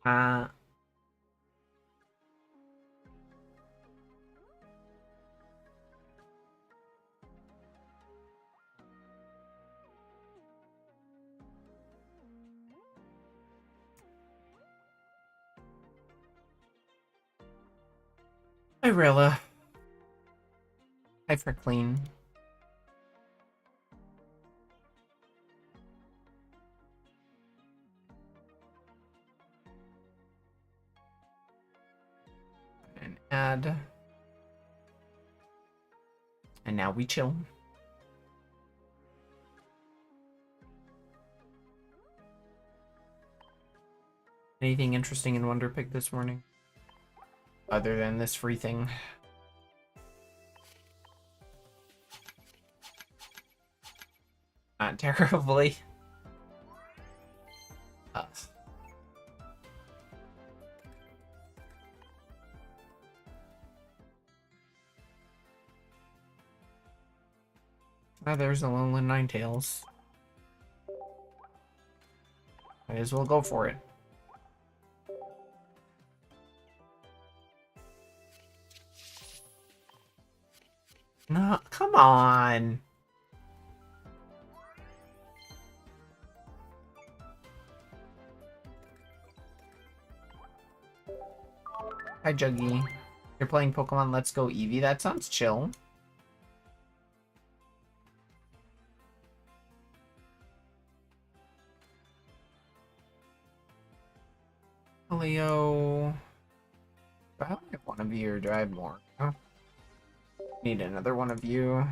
Uh, Hi, Rilla. Hi, for clean. And add. And now we chill. Anything interesting in Wonder Pig this morning? Other than this free thing? Not terribly. Uh, there's a Lonely Ninetales. Might as well go for it. No, come on. Hi, Juggy. You're playing Pokemon Let's Go Eevee? That sounds chill. Leo. Do I only have one of you, or do I have more? Oh. Need another one of you.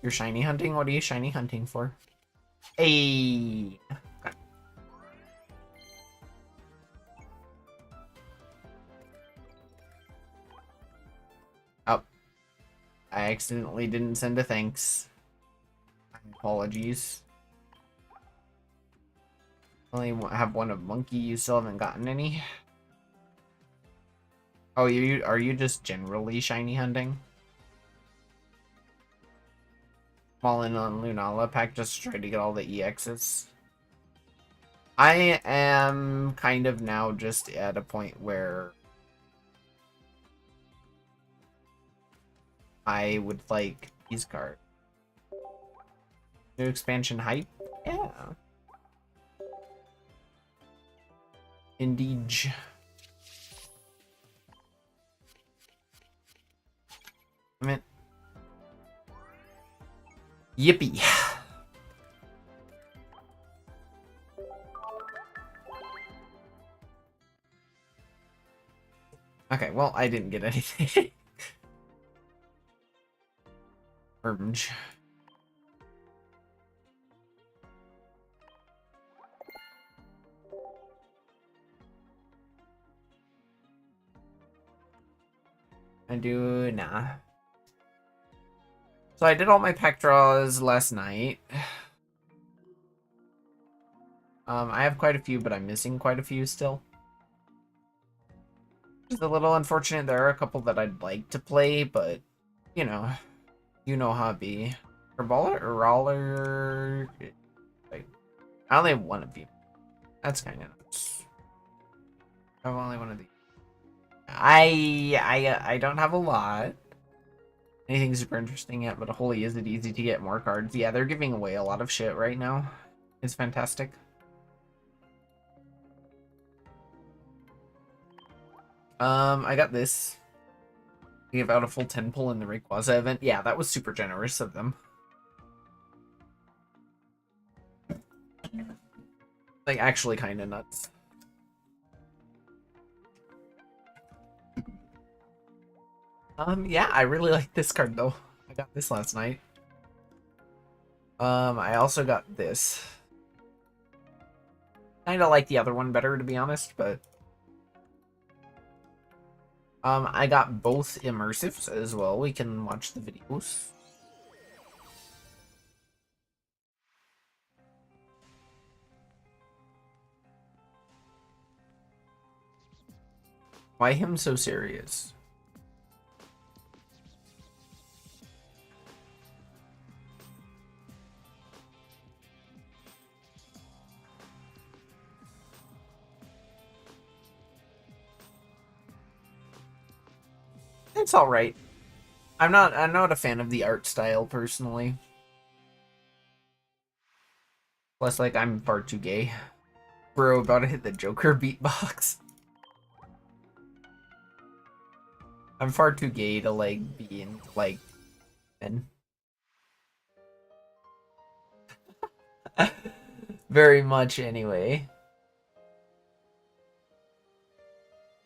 You're shiny hunting? What are you shiny hunting for? Hey. Okay. Oh. I accidentally didn't send a thanks. Apologies. Only have one of Monkey. You still haven't gotten any? Oh, are you just generally shiny hunting? All in on Lunala pack just to try to get all the EXs. I am kind of now just at a point where I would like these cards. New expansion hype? Yeah. Indeed. I mean, yippee. Okay, well, I didn't get anything. Orange. I do nah. So I did all my pack draws last night. I have quite a few, but I'm missing quite a few still. It's a little unfortunate. There are a couple that I'd like to play, but you know how it be. Herballer or Roller? Like, I only have one of you. That's kind of nuts. I have only one of these. I don't have a lot. Anything super interesting yet, but holy, is it easy to get more cards? Yeah, they're giving away a lot of shit right now. It's fantastic. I got this. They gave out a full 10 pull in the Rayquaza event. Yeah, that was super generous of them. Like, actually kind of nuts. Yeah, I really like this card, though. I got this last night. I also got this. Kinda like the other one better, to be honest, but... I got both immersives as well. We can watch the videos. Why him so serious? It's all right. I'm not a fan of the art style personally. Plus, like, I'm far too gay. Bro, about to hit the Joker beatbox. I'm far too gay to, like, be into, like, men. Very much, anyway.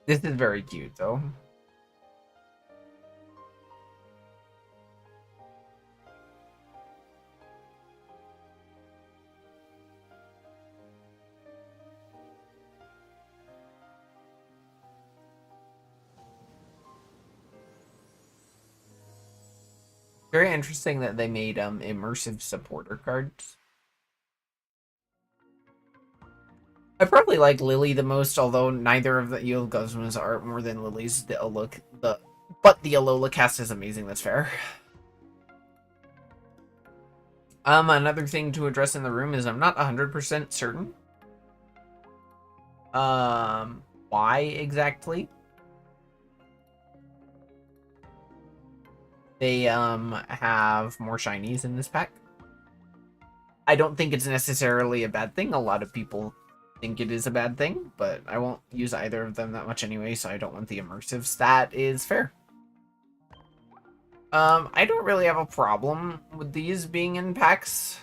This is very cute, though. Very interesting that they made immersive supporter cards. I probably like Lily the most, although neither of the Yogosmas are more than Lily's. But the Alola cast is amazing. That's fair. Another thing to address in the room is I'm not 100% certain. Why exactly? They have more shinies in this pack. I don't think it's necessarily a bad thing. A lot of people think it is a bad thing, but I won't use either of them that much anyway, so I don't want the immersive stat. Is fair. I don't really have a problem with these being in packs.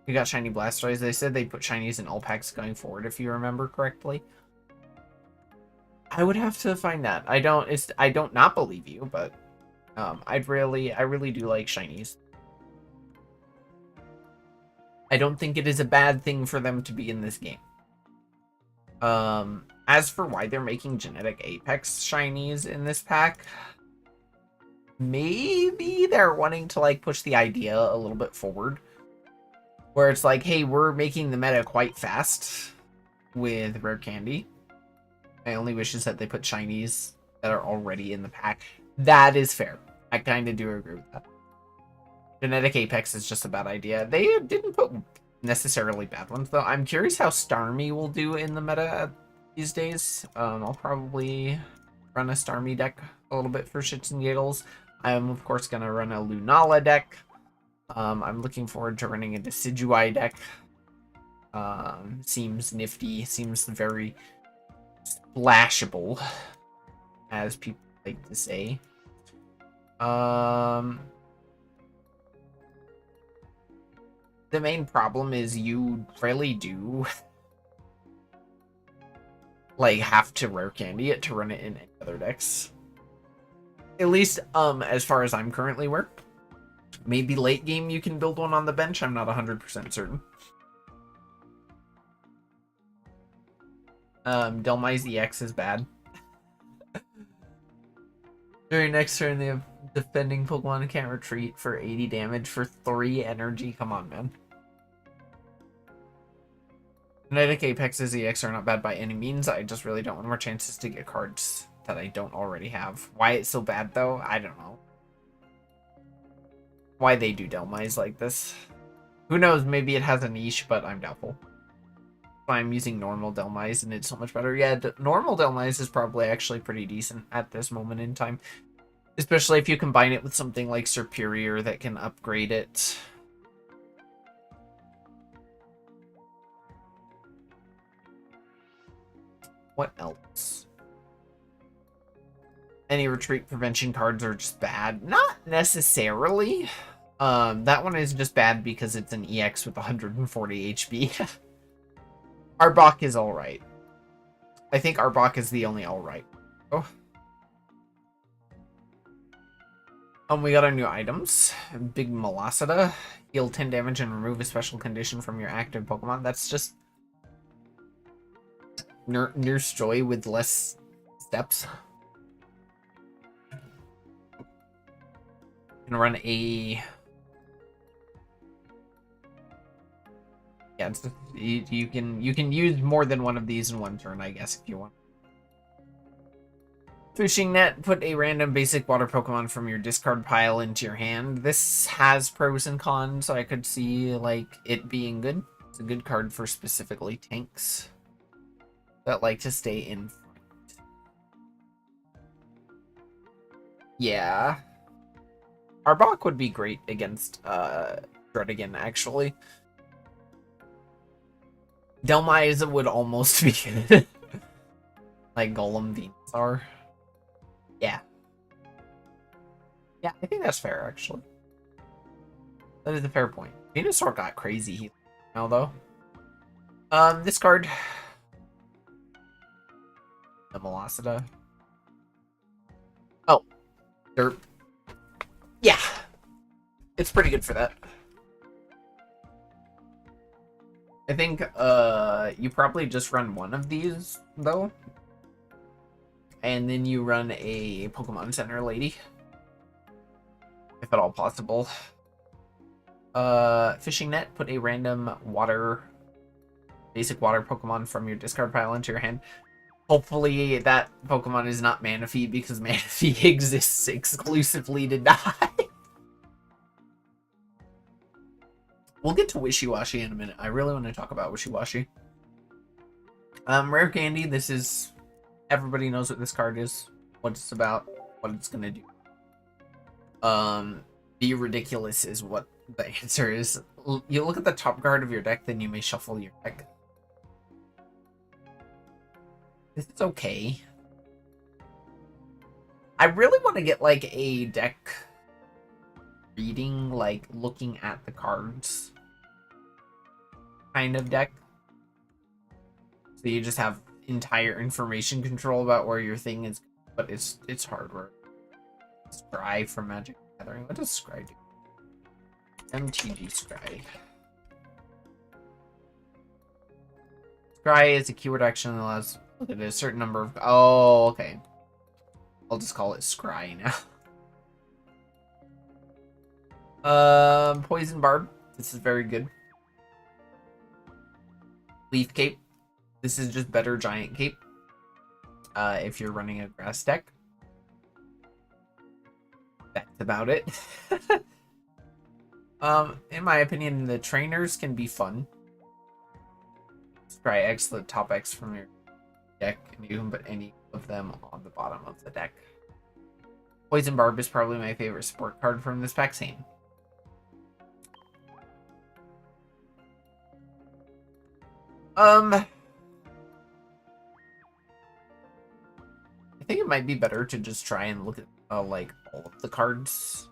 We got shiny Blastoise. They said they put shinies in all packs going forward, if you remember correctly. I would have to find that. I don't not believe you, but I really do like shinies. I don't think it is a bad thing for them to be in this game. As for why they're making genetic Apex shinies in this pack, maybe they're wanting to like push the idea a little bit forward, where it's like, hey, we're making the meta quite fast with rare candy. My only wish is that they put shinies that are already in the pack. That is fair. I kind of do agree with that. Genetic Apex is just a bad idea. They didn't put necessarily bad ones, though. I'm curious how Starmie will do in the meta these days. I'll probably run a Starmie deck a little bit for shits and giggles. I'm, of course, going to run a Lunala deck. I'm looking forward to running a Decidueye deck. Seems nifty. Seems very splashable, as people like to say. The main problem is you really do like have to rare candy it to run it in any other decks. At least as far as I'm currently aware. Maybe late game you can build one on the bench. I'm not 100% certain. Delmize EX is bad. During next turn, the defending Pokemon can't retreat for 80 damage for 3 energy. Come on, man. Genetic Apex's EX are not bad by any means. I just really don't want more chances to get cards that I don't already have. Why it's so bad, though, I don't know. Why they do Delmize like this. Who knows, maybe it has a niche, but I'm doubtful. I'm using normal Delmize and it's so much better. Yeah, normal Delmize is probably actually pretty decent at this moment in time. Especially if you combine it with something like Superior that can upgrade it. What else? Any retreat prevention cards are just bad. Not necessarily. That one is just bad because it's an EX with 140 HP. Arbok is alright. I think Arbok is the only alright. Oh. We got our new items. Big Melacida. Heal 10 damage and remove a special condition from your active Pokemon. That's just Nurse Joy with less steps. Gonna run a... Yeah, it's, you can use more than one of these in one turn, I guess, if you want. Fishing Net, put a random basic water Pokemon from your discard pile into your hand. This has pros and cons, so I could see like it being good. It's a good card for specifically tanks that like to stay in front. Yeah. Arbok would be great against Dredigan, actually. Delmise would almost be good. Like Golem Venusaur. Yeah. Yeah, I think that's fair, actually. That is a fair point. Venusaur got crazy now, though. This card. The Velocita. Oh. Derp. Yeah. It's pretty good for that. I think, you probably just run one of these, though. And then you run a Pokemon Center lady. If at all possible. Fishing net, put a random basic water Pokemon from your discard pile into your hand. Hopefully that Pokemon is not Manaphy, because Manaphy exists exclusively to die. We'll get to Wishy-Washy in a minute. I really want to talk about Wishy-Washy. Rare Candy, this is... Everybody knows what this card is, what it's about, what it's gonna do. Be ridiculous is what the answer is. You look at the top card of your deck, then you may shuffle your deck. This is okay. I really want to get, like, a deck reading, like, looking at the cards kind of deck. So you just have entire information control about where your thing is, but it's hard work. Scry from Magic Gathering. What does Scry do? MTG Scry. Scry is a keyword action that allows look at a certain number of... Oh, okay. I'll just call it Scry now. Poison Barb. This is very good. Leaf Cape. This is just better Giant Cape. If you're running a grass deck. That's about it. In my opinion, the trainers can be fun. Try X the top X from your deck, and you can put any of them on the bottom of the deck. Poison Barb is probably my favorite support card from this pack. Same. I think it might be better to just try and look at like all of the cards.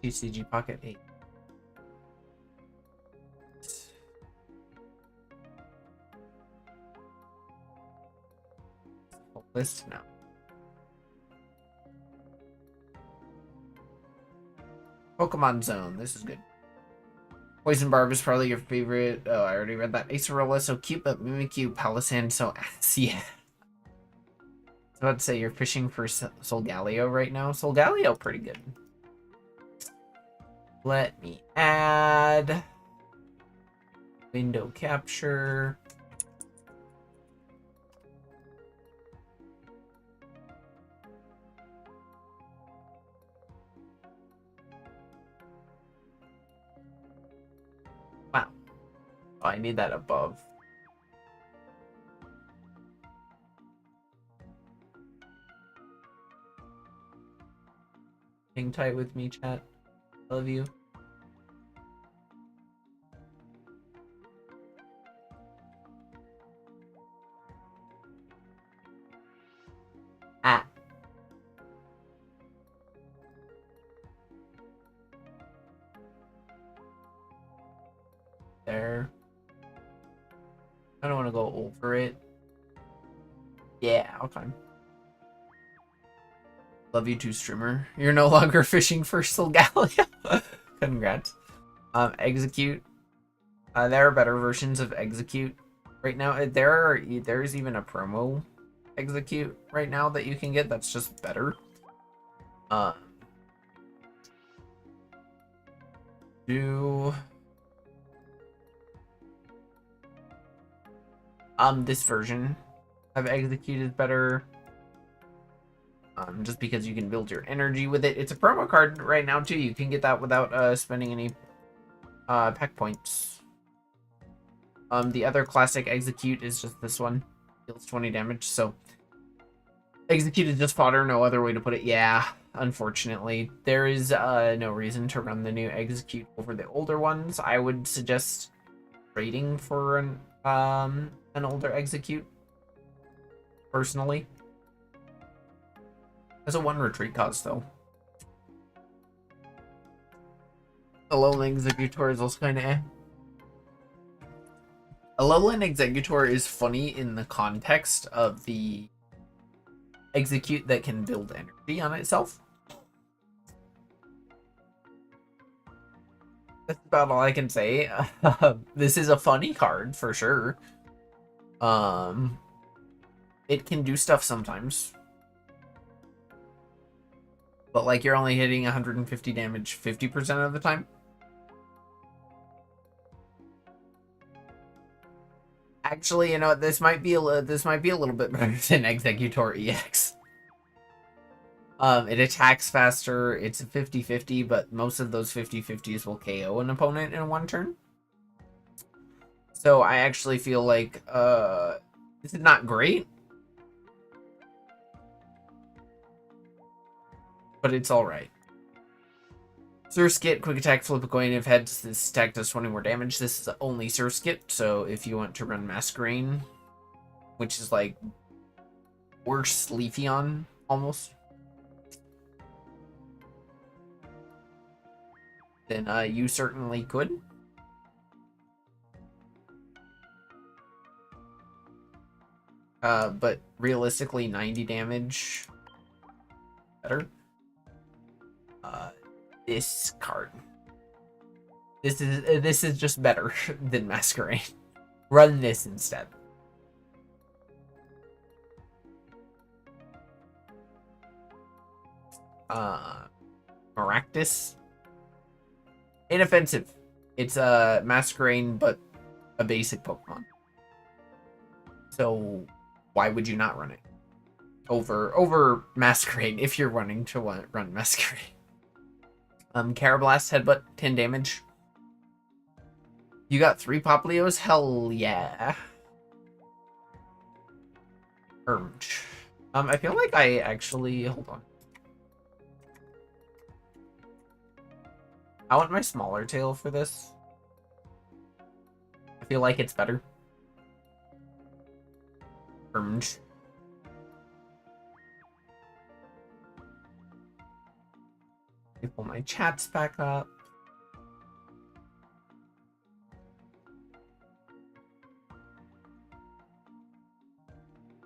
TCG Pocket 8. List now. Pokemon Zone. This is good. Poison Barb is probably your favorite. Oh, I already read that. Acerola, so cute, but Mimikyu, Palisand, so assy. I was about to say you're fishing for Solgaleo right now. Solgaleo, pretty good. Let me add window capture. Wow. Oh, I need that above. Hang tight with me, chat. Love you. Ah. There. I don't want to go over it. Yeah, okay. Love you too, streamer. You're no longer fishing for Solgaleo. Congrats. Execute. There are better versions of Execute right now. There's even a promo Execute right now that you can get that's just better. This version of Execute is better. just because you can build your energy with it. It's a promo card right now too. You can get that without spending any pack points. The other classic execute is just this one. Deals 20 damage, so execute is just fodder, no other way to put it. Yeah, unfortunately. There is no reason to run the new execute over the older ones. I would suggest trading for an older execute, personally. There's a 1 retreat cost, though. Alolan Executor is also kind of eh. Alolan Executor is funny in the context of the execute that can build energy on itself. That's about all I can say. This is a funny card, for sure. It can do stuff sometimes. But, like, you're only hitting 150 damage 50% of the time. Actually, you know, this might be a little bit better than Executor EX. It attacks faster. It's a 50-50, but most of those 50-50s will KO an opponent in 1 turn. So I actually feel like this is not great, but it's all right. Surskit, quick attack, flip a coin. If heads, this attack does 20 more damage. This is only Surskit, so if you want to run Masquerain, which is like worse Leafeon almost, then you certainly could. But realistically, 90 damage better. This card. This is just better than Masquerain. Run this instead. Maractus. Inoffensive. It's a Masquerain, but a basic Pokemon. So why would you not run it over Masquerain if you're running to run Masquerain? Carablast, Headbutt, 10 damage. You got 3 Popleos? Hell yeah. Ermge. I feel like I actually... Hold on. I want my smaller tail for this. I feel like it's better. Ermge. Let me pull my chats back up.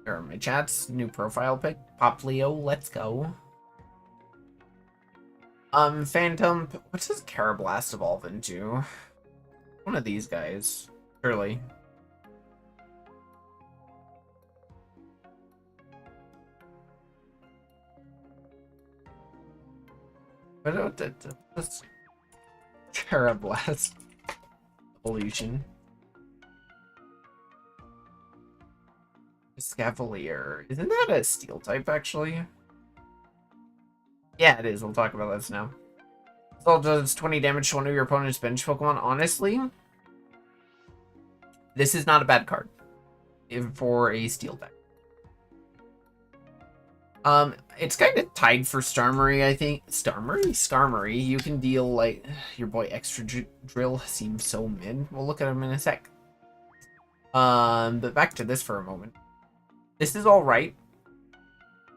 There are my chats. New profile pic. Poplio, let's go. Phantom. What does Carablast evolve into? One of these guys. Surely. What this Carablast evolution? Scavalier. Isn't that a steel type, actually? Yeah, it is. We'll talk about this now. So it does 20 damage to one of your opponent's bench Pokemon. Honestly, this is not a bad card for a steel deck. It's kind of tied for Starmie, I think. Starmie. You can deal, like, your boy Extra Drill seems so mid. We'll look at him in a sec. But back to this for a moment. This is alright.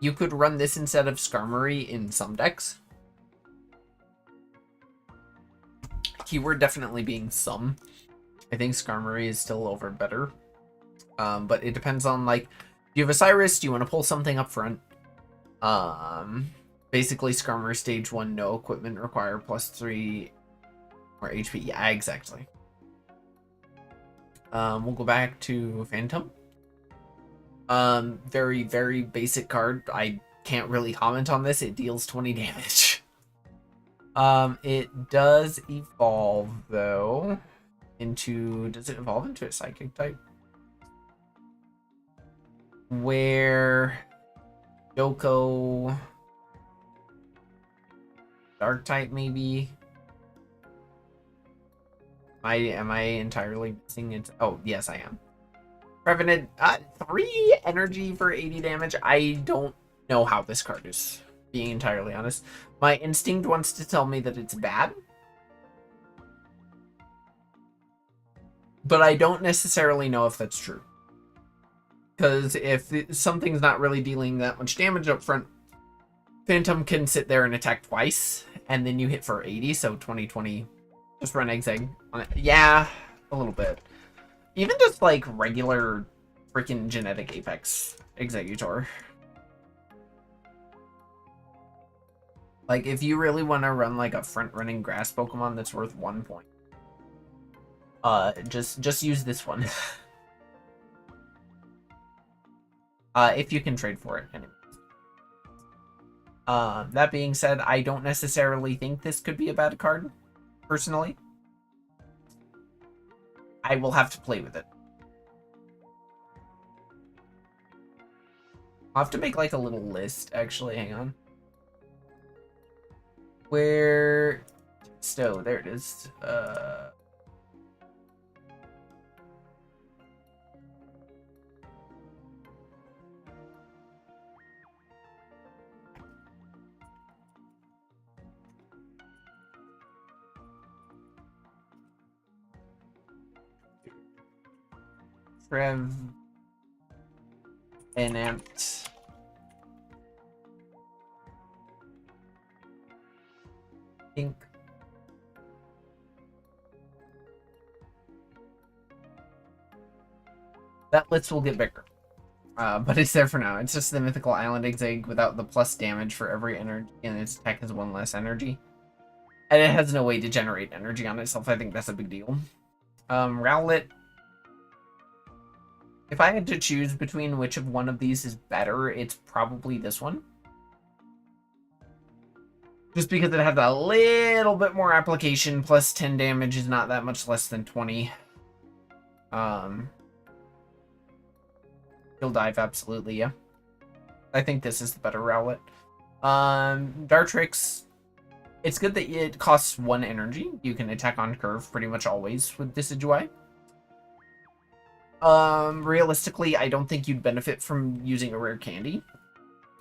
You could run this instead of Skarmory in some decks. Keyword definitely being some. I think Skarmory is still over better. But it depends on, like, do you have a Cyrus? Do you want to pull something up front? Basically Skarmory stage 1, no equipment required, +3 more HP. Yeah, exactly. We'll go back to Phantom. Very, very basic card. I can't really comment on this. It deals 20 damage. It does evolve, though, into... Does it evolve into a Psychic type? Where... Yoko... Dark type, maybe. Am I entirely missing it? Oh, yes, I am. Prevented 3 energy for 80 damage. I don't know how this card is, being entirely honest. My instinct wants to tell me that it's bad, but I don't necessarily know if that's true. Because if something's not really dealing that much damage up front, Phantom can sit there and attack twice, and then you hit for 80, so 20/20. Just run Egg on it. Yeah, a little bit. Even just like regular freaking genetic Apex Executor. Like, if you really want to run like a front-running grass Pokemon that's worth 1 point, just use this one. If you can trade for it, anyways. That being said, I don't necessarily think this could be a bad card, personally. I will have to play with it. I'll have to make like a little list, actually. Hang on. Where... So, there it is. Trev... Enamped... Think... That list will get bigger. But it's there for now. It's just the Mythical Island Egg without the plus damage for every energy, and its attack has 1 less energy. And it has no way to generate energy on itself. I think that's a big deal. Rowlet. If I had to choose between which of one of these is better, it's probably this one. Just because it has a little bit more application, plus 10 damage is not that much less than 20. He'll dive, absolutely, yeah. I think this is the better Rowlet. Dartrix, it's good that it costs 1 energy. You can attack on curve pretty much always with Decidueye. Realistically, I don't think you'd benefit from using a rare candy.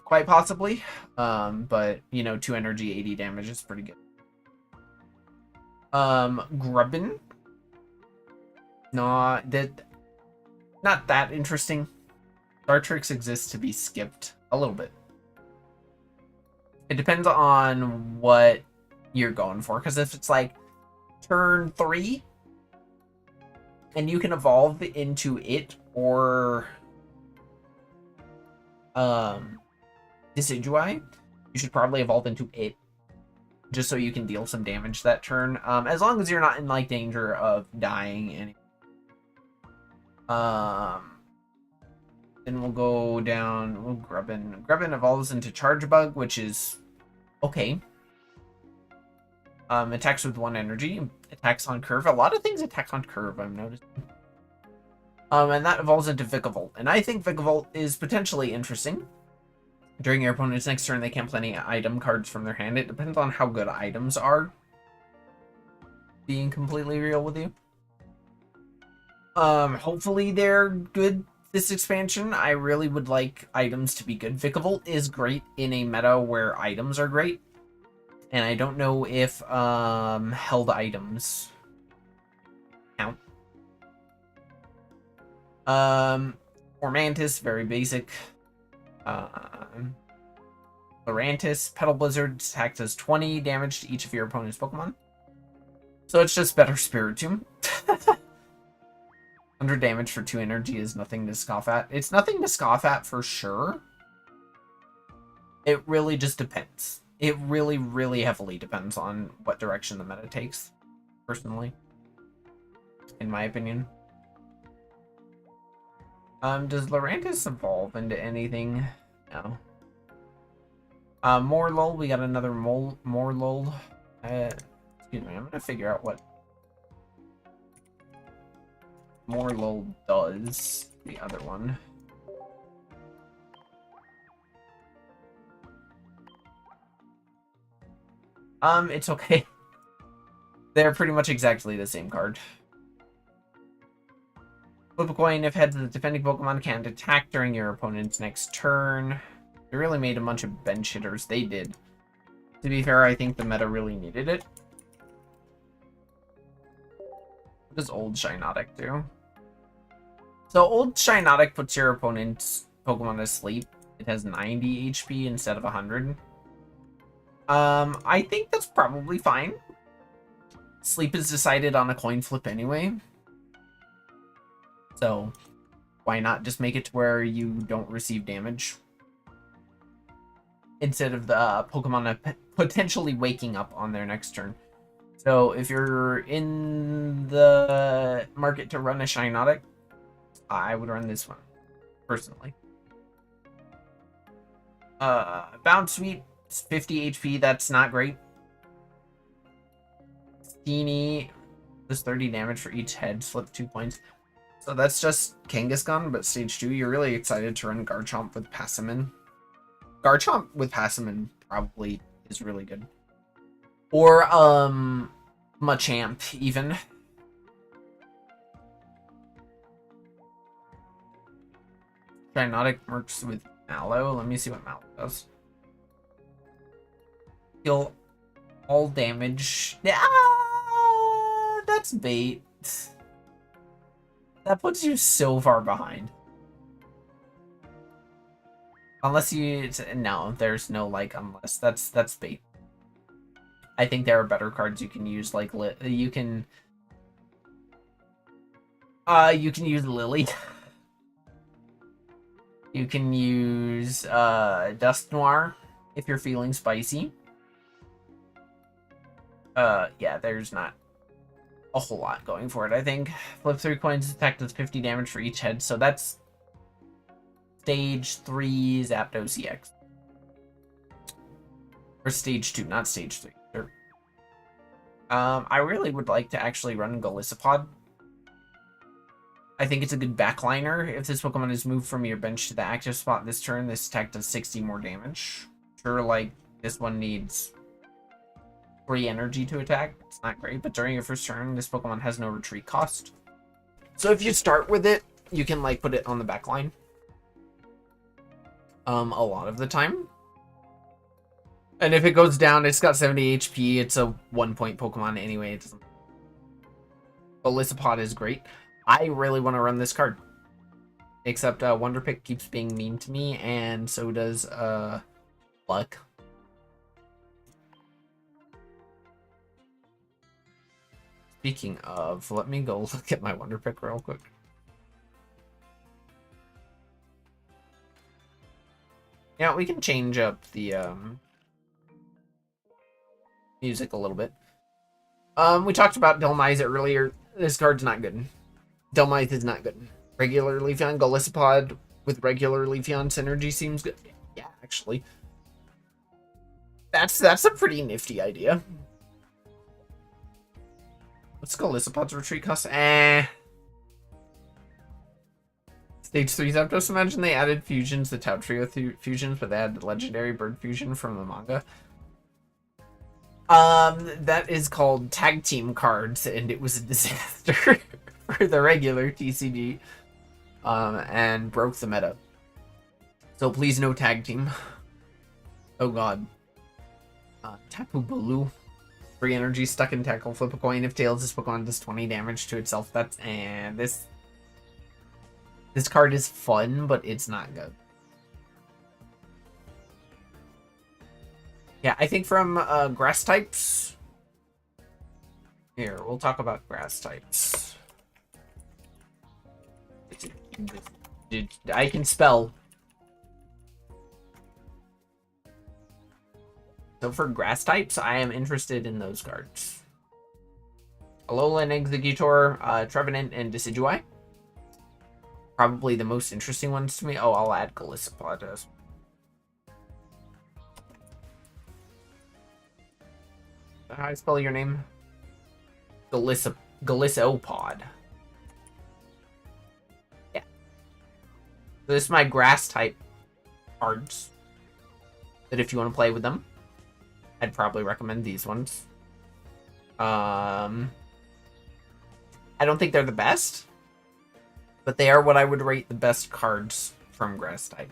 Quite possibly. But, you know, 2 energy, 80 damage is pretty good. Grubbin. Not that interesting. Dartrix exists to be skipped a little bit. It depends on what you're going for. Because if it's like turn 3, and you can evolve into it or Decidueye, you should probably evolve into it just so you can deal some damage that turn. As long as you're not in like danger of dying. Then we'll go down. We'll Grubbin. Grubbin evolves into Charge Bug, which is okay. Attacks with 1 energy. Attacks on curve. A lot of things attack on curve, I'm noticing. And that evolves into Vikavolt. And I think Vikavolt is potentially interesting. During your opponent's next turn, they can't play any item cards from their hand. It depends on how good items are. Being completely real with you. Hopefully they're good this expansion. I really would like items to be good. Vikavolt is great in a meta where items are great. And I don't know if held items count. Formantis, very basic. Lurantis, Petal Blizzard, attack does 20 damage to each of your opponent's Pokemon. So it's just better Spiritomb. 100 damage for 2 energy is nothing to scoff at. It's nothing to scoff at for sure. It really just depends. It really, really heavily depends on what direction the meta takes, personally. In my opinion. Does Lurantis evolve into anything? No. Morlul, we got another Morlul. Excuse me, I'm gonna figure out what Morlul does. The other one. It's okay. They're pretty much exactly the same card. Flip a coin if heads, the defending Pokemon can't attack during your opponent's next turn. They really made a bunch of bench hitters. They did. To be fair, I think the meta really needed it. What does Old Shiinotic do? So Old Shiinotic puts your opponent's Pokemon to sleep. It has 90 HP instead of 100. I think that's probably fine. Sleep is decided on a coin flip anyway. So why not just make it to where you don't receive damage? Instead of the Pokemon potentially waking up on their next turn. So if you're in the market to run a Shiinotic, I would run this one, personally. Bounce Sweep, 50 HP, that's not great. Steenie does 30 damage for each head, flip 2 points. So that's just Kangaskhan, but stage 2, you're really excited to run Garchomp with Passamin. Garchomp with Passamin probably is really good. Or, Machamp, even. Shiinotic works with Mallow. Let me see what Mallow does. Heal all damage. Ah, that's bait. That puts you so far behind. Unless you... No, there's no, like, unless. That's bait. I think there are better cards you can use, like, you can use Lily. You can use, Dust Noir, if you're feeling spicy. Yeah, there's not a whole lot going for it, I think. Flip 3 coins, attack does 50 damage for each head, so that's stage 3 Zapdos EX. Or stage 2, not stage 3. Sure. I really would like to actually run Golisopod. I think it's a good backliner. If this Pokemon is moved from your bench to the active spot this turn, this attack does 60 more damage. Sure, like, this one needs 3 energy to attack. It's not great, but during your first turn, this Pokemon has no retreat cost. So if you start with it, you can, like, put it on the back line. A lot of the time. And if it goes down, it's got 70 HP. It's a 1-point Pokemon anyway. It doesn't... Golisopod is great. I really want to run this card. Except Wonderpick keeps being mean to me, and so does Luck. Speaking of, let me go look at my Wonderpick real quick. Yeah, we can change up the music a little bit. We talked about Dhelmise earlier. This card's not good. Dhelmise is not good. Regular Leafeon, Golisopod with regular Leafeon synergy seems good. Yeah, actually. That's a pretty nifty idea. What's Golisopod's retreat cost? Stage 3 Zapdos. Imagine they added fusions, the Tau Trio fusions, but they had legendary bird fusion from the manga. That is called tag team cards, and it was a disaster for the regular TCG, and broke the meta. So please no tag team. Oh god. Tapu Bulu. 3 energy, stuck in tackle, flip a coin. If tails, this Pokemon does 20 damage to itself. That's, and this card is fun, but it's not good. Yeah, I think from grass types. Here, we'll talk about grass types. I can spell. So for grass types, I am interested in those cards. Alolan, Exeggutor, Trevenant, and Decidueye. Probably the most interesting ones to me. Oh, I'll add Golisopod as how I spell your name? Golisopod. Yeah. So this is my grass type cards. That if you want to play with them. I'd probably recommend these ones. I don't think they're the best, but they are what I would rate the best cards from grass type.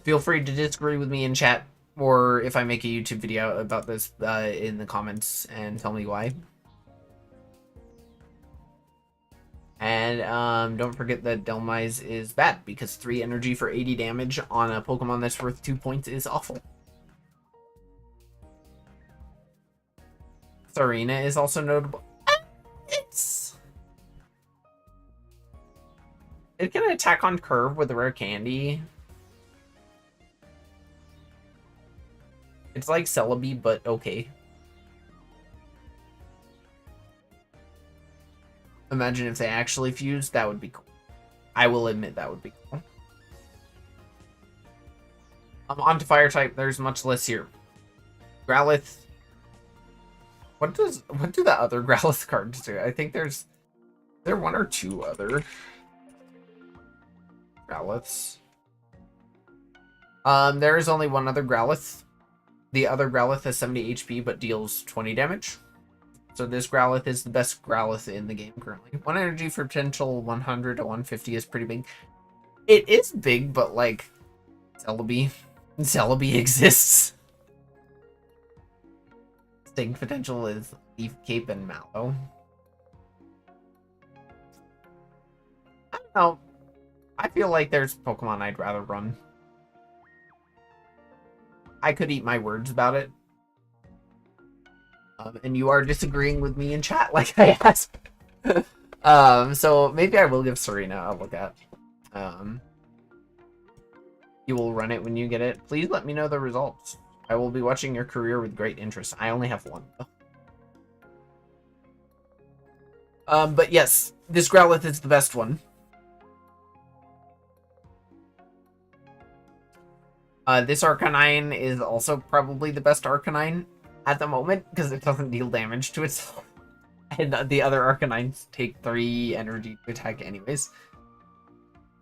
Feel free to disagree with me in chat, or if I make a YouTube video about this in the comments, and tell me why. And don't forget that Delmise is bad, because 3 energy for 80 damage on a Pokemon that's worth 2 points is awful. Tharina is also notable. It can attack on curve with a rare candy. It's like Celebi, but okay. Imagine if they actually fused, that would be cool. I will admit that would be cool. On to fire type, there's much less here. Growlithe. What do the other Growlithe cards do? I think there 1 or 2 other Growliths. There is only 1 other Growlithe. The other Growlithe has 70 HP but deals 20 damage. So this Growlithe is the best Growlithe in the game currently. 1 energy for potential 100 to 150 is pretty big. It is big, but like Celebi exists. Sting potential is Leaf Cape and Mallow. I don't know. I feel like there's Pokemon I'd rather run. I could eat my words about it. And you are disagreeing with me in chat like I asked. So maybe I will give Serena a look at. You will run it when you get it. Please let me know the results. I will be watching your career with great interest. I only have 1 though. But yes, this Growlithe is the best one. This Arcanine is also probably the best Arcanine at the moment, because it doesn't deal damage to itself. And the other Arcanines take 3 energy to attack anyways.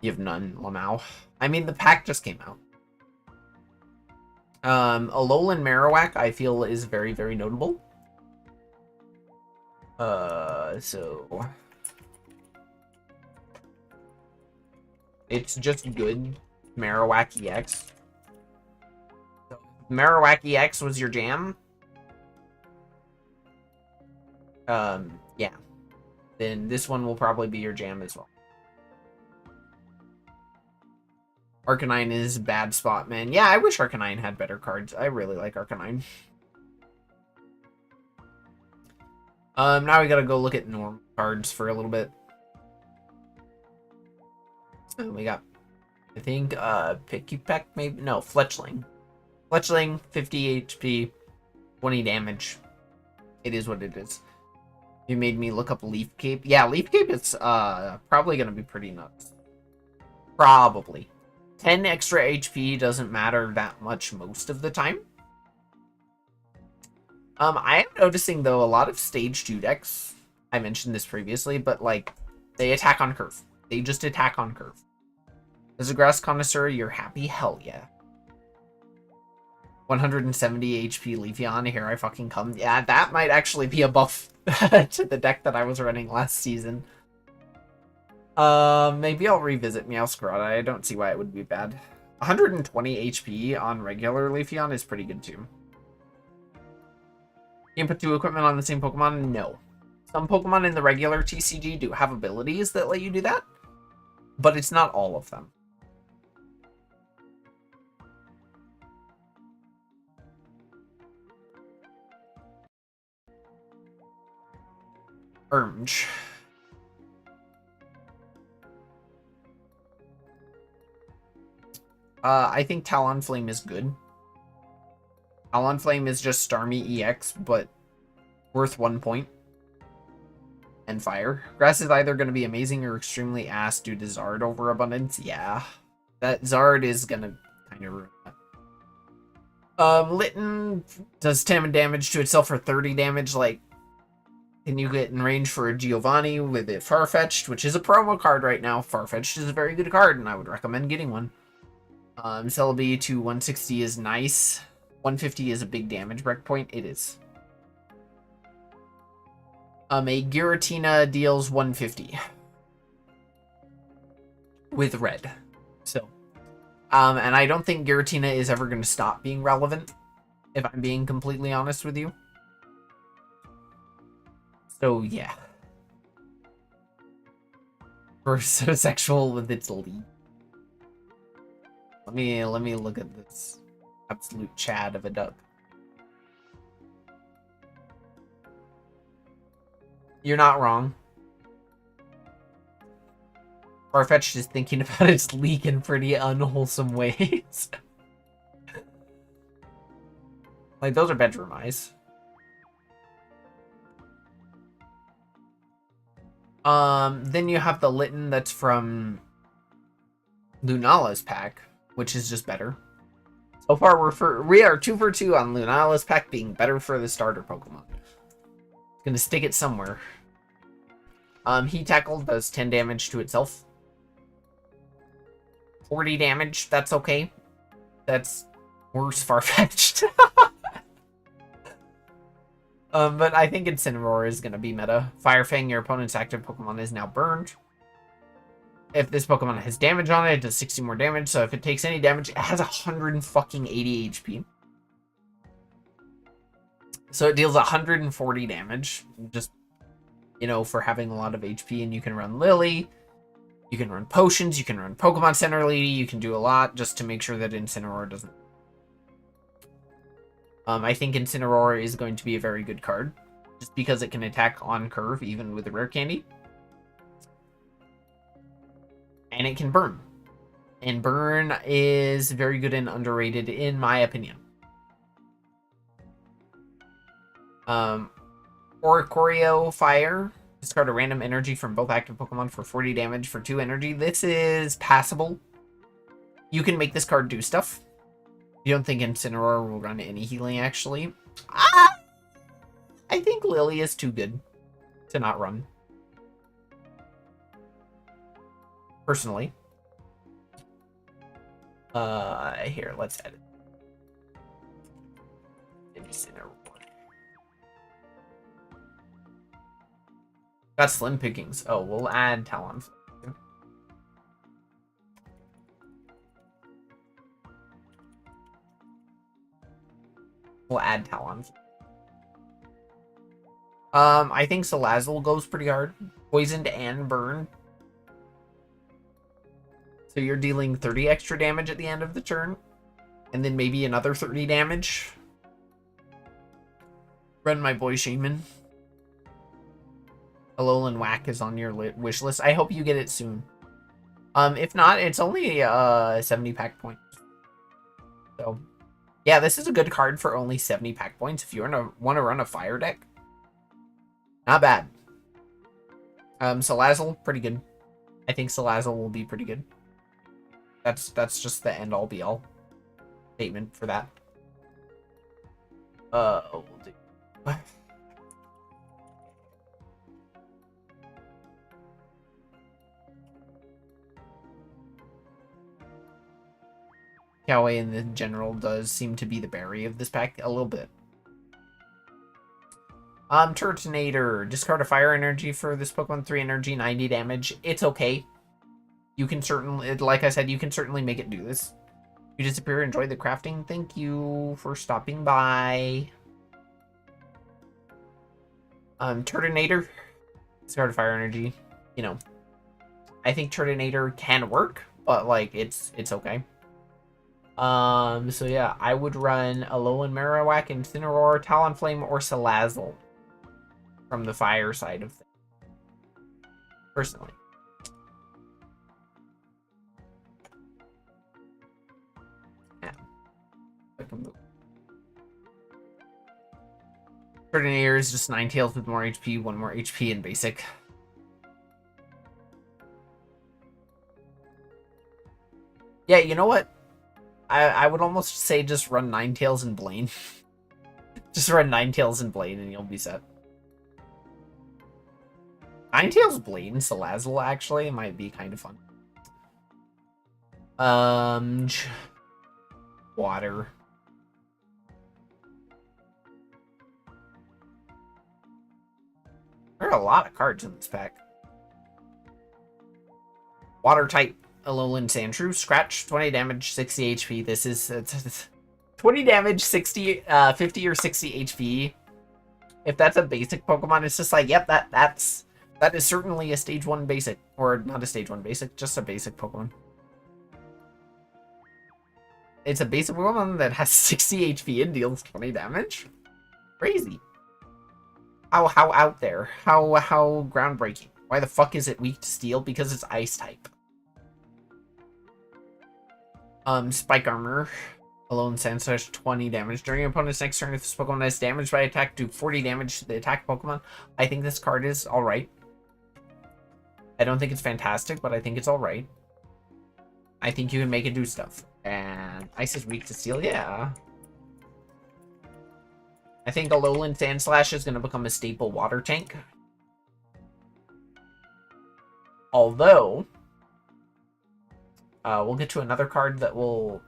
You have none, Lamau. I mean, the pack just came out. Alolan Marowak, I feel, is very, very notable. So... it's just good Marowak EX. So, Marowak EX was your jam? Yeah. Then this one will probably be your jam as well. Arcanine is bad spot, man. Yeah, I wish Arcanine had better cards. I really like Arcanine. Now we gotta go look at normal cards for a little bit. So we got, I think, Pikipek, maybe? No, Fletchling. Fletchling, 50 HP, 20 damage. It is what it is. You made me look up Leaf Cape. Yeah, Leaf Cape is, probably gonna be pretty nuts. Probably. 10 extra HP doesn't matter that much most of the time. I am noticing, though, a lot of Stage 2 decks, I mentioned this previously, but, like, they attack on curve. They just attack on curve. As a grass connoisseur, you're happy? Hell yeah. 170 HP Leafeon, here I fucking come. Yeah, that might actually be a buff to the deck that I was running last season. Maybe I'll revisit Meowscarada. I don't see why it would be bad. 120 HP on regular Leafeon is pretty good too. Can you put 2 equipment on the same Pokemon? No. Some Pokemon in the regular TCG do have abilities that let you do that, but it's not all of them. Ermge. I think Talonflame is good. Talonflame is just Starmie EX, but worth 1 point. And fire. Grass is either going to be amazing or extremely ass due to Zard overabundance. Yeah. That Zard is going to kind of ruin that. Litten does 10 damage to itself for 30 damage. Like, can you get in range for a Giovanni with it Farfetch'd, which is a promo card right now. Farfetch'd is a very good card, and I would recommend getting one. Celebi to 160 is nice. 150 is a big damage breakpoint. It is. A Giratina deals 150 with red. So, and I don't think Giratina is ever going to stop being relevant, if I'm being completely honest with you. So, yeah. We're so sexual with its lead. Let me look at this absolute Chad of a duck. You're not wrong. Farfetch'd is thinking about its leak in pretty unwholesome ways. Like, those are bedroom eyes. Then you have the Litten that's from Lunala's pack, which is just better. So far, we are 2 for 2 on Lunala's pack being better for the starter Pokemon. Gonna stick it somewhere. Heat Tackle does 10 damage to itself. 40 damage, that's okay. That's worse Farfetch'd. But I think Incineroar is gonna be meta. Fire Fang, your opponent's active Pokemon, is now burned. If this Pokemon has damage on it, it does 60 more damage. So if it takes any damage, it has 180 HP. So it deals 140 damage. Just, you know, for having a lot of HP. And you can run Lily. You can run potions. You can run Pokemon Center Lady. You can do a lot just to make sure that Incineroar doesn't. I think Incineroar is going to be a very good card. Just because it can attack on curve, even with a rare candy. And it can burn. And burn is very good and underrated, in my opinion. Oricorio Fire. Discard a random energy from both active Pokemon for 40 damage for 2 energy. This is passable. You can make this card do stuff. You don't think Incineroar will run any healing, actually? I think Lily is too good to not run. Personally. Here, let's edit. Incineroar. Got slim pickings. Oh, we'll add Talonflame. We'll add Talonflame. I think Salazzle goes pretty hard. Poisoned and burned. So you're dealing 30 extra damage at the end of the turn. And then maybe another 30 damage. Run my boy Shaman. Alolan Whack is on your wish list. I hope you get it soon. If not, it's only 70 pack points. So, yeah, this is a good card for only 70 pack points if you want to run a fire deck. Not bad. Salazzle, pretty good. I think Salazzle will be pretty good. That's just the end all be all statement for that. We'll do. Kawaii in the general does seem to be the berry of this pack a little bit. Turtonator. Discard a fire energy for this Pokemon. 3 energy, 90 damage. It's okay. You can certainly, like I said, you can certainly make it do this. You disappear, enjoy the crafting. Thank you for stopping by. Turtonator. Discard a fire energy. You know, I think Turtonator can work, but like it's okay. So yeah, I would run Alolan Marowak, Incineroar, Talonflame, or Salazzle from the fire side of things. Personally. Yeah. Turtonator is just Ninetales with more HP, 1 more HP in basic. Yeah, you know what? I would almost say just run Ninetales and Blaine. Just run Ninetales and Blaine and you'll be set. Ninetales, Blaine, Salazzle actually might be kind of fun. Water. are a lot of cards in this pack. Water type Alolan Sandshrew. Scratch, 20 damage, 60 HP. This is 20 damage, 50 or 60 HP. If that's a basic Pokemon, it's just like, yep, that is certainly a stage 1 basic. Or not a stage 1 basic, just a basic Pokemon. It's a basic Pokemon that has 60 HP and deals 20 damage. Crazy. How out there? How groundbreaking? Why the fuck is it weak to Steel? Because it's Ice type. Spike Armor. Alone Sandslash, 20 damage. During your opponent's next turn, if this Pokemon is damaged by attack, do 40 damage to the attack Pokemon. I think this card is alright. I don't think it's fantastic, but I think it's alright. I think you can make it do stuff. And Ice is weak to Steel, yeah. I think Alolan Sandslash is going to become a staple water tank. Although, we'll get to another card that will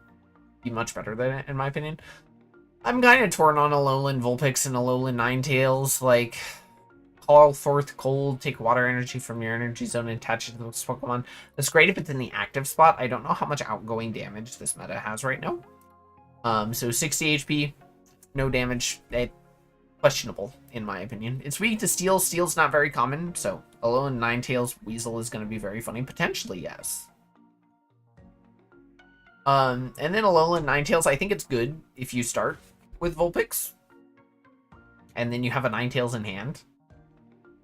be much better than it, in my opinion. I'm kind of torn on Alolan Vulpix and Alolan Ninetales. Like, call forth cold, take water energy from your energy zone and attach it to this Pokemon. That's great if it's in the active spot. I don't know how much outgoing damage this meta has right now. So 60 HP, no damage. Questionable, in my opinion. It's weak to Steel. Steel's not very common, so Alolan Ninetales Weasel is going to be very funny. Potentially, yes. And then Alolan Ninetales, I think it's good if you start with Vulpix. And then you have a Ninetales in hand.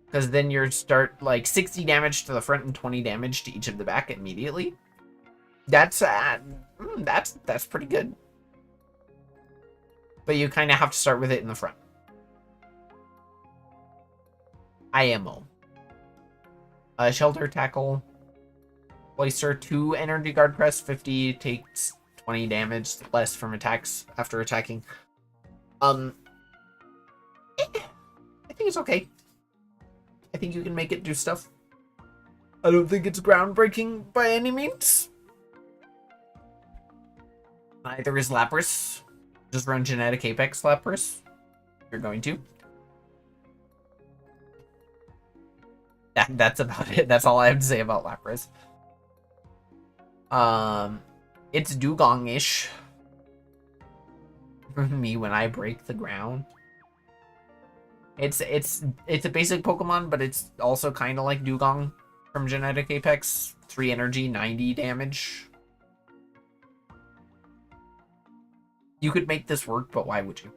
Because then you start, like, 60 damage to the front and 20 damage to each of the back immediately. That's pretty good. But you kind of have to start with it in the front. IMO. Shelter Tackle. Placer, 2 Energy Guard Press, 50, takes 20 damage less from attacks after attacking. I think it's okay. I think you can make it do stuff. I don't think it's groundbreaking by any means. Neither is Lapras. Just run Genetic Apex Lapras. You're going to. That's about it. That's all I have to say about Lapras. It's Dugong-ish. For me when I break the ground. It's a basic Pokemon, but it's also kind of like Dugong from Genetic Apex. 3 energy, 90 damage. You could make this work, but why would you?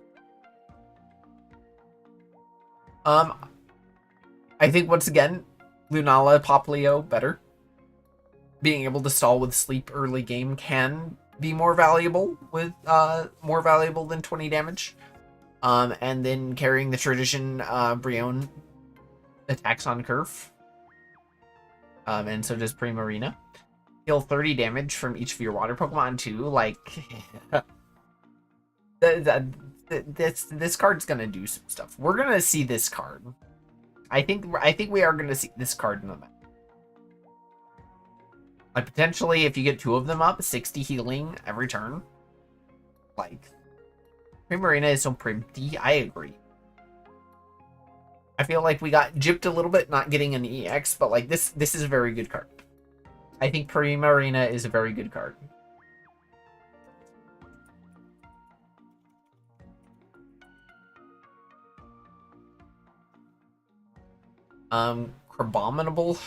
I think once again, Lunala, Poplio, better. Being able to stall with sleep early game can be more valuable with more valuable than 20 damage. And then carrying the tradition Brion attacks on curve. And so does Primarina. Deal 30 damage from each of your water Pokemon too. Like this card's gonna do some stuff. We're gonna see this card. I think we are gonna see this card in the meta. Like, potentially, if you get 2 of them up, 60 healing every turn. Like, Primarina is so pretty. I agree. I feel like we got gypped a little bit not getting an EX, but, like, this is a very good card. I think Primarina is a very good card. Crabominable.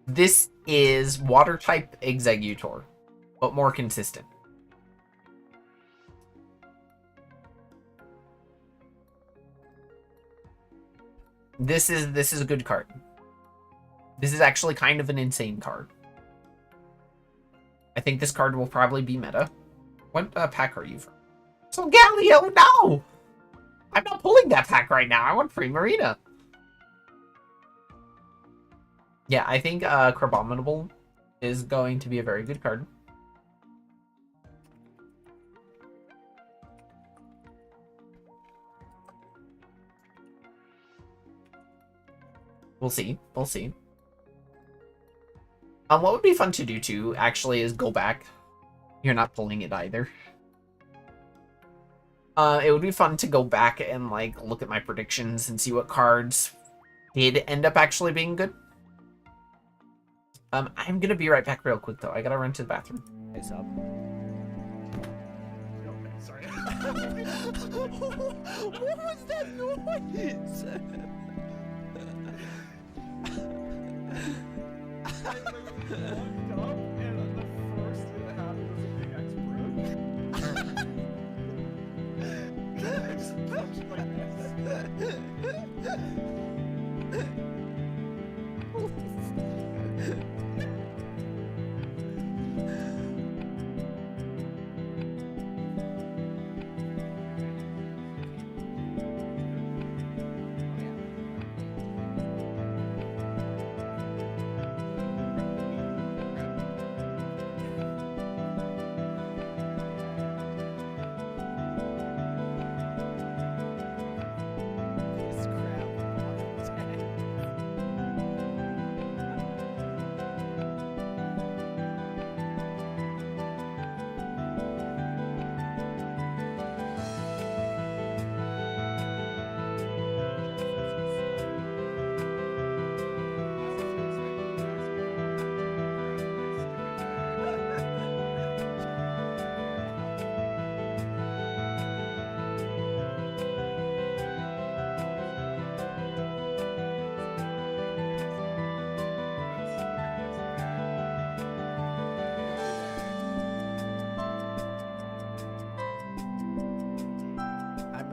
This is water type Exeggutor, but more consistent. This is a good card. This is actually kind of an insane card. I think this card will probably be meta. What pack are you from? So Galio, no! I'm not pulling that pack right now. I want Primarina. Yeah, I think Crabominable is going to be a very good card. We'll see. We'll see. What would be fun to do too, actually, is go back. You're not pulling it either. It would be fun to go back and like look at my predictions and see what cards did end up actually being good. I'm gonna be right back real quick though. I gotta run to the bathroom. Hey, sub. Okay, sorry. What was that noise? I literally walked up and the first thing that happened was a big X broke. I just punched like this. This crap on attack.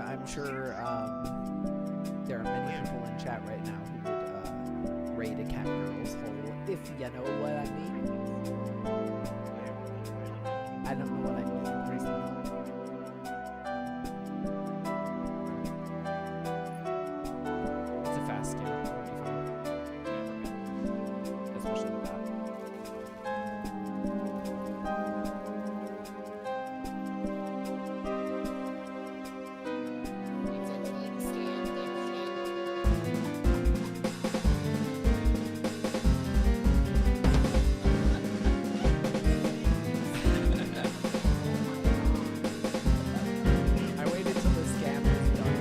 I'm sure there are many people in chat right now who would raid a cat girl's hole, if you know what I mean. I don't know what I mean. It's a fast game. Especially with that. I waited till the scam was done.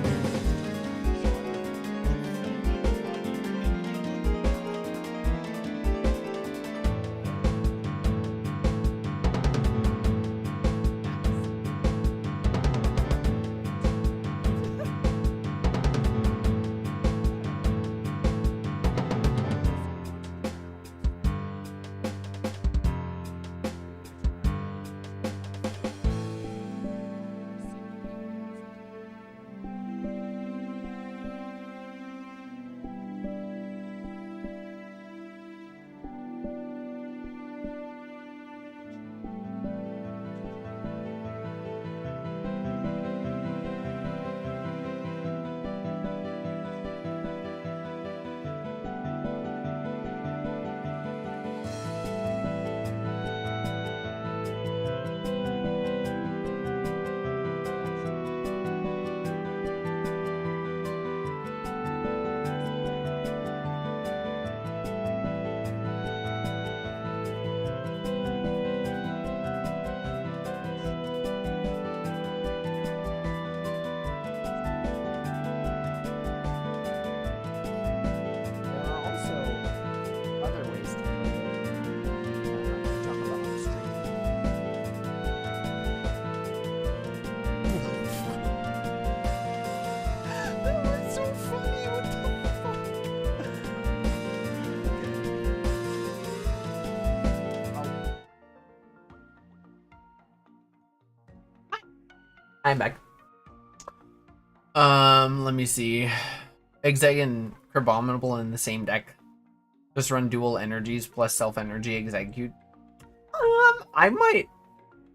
There are also other ways to play. Talk about on stream. That was so funny. What the fuck? I'm back. Let me see. Exeg and Crabominable in the same deck. Just run dual energies plus self-energy execute. I might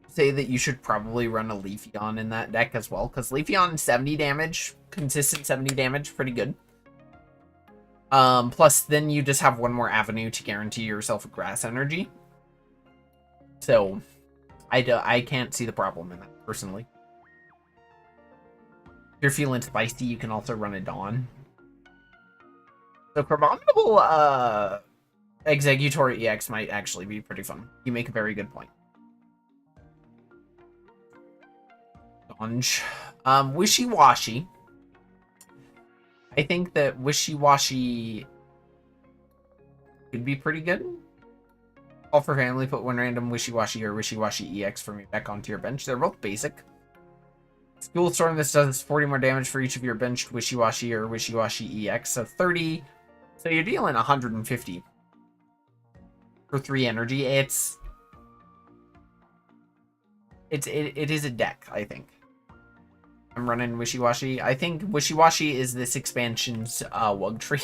say that you should probably run a Leafeon in that deck as well, because Leafeon 70 damage, consistent 70 damage, pretty good. Plus then you just have one more avenue to guarantee yourself a grass energy. So, I can't see the problem in that, personally. If you're feeling spicy, you can also run a Dawn. So Crabominable, Executory EX might actually be pretty fun. You make a very good point. So, Donge. Wishy-Washy. I think that Wishy-Washy could be pretty good. All for family, put one random Wishy-Washy or Wishy-Washy EX for me back onto your bench. They're both basic. Fuel Storm, this does 40 more damage for each of your benched Wishy-Washy or Wishy-Washy EX. So 30. So you're dealing 150 for 3 energy. It is a deck, I think. I'm running Wishy-Washy. I think Wishy-Washy is this expansion's Wug Trio.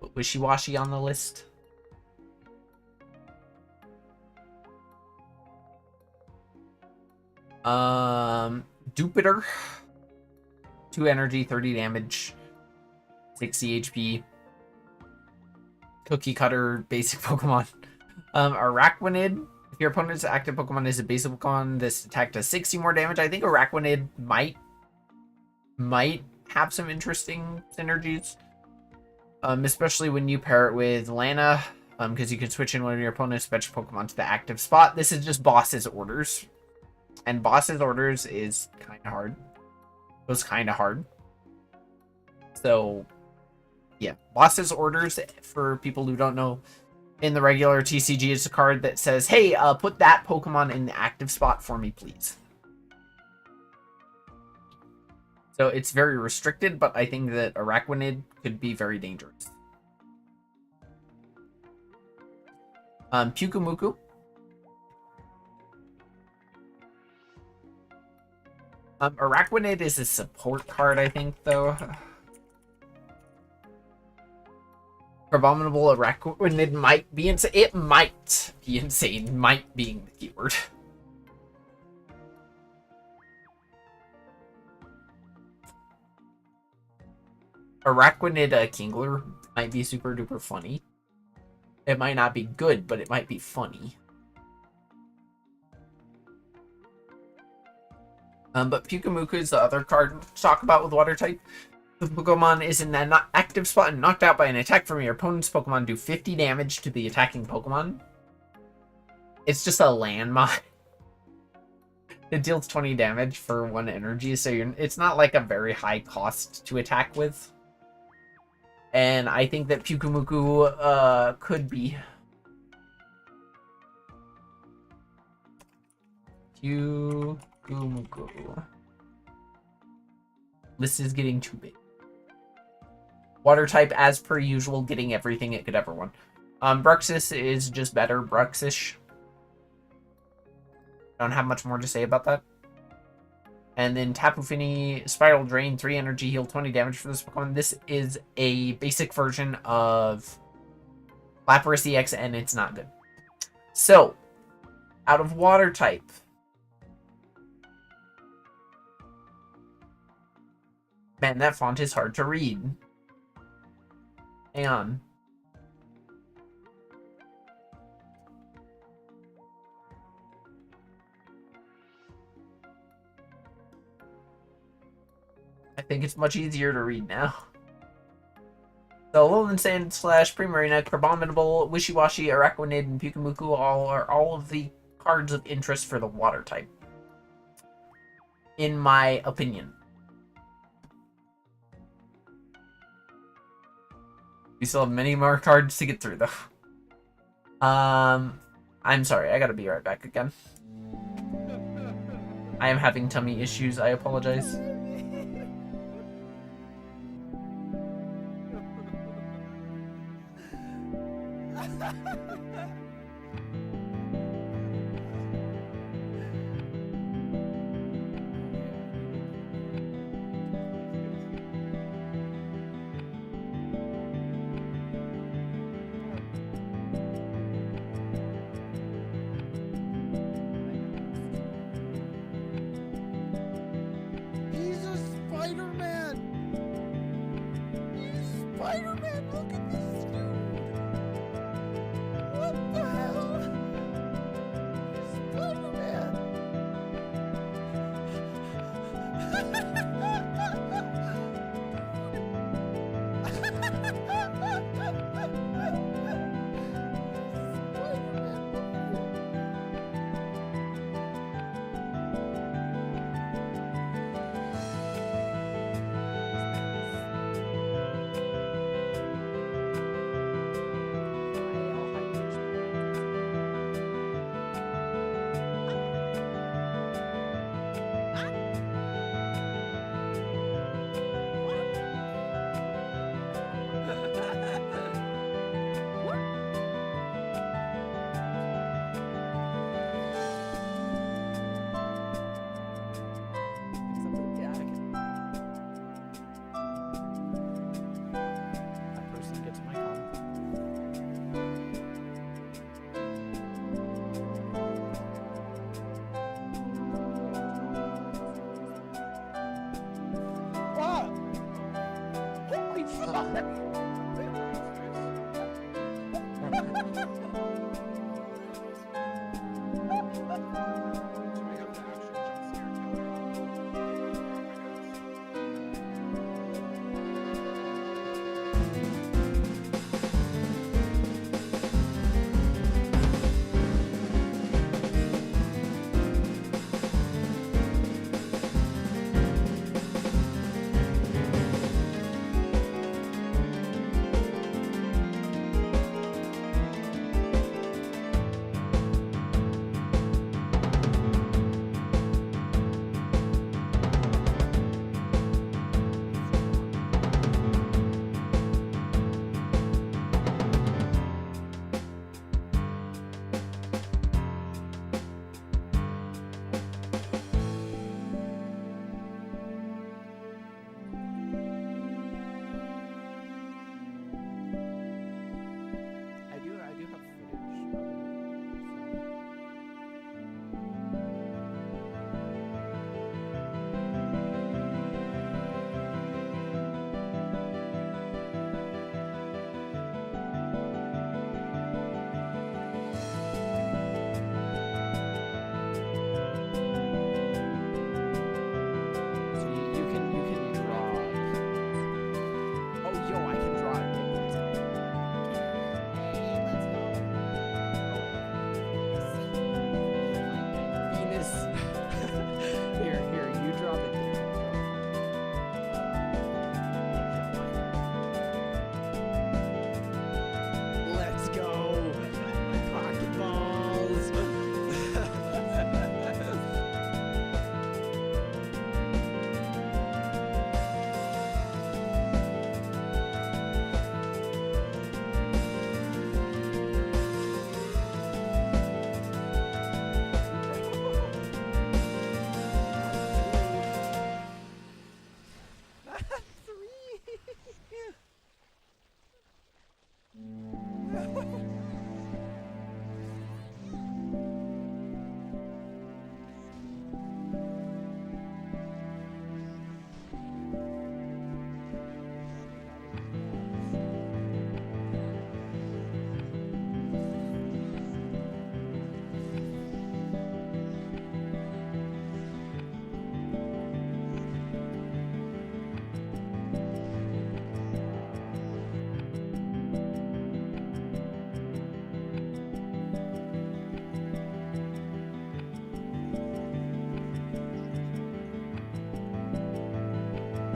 Put Wishy-Washy on the list. Jupiter. 2 energy, 30 damage, 60 HP. Cookie Cutter, basic Pokemon. Araquanid. If your opponent's active Pokemon is a basic Pokemon, this attack does 60 more damage. I think Araquanid might have some interesting synergies. Especially when you pair it with Lana. Because you can switch in one of your opponent's fetch Pokemon to the active spot. This is just Boss's Orders. And Boss's Orders is kind of hard. It was kind of hard. So, yeah. Boss's Orders, for people who don't know, in the regular TCG, it's a card that says, hey, put that Pokemon in the active spot for me, please. So it's very restricted, but I think that Araquanid could be very dangerous. Pyukumuku. Araquanid is a support card, I think, though. Abominable Araquanid might be insane. It might be insane. Might being the keyword. Araquanid Kingler might be super duper funny. It might not be good, but it might be funny. But Pyukumuku is the other card to talk about with Water type. The Pokemon is in that active spot and knocked out by an attack from your opponent's Pokemon. Do 50 damage to the attacking Pokemon. It's just a landmine. It deals 20 damage for 1 energy, so it's not like a very high cost to attack with. And I think that Pyukumuku could be. Pyukumuku. This is getting too big. Water type, as per usual, getting everything it could ever want. Bruxis is just better. Bruxish. Don't have much more to say about that. And then Tapu Fini, Spiral Drain, 3 energy, heal 20 damage for this Pokemon. This is a basic version of Lapras EX, and it's not good. So, out of Water type. Man, that font is hard to read. Hang on. I think it's much easier to read now. So, Alolan Sand slash Primarina, Crabominable, Wishy-Washy, Araquanid, and Pyukumuku are all of the cards of interest for the Water type. In my opinion. We still have many more cards to get through, though. I'm sorry, I gotta be right back again. I am having tummy issues, I apologize. He's a Spider-Man! He's Spider-Man! Look at this dude! What the hell? He's Spider-Man! Spider-Man, look I do have footage of it. So you can draw. Oh, yo, I can draw it. Venus. Here, you draw the dick. Let's go. Pokeballs.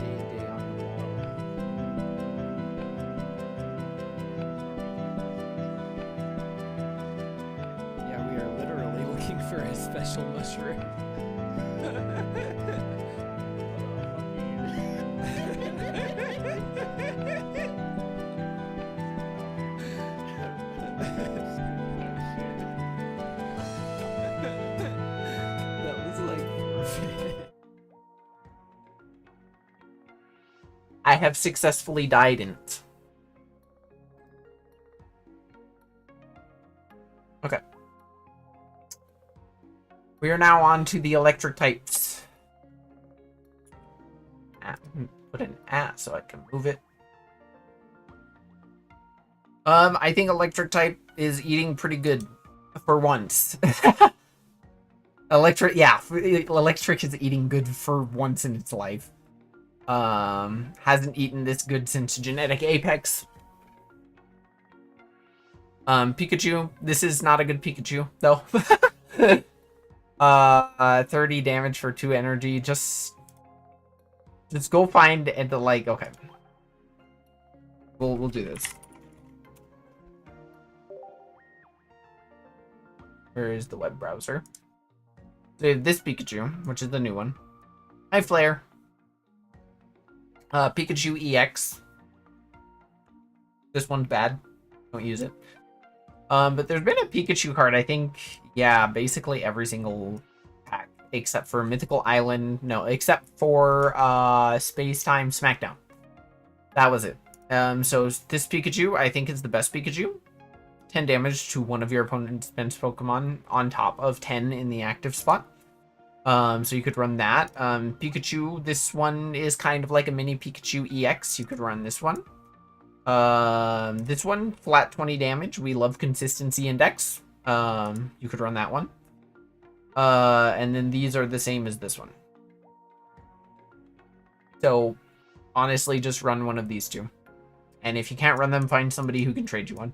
Day on the wall. Yeah, we are literally looking for a special mushroom. That was like perfect. I have successfully died in it. Okay. We are now on to the electric types. Put an at so I can move it. I think electric type is eating pretty good for once. Electric is eating good for once in its life. Hasn't eaten this good since Genetic Apex. Pikachu. This is not a good Pikachu, though. 30 damage for 2 energy. Just go find and like. Okay, we'll do this. Where is the web browser? So we have this Pikachu, which is the new one. Hi, Flare. Pikachu EX. This one's bad. Don't use it. But there's been a Pikachu card, I think, yeah, basically every single pack, except for Mythical Island, no, except for, Space Time Smackdown. That was it. So this Pikachu, I think, is the best Pikachu. 10 damage to one of your opponent's bench Pokemon on top of 10 in the active spot. So you could run that. Pikachu, this one is kind of like a mini Pikachu EX. You could run this one. This one, flat 20 damage. We love consistency index. You could run that one. And then these are the same as this one. So, honestly, just run one of these two. And if you can't run them, find somebody who can trade you one.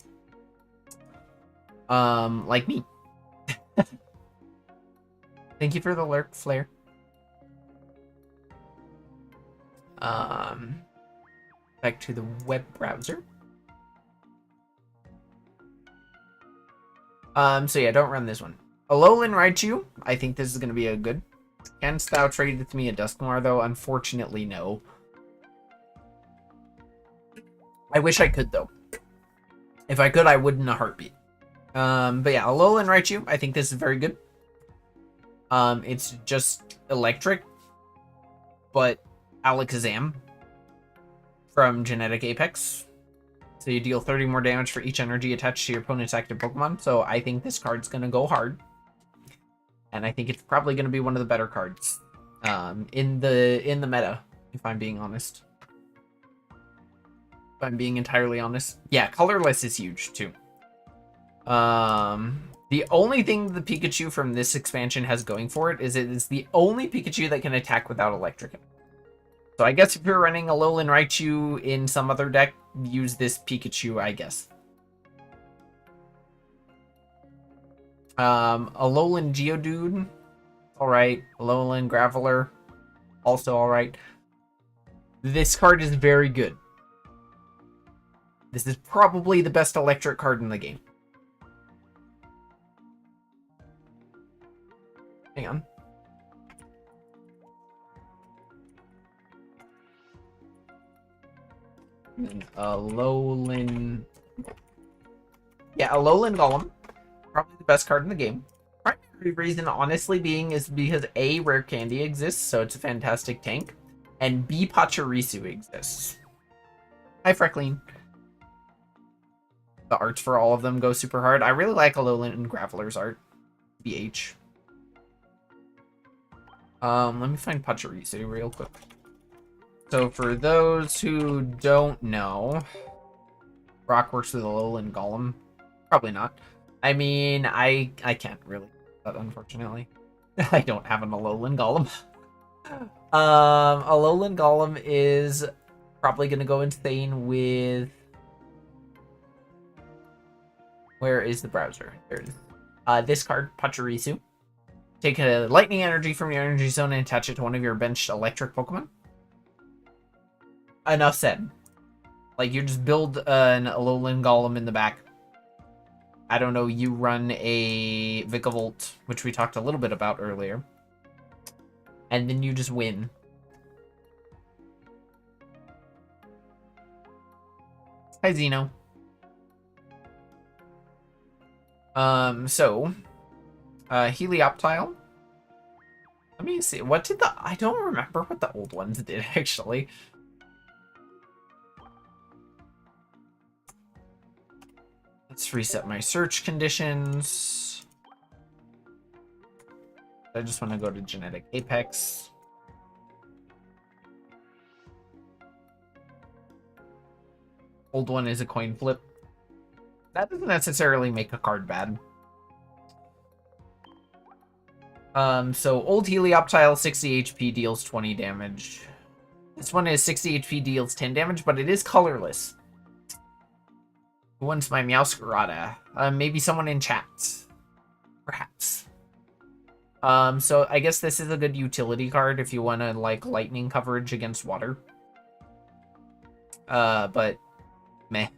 Like me. Thank you for the lurk, Flare. Back to the web browser. So yeah, don't run this one. Alolan Raichu, I think this is going to be a good. Canst thou trade with me a Dusknoir, though? Unfortunately, no. I wish I could, though. If I could, I would in a heartbeat. But yeah, Alolan Raichu, I think this is very good. It's just electric, but Alakazam from Genetic Apex. So you deal 30 more damage for each energy attached to your opponent's active Pokemon. So I think this card's going to go hard. And I think it's probably going to be one of the better cards in the meta, if I'm being honest. If I'm being entirely honest. Yeah, colorless is huge, too. The only thing the Pikachu from this expansion has going for it is the only Pikachu that can attack without electric. So I guess if you're running a Alolan Raichu in some other deck, use this Pikachu, I guess. Alolan Geodude, alright. Alolan Graveler, also alright. This card is very good. This is probably the best electric card in the game. Hang on. Alolan... Yeah, Alolan Golem. Probably the best card in the game. Primary reason, honestly, being is because A, Rare Candy exists, so it's a fantastic tank. And B, Pachirisu exists. Hi, Freckling. The arts for all of them go super hard. I really like Alolan and Graveler's art. BH. Let me find Pachirisu real quick. So for those who don't know, Brock works with Alolan Golem. Probably not. I mean, I can't really do that, unfortunately. I don't have an Alolan Golem. Alolan Golem is probably going to go insane with... Where is the browser? There it is. This card, Pachirisu. Take a lightning energy from your energy zone and attach it to one of your benched electric Pokemon. Enough said. Like, you just build an Alolan Golem in the back. I don't know, you run a Vikavolt, which we talked a little bit about earlier. And then you just win. Hi, Xeno. Helioptile. Let me see. What did the... I don't remember what the old ones did, actually. Let's reset my search conditions. I just want to go to Genetic Apex. Old one is a coin flip. That doesn't necessarily make a card bad. So old Helioptile, 60 HP, deals 20 damage. This one is 60 HP, deals 10 damage, but it is colorless. Who wants my Meowscarada? Maybe someone in chat. Perhaps. So I guess this is a good utility card if you want to, like, lightning coverage against water. But meh.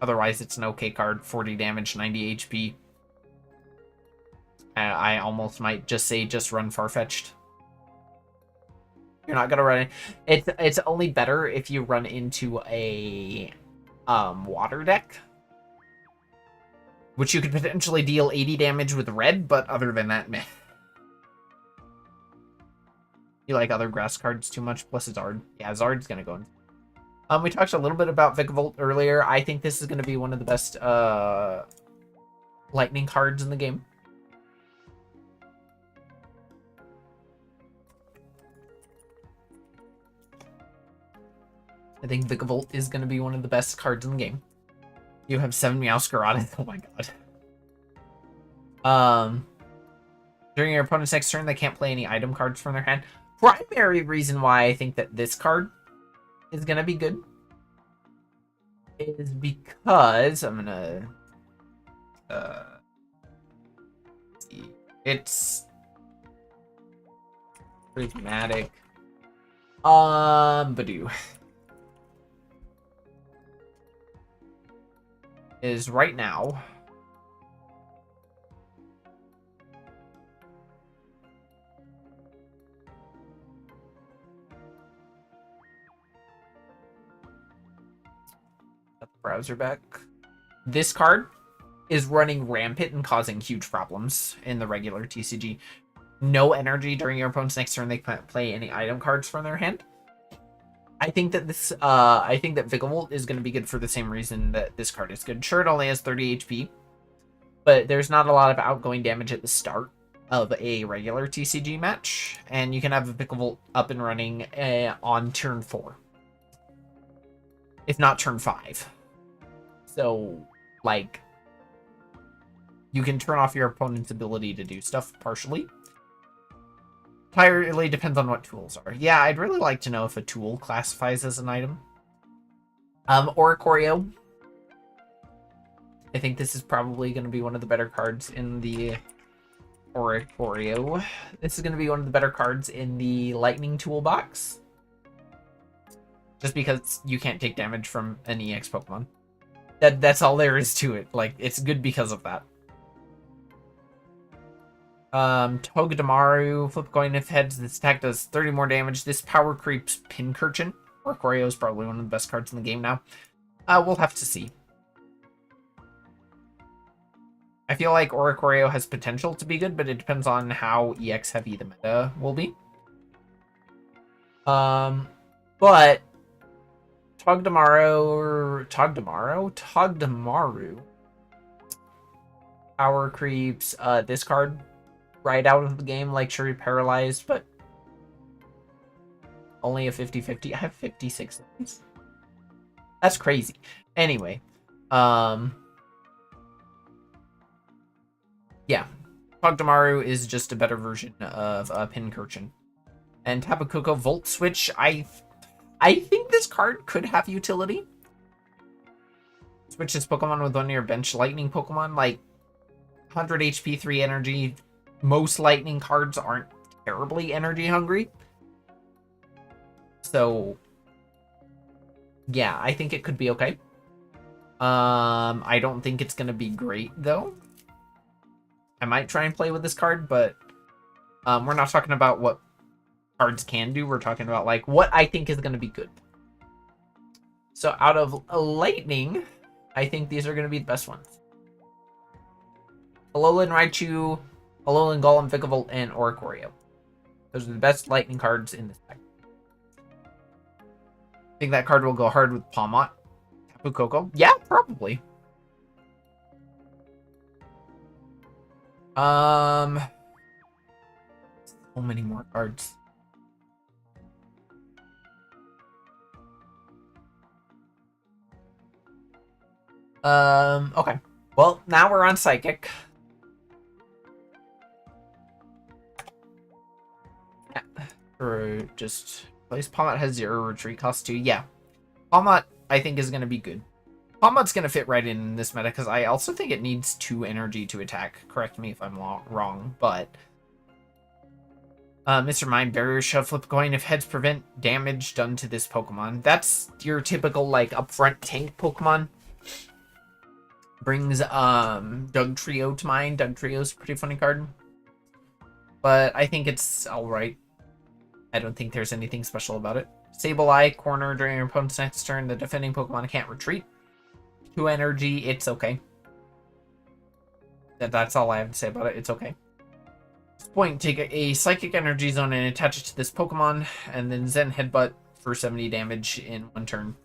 Otherwise, it's an okay card. 40 damage, 90 HP. I almost might just say just run Farfetch'd. You're not gonna run it. It's only better if you run into a water deck, which you could potentially deal 80 damage with red, but other than that, meh. You like other grass cards too much, plus Zard. Yeah, Zard's gonna go in. We talked a little bit about Vikavolt earlier. I think this is gonna be one of the best lightning cards in the game. I think Vikavolt is going to be one of the best cards in the game. You have 7 Meowscarada. Oh my god. During your opponent's next turn, they can't play any item cards from their hand. Primary reason why I think that this card is going to be good is because I'm going to see. It's prismatic. Badoo is right now got the browser back. This card is running rampant and causing huge problems in the regular TCG. No energy during your opponent's next turn. They can't play any item cards from their hand. I think that Vikavolt is going to be good for the same reason that this card is good. Sure, it only has 30 HP, but there's not a lot of outgoing damage at the start of a regular TCG match, and you can have a Vikavolt up and running on turn 4, if not turn 5. So, like, you can turn off your opponent's ability to do stuff partially. Entirely depends on what tools are. Yeah, I'd really like to know if a tool classifies as an item. Oricorio. I think this is probably going to be one of the better cards in the Oricorio. This is going to be one of the better cards in the Lightning Toolbox. Just because you can't take damage from an EX Pokemon. That's all there is to it. Like, it's good because of that. Togedemaru, flip coin if heads. This attack does 30 more damage. This power creeps Pincurchin. Oricorio is probably one of the best cards in the game now. We'll have to see. I feel like Oricorio has potential to be good, but it depends on how EX heavy the meta will be. But Togedemaru power creeps this card right out of the game, like sure, paralyzed, but only a 50-50. I have 56 of these. That's crazy. Anyway, yeah, Togedemaru is just a better version of Pincurchin. And Tapu Koko Volt Switch, I think this card could have utility. Switch this Pokemon with one of your bench Lightning Pokemon, like 100 HP, 3 energy. Most Lightning cards aren't terribly energy hungry. So, yeah, I think it could be okay. I don't think it's going to be great, though. I might try and play with this card, but we're not talking about what cards can do. We're talking about, like, what I think is going to be good. So, out of Lightning, I think these are going to be the best ones. Alolan Raichu, Alolan Golem, Vikavolt, and Oricorio. Those are the best Lightning cards in this deck. I think that card will go hard with Palmot. Tapu Koko? Yeah, probably. So many more cards. Okay. Well, now we're on Psychic. Or just place Palmot has 0 retreat cost too. Yeah. Palmot, I think, is going to be good. Palmot's going to fit right in this meta because I also think it needs 2 energy to attack. Correct me if I'm wrong, but Mr. Mind Barrier Shove, flip coin if heads prevent damage done to this Pokemon. That's your typical, like, upfront tank Pokemon. Brings Dugtrio to mind. Dugtrio's a pretty funny card. But I think it's alright. I don't think there's anything special about it. Sableye, corner during your opponent's next turn. The defending Pokemon can't retreat. 2 energy, it's okay. That's all I have to say about it. It's okay. At this point, take a Psychic Energy Zone and attach it to this Pokemon, and then Zen Headbutt for 70 damage in 1 turn.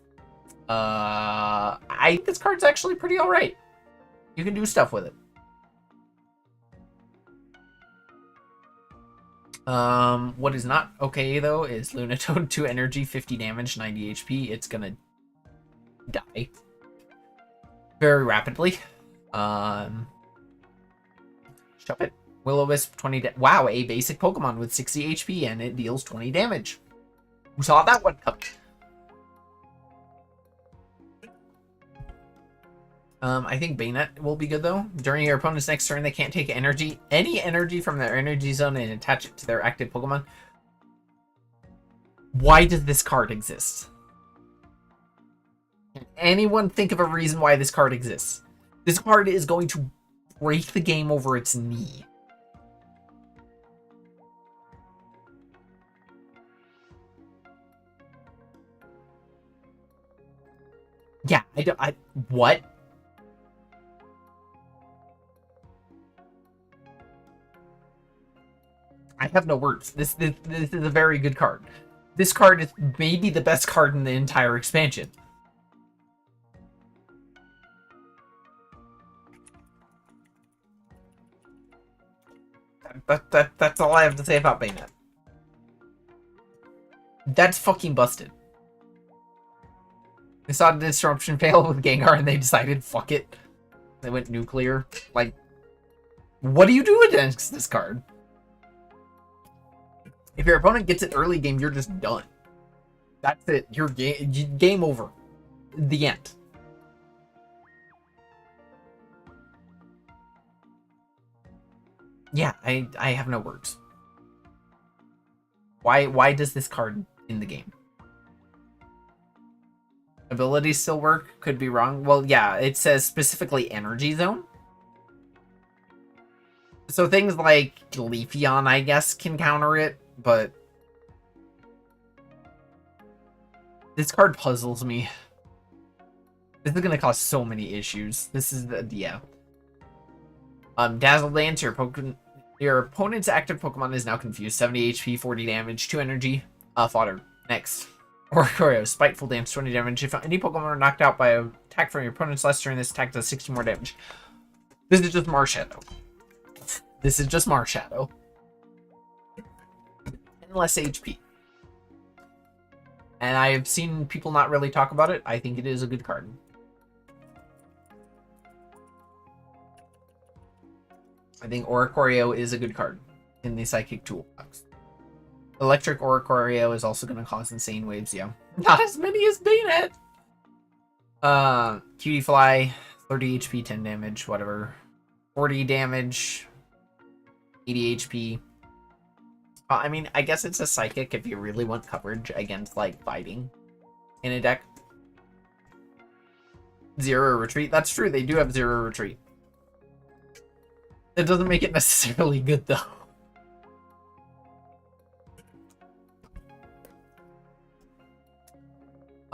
This card's actually pretty alright. You can do stuff with it. What is not okay though is Lunatone 2 energy, 50 damage, 90 HP. It's gonna die very rapidly. Shove it. Will-O-Wisp 20 wow, a basic Pokemon with 60 HP and it deals 20 damage. Who saw that one coming? I think Bayonet will be good though. During your opponent's next turn, they can't take any energy from their energy zone and attach it to their active Pokemon. Why does this card exist? Can anyone think of a reason why this card exists? This card is going to break the game over its knee. Yeah, what? I have no words. This is a very good card. This card is maybe the best card in the entire expansion. That's all I have to say about Bayonet. That's fucking busted. They saw the disruption fail with Gengar and they decided, fuck it. They went nuclear. Like, what do you do against this card? If your opponent gets it early game, you're just done. That's it. You're game over. The end. Yeah, I have no words. Why does this card in the game? Abilities still work? Could be wrong. Well, yeah, it says specifically Energy Zone. So things like Leafeon, I guess, can counter it, but this card puzzles me. This is gonna cause so many issues. This is the yeah. Dazzle Dance, your opponent's active Pokemon is now confused. 70 HP, 40 damage, 2 energy. Fodder. Next. Oricorio, Spiteful Dance, 20 damage. If any Pokemon are knocked out by an attack from your opponent's last turn, this attack does 60 more damage. This is just Marshadow. This is just Marshadow. And less HP. And I've seen people not really talk about it. I think it is a good card. I think Oricorio is a good card in the Psychic Toolbox. Electric Oricorio is also going to cause insane waves, yeah. Not as many as Bayonet! Cutie Fly, 30 HP, 10 damage, whatever. 40 damage, 80 HP. I mean, I guess it's a Psychic if you really want coverage against, like, fighting in a deck. Zero Retreat. That's true, they do have Zero Retreat. It doesn't make it necessarily good, though.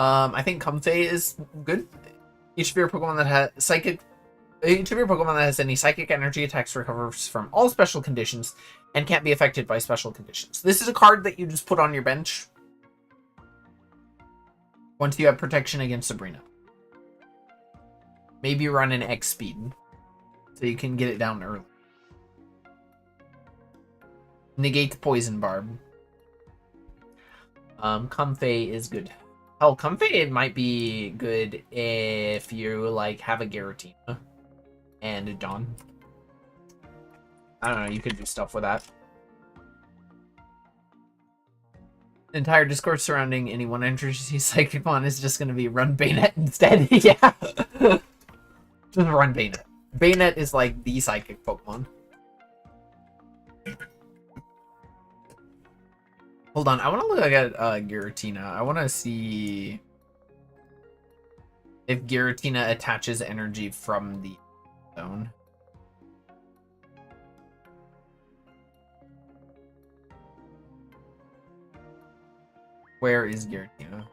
I think Comfey is good. Each of your Pokemon that has any psychic energy attacks recovers from all special conditions and can't be affected by special conditions. This is a card that you just put on your bench once you have protection against Sabrina. Maybe run an X speed so you can get it down early. Negate the Poison Barb. Comfey is good. Hell, Comfey might be good if you, like, have a Giratina and a Dawn. I don't know, you could do stuff with that. The entire discourse surrounding any one energy Psychic Mon is just going to be run Bayonet instead. Yeah. Just run Bayonet. Bayonet is, like, the Psychic Pokemon. Hold on, I want to look at Giratina. I want to see if Giratina attaches energy from the zone. Where is Giratina?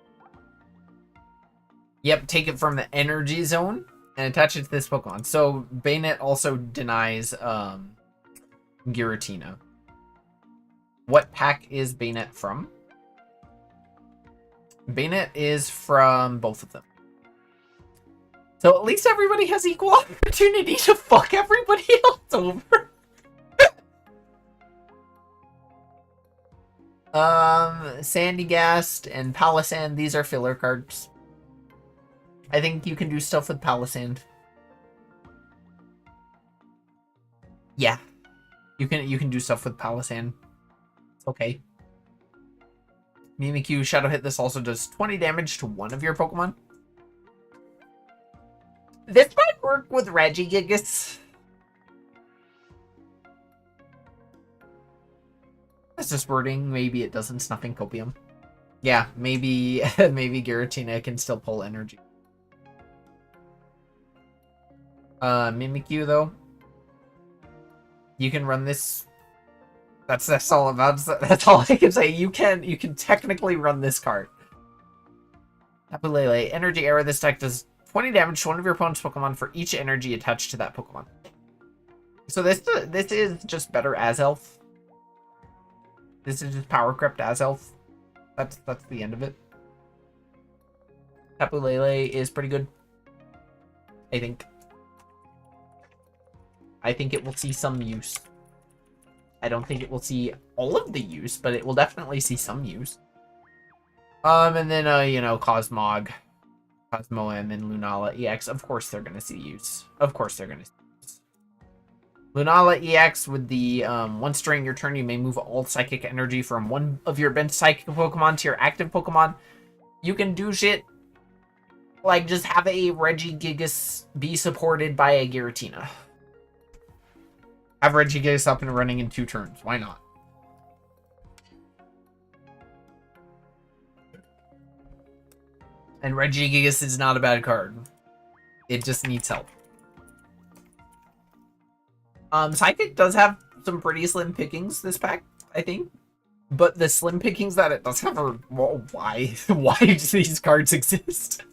Yep, take it from the energy zone and attach it to this Pokemon. So Bayonet also denies Giratina. What pack is Bayonet from? Bayonet is from both of them. So at least everybody has equal opportunity to fuck everybody else over. Sandygast and Palisand, these are filler cards. I think you can do stuff with Palisand. Yeah. You can do stuff with Palisand. It's okay. Mimikyu Shadow Hit. This also does 20 damage to one of your Pokemon. This might work with Regigigas. That's just wording. Maybe it doesn't. Snuffing Copium. Yeah, maybe maybe Giratina can still pull energy. Mimikyu though. You can run this. That's all about. That's all I can say. You can technically run this card. Tapu Lele. Energy Arrow. This deck does 20 damage to one of your opponent's Pokemon for each energy attached to that Pokemon. So this is just better as Elf. This is just Power Crept as Elf. That's the end of it. Tapu Lele is pretty good. I think it will see some use. I don't think it will see all of the use, but it will definitely see some use. And then you know, Cosmog, Cosmoem, and Lunala EX. Of course they're gonna see use. Of course they're gonna see use. Lunala EX with the once during your turn you may move all psychic energy from one of your bench psychic Pokemon to your active Pokemon. You can do shit like just have a Regigigas be supported by a Giratina. Have Regigigas up and running in 2 turns. Why not? And Regigigas is not a bad card. It just needs help. Psychic does have some pretty slim pickings this pack, I think. But the slim pickings that it does have are... Well, why? Why do these cards exist?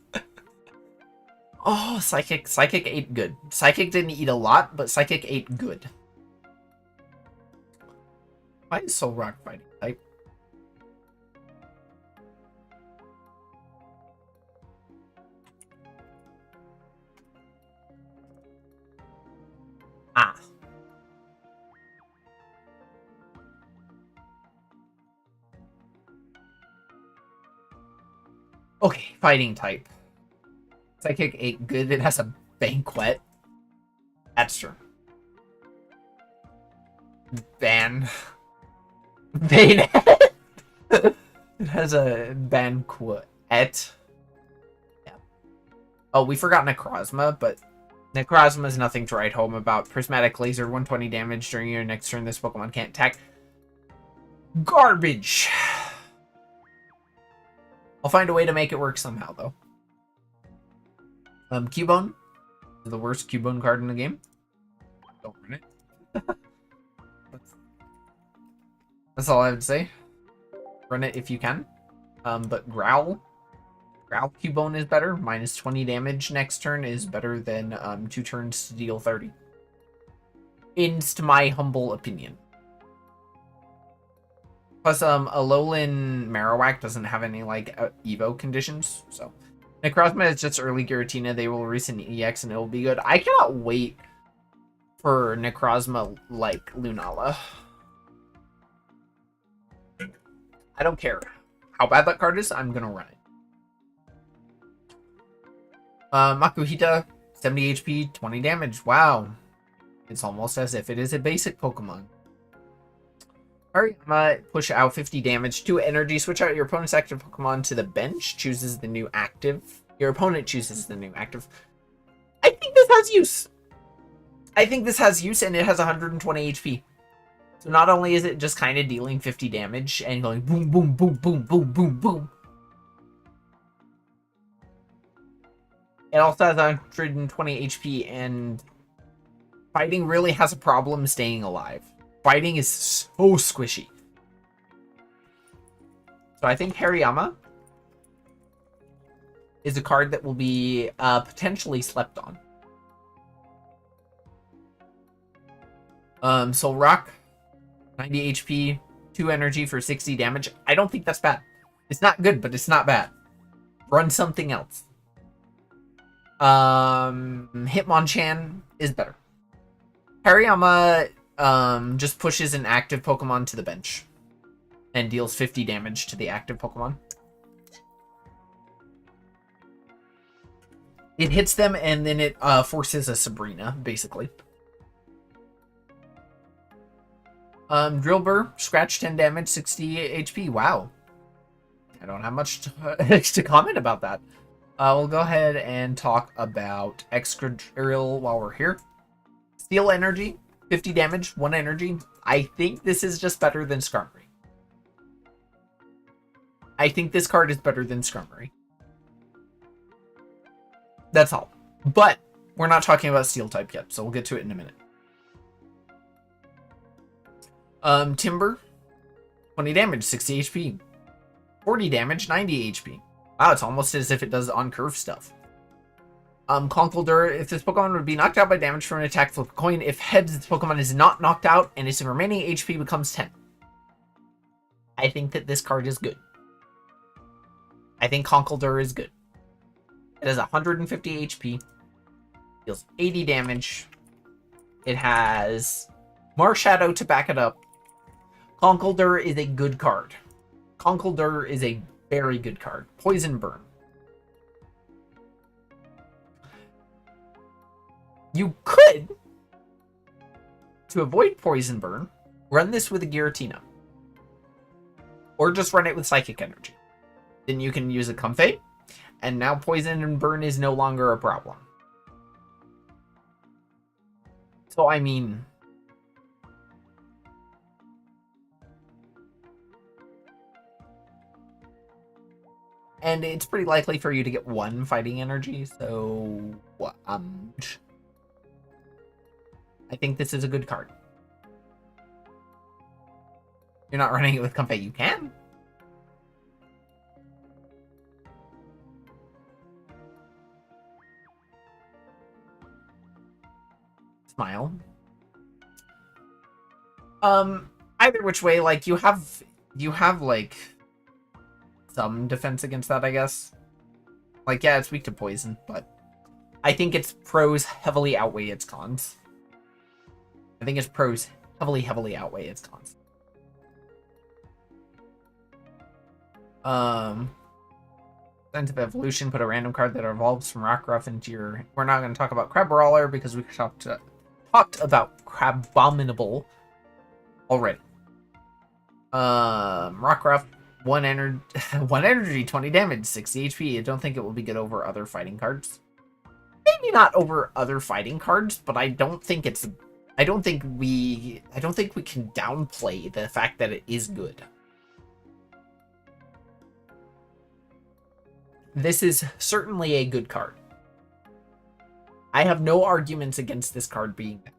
Oh, Psychic. Psychic ate good. Psychic didn't eat a lot, but Psychic ate good. Why is Soul Rock fighting type? Ah. Okay, fighting type. Psychic ate good. It has a Banquet. That's true. Ban. Bayonet. It has a Banquet. Yeah. Oh, we forgot Necrozma, but Necrozma is nothing to write home about. Prismatic Laser, 120 damage during your next turn. This Pokemon can't attack. Garbage. I'll find a way to make it work somehow, though. Cubone. The worst Cubone card in the game. Don't run it. That's all I would say. Run it if you can. But Growl Cubone is better. Minus 20 damage next turn is better than 2 turns to deal 30. Inst my humble opinion. Plus, Alolan Marowak doesn't have any, like, Evo conditions, so... Necrozma is just early Giratina. They will recent EX and it will be good. I cannot wait for Necrozma like Lunala. I don't care how bad that card is. I'm gonna run it. Makuhita, 70 HP, 20 damage. Wow. It's almost as if it is a basic Pokemon. Alright, I'm gonna push out 50 damage. 2 energy. Switch out your opponent's active Pokemon to the bench. Chooses the new active. Your opponent chooses the new active. I think this has use. I think this has use, and it has 120 HP. So not only is it just kind of dealing 50 damage and going boom, boom, boom, boom, boom, boom, boom. It also has 120 HP, and fighting really has a problem staying alive. Fighting is so squishy. So I think Hariyama is a card that will be potentially slept on. Soul Rock, 90 HP, 2 energy for 60 damage. I don't think that's bad. It's not good, but it's not bad. Run something else. Hitmonchan is better. Hariyama just pushes an active Pokemon to the bench. and deals 50 damage to the active Pokemon. It hits them, and then it forces a Sabrina, basically. Drillbur, scratch 10 damage, 60 HP. Wow. I don't have much to comment about that. We'll go ahead and talk about Extra Drill while we're here. Steel Energy, 50 damage, 1 energy. I think this is just better than Skarmory. I think this card is better than Skarmory. That's all. But we're not talking about Steel type yet, so we'll get to it in a minute. Timber, 20 damage, 60 HP. 40 damage, 90 HP. Wow, it's almost as if it does on-curve stuff. Conkeldurr, if this Pokemon would be knocked out by damage from an attack, flip a coin. If heads, this Pokemon is not knocked out, and its remaining HP becomes 10. I think that this card is good. I think Conkeldurr is good. It has 150 HP. Deals 80 damage. It has Marshadow to back it up. Conkeldurr is a good card. Conkeldurr is a very good card. Poison Burn. You could, to avoid Poison Burn, run this with a Giratina. Or just run it with Psychic Energy. Then you can use a Comfey, and now Poison and Burn is no longer a problem. So, I mean... And it's pretty likely for you to get 1 fighting energy, so... I think this is a good card. You're not running it with Comfey, you can. Smile. Either which way, like, you have like some defense against that, I guess. Like, yeah, it's weak to poison, but I think its pros heavily outweigh its cons. I think its pros heavily outweigh its cons. Sense of Evolution, put a random card that evolves from Rockruff into your... We're not going to talk about Crabrawler because we talked about Crabominable already. Rockruff, 1 energy, 20 damage, 60 HP. I don't think it will be good over other fighting cards. Maybe not over other fighting cards, but I don't think we can downplay the fact that it is good. This is certainly a good card. I have no arguments against this card being bad.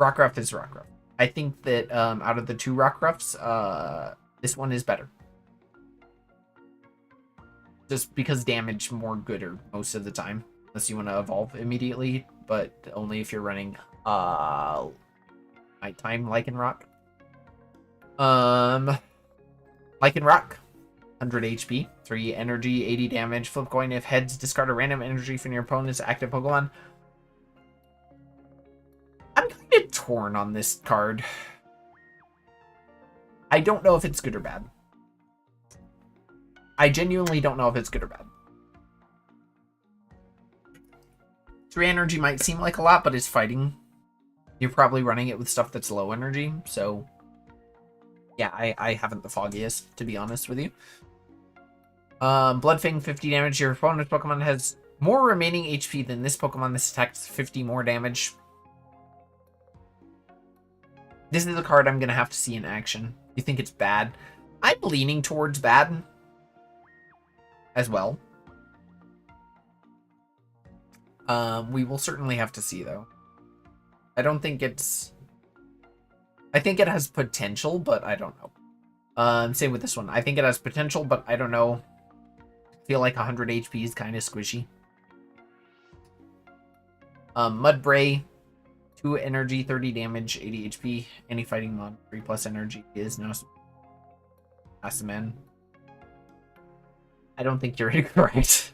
Rockruff is Rockruff. I think that out of the 2 Rockruffs, this one is better. Just because damage more gooder most of the time. Unless you want to evolve immediately, but only if you're running Nighttime Lycanroc. Lycanroc, 100 HP, 3 energy, 80 damage. Flip coin. If heads, discard a random energy from your opponent's active Pokemon. I'm kind of torn on this card. I don't know if it's good or bad. I genuinely don't know if it's good or bad. 3 energy might seem like a lot, but it's fighting. You're probably running it with stuff that's low energy, so... Yeah, I haven't the foggiest, to be honest with you. Bloodfang, 50 damage. Your opponent's Pokemon has more remaining HP than this Pokemon. This attacks 50 more damage. This is a card I'm going to have to see in action. You think it's bad? I'm leaning towards bad as well. We will certainly have to see, though. I don't think it's... I think it has potential, but I don't know. Same with this one. I think it has potential, but I don't know. I feel like 100 HP is kind of squishy. Mudbray, 2 energy, 30 damage, 80 HP. Any fighting mod, 3+ energy is no Asaman. I don't think you're incorrect.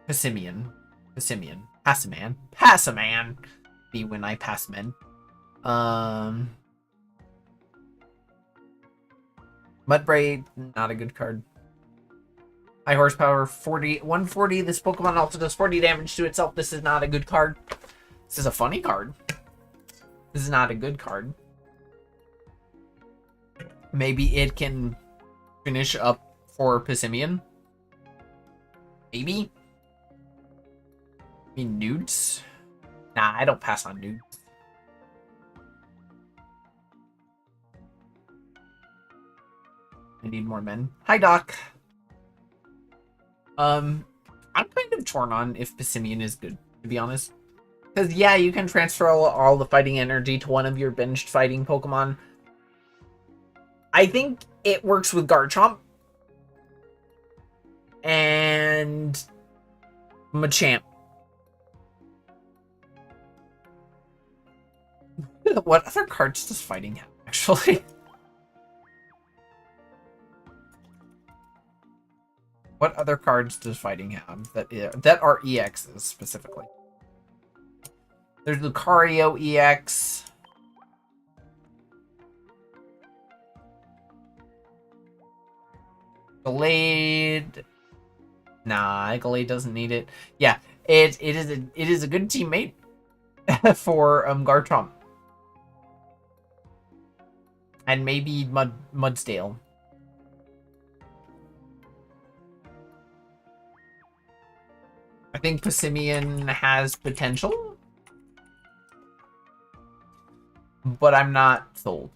Passimian. Passiman. Be when I pass men. Mudbraid, not a good card. High horsepower, 140. This Pokemon also does 40 damage to itself. This is not a good card. This is a funny card. This is not a good card. Maybe it can finish up for Passimian. Maybe. I mean, nudes? Nah, I don't pass on nudes. I need more men. Hi, Doc. I'm kind of torn on if Passimian is good, to be honest. Because, yeah, you can transfer all the fighting energy to one of your binged fighting Pokemon. I think it works with Garchomp. And Machamp. What other cards does fighting have, actually? What other cards does fighting have that are EXs specifically? There's Lucario EX. Gallade. Nah, Gallade doesn't need it. Yeah, it is a good teammate for Garchomp. And maybe Mudsdale. I think Passimian has potential, but I'm not sold.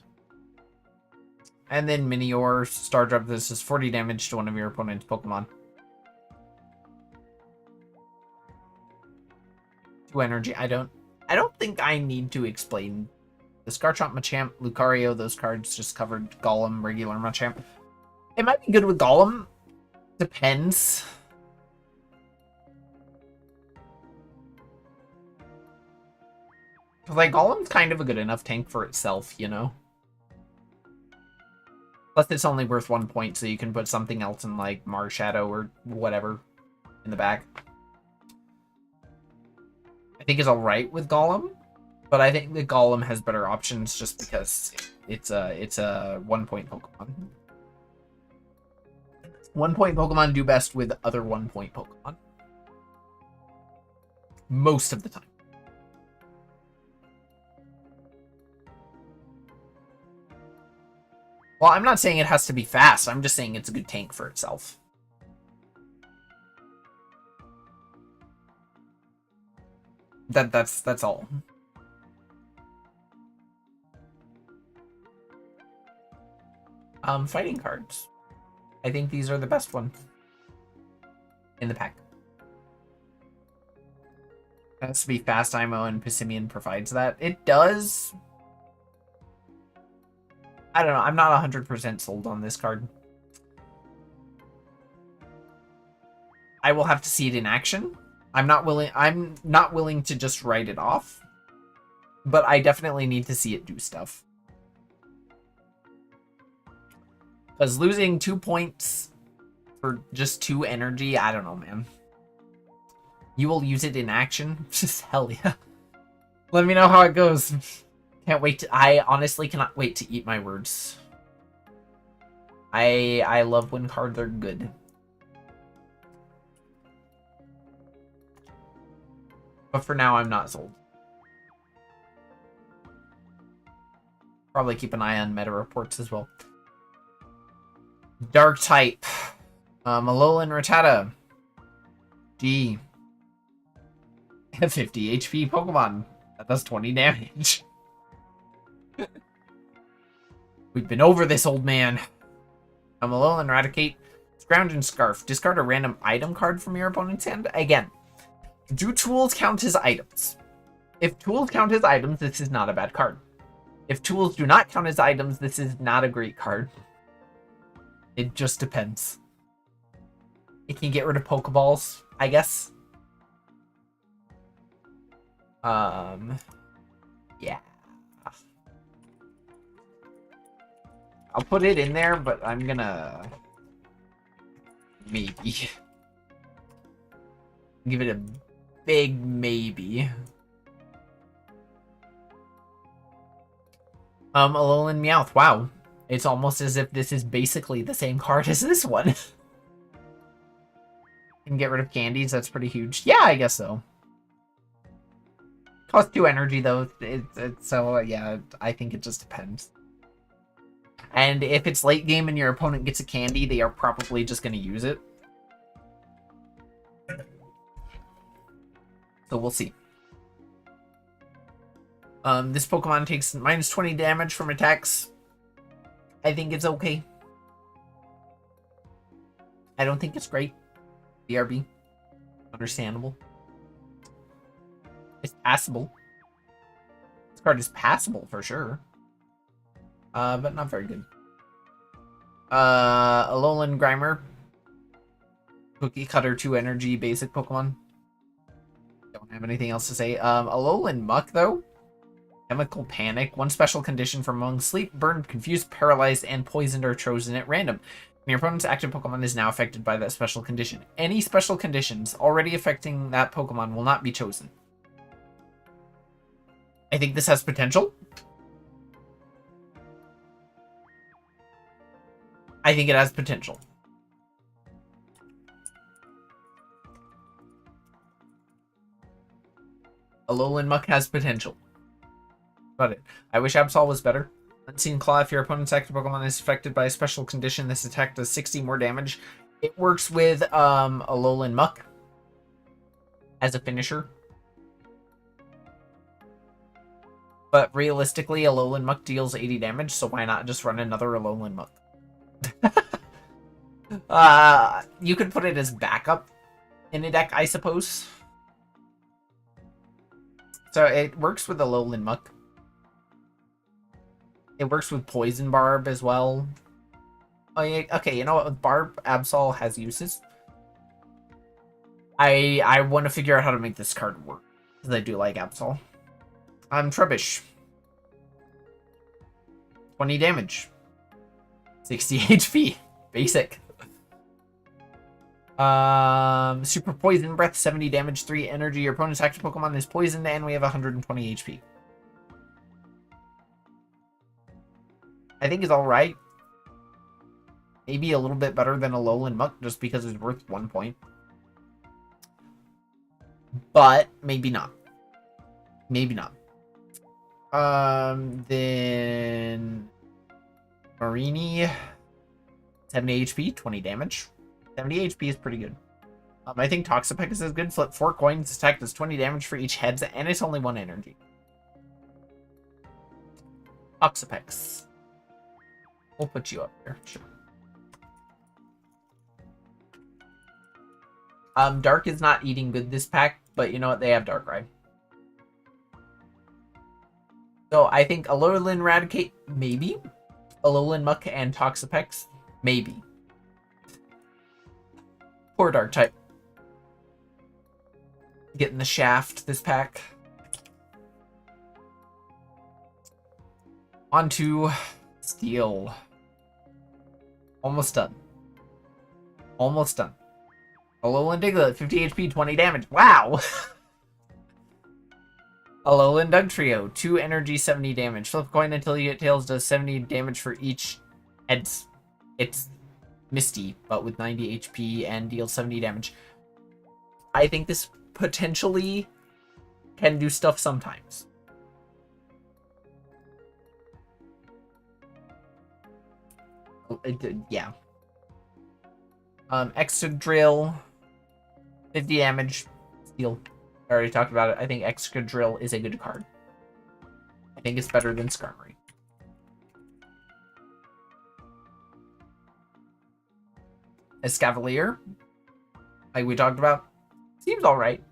And then Minior, Stardrop, this is 40 damage to one of your opponent's Pokemon. 2 energy. I don't think I need to explain this. Garchomp, Machamp, Lucario, those cards just covered. Golem, regular Machamp. It might be good with Golem. Depends. Like, Golem's kind of a good enough tank for itself, you know? Plus, it's only worth 1 point, so you can put something else in, like, Marshadow or whatever in the back. I think it's alright with Golem, but I think the Golem has better options just because it's a 1 point Pokemon. 1 point Pokemon do best with other 1 point Pokemon. Most of the time. Well, I'm not saying it has to be fast. I'm just saying it's a good tank for itself. That's all. Fighting cards. I think these are the best ones in the pack. It has to be fast IMO, and Passimian provides that. It does. I don't know. I'm not 100% sold on this card. I will have to see it in action. I'm not willing to just write it off. But I definitely need to see it do stuff. Because losing 2 points for just 2 energy, I don't know, man. You will use it in action? Just hell yeah. Let me know how it goes. Can't wait to, I honestly cannot wait to eat my words. I love when cards are good. But for now, I'm not sold. Probably keep an eye on meta reports as well. Dark type. Alolan Rattata. G. 50 HP Pokemon. That does 20 damage. We've been over this, old man. Alolan Raticate. Scrounge and Scarf. Discard a random item card from your opponent's hand. Again, do tools count as items? If tools count as items, this is not a bad card. If tools do not count as items, this is not a great card. It just depends. It can get rid of Pokeballs, I guess. Yeah. I'll put it in there, but I'm gonna... Maybe. Give it a big maybe. Alolan Meowth. Wow. It's almost as if this is basically the same card as this one. Can get rid of candies. That's pretty huge. Yeah, I guess so. Costs 2 energy, though. So, yeah, I think it just depends. And if it's late game and your opponent gets a candy, they are probably just going to use it. So we'll see. This Pokemon takes minus 20 damage from attacks. I think it's okay. I don't think it's great. BRB. Understandable. It's passable. This card is passable for sure. But not very good. Alolan Grimer. Cookie Cutter 2 energy basic Pokemon. Don't have anything else to say. Alolan Muck though. Chemical Panic. 1 special condition from among sleep, burned, confused, paralyzed, and poisoned are chosen at random. And your opponent's active Pokemon is now affected by that special condition. Any special conditions already affecting that Pokemon will not be chosen. I think this has potential. I think it has potential. Alolan Muck has potential. About it. I wish Absol was better. Unseen Claw. If your opponent's active Pokemon is affected by a special condition, this attack does 60 more damage. It works with Alolan Muck as a finisher. But realistically, Alolan Muck deals 80 damage, so why not just run another Alolan Muck? You could put it as backup in a deck, I suppose. So it works with Alolan Muck. It works with Poison Barb as well. Oh, yeah, okay, you know what? With Barb, Absol has uses. I want to figure out how to make this card work, because I do like Absol. Trubbish. 20 damage. 60 HP. Basic. Super Poison Breath, 70 damage, 3 energy. Your opponent's active Pokemon is poisoned, and we have 120 HP. I think it's alright. Maybe a little bit better than Alolan Muck, just because it's worth 1 point. But maybe not. Maybe not. Then Marini, 70 HP, 20 damage. 70 HP is pretty good. I think Toxapex is good. Flip 4 coins, attack does 20 damage for each heads, and it's only 1 energy. Toxapex. We'll put you up there, sure. Dark is not eating good this pack, but you know what? They have Darkrai. So I think Alolan Raticate, maybe. Alolan Muck and Toxapex, maybe. Poor Dark type. Getting the shaft this pack. On to Steel. Almost done. Almost done. Alolan Diglett, 50 HP, 20 damage. Wow! Alolan Dugtrio, 2 energy, 70 damage. Flip a coin until you get tails, does 70 damage for each heads. It's Misty, but with 90 HP and deals 70 damage. I think this potentially can do stuff sometimes. Yeah. Excadrill, 50 damage, Steel. I already talked about it. I think Excadrill is a good card. I think it's better than Skarmory. Escavalier, like we talked about, seems alright.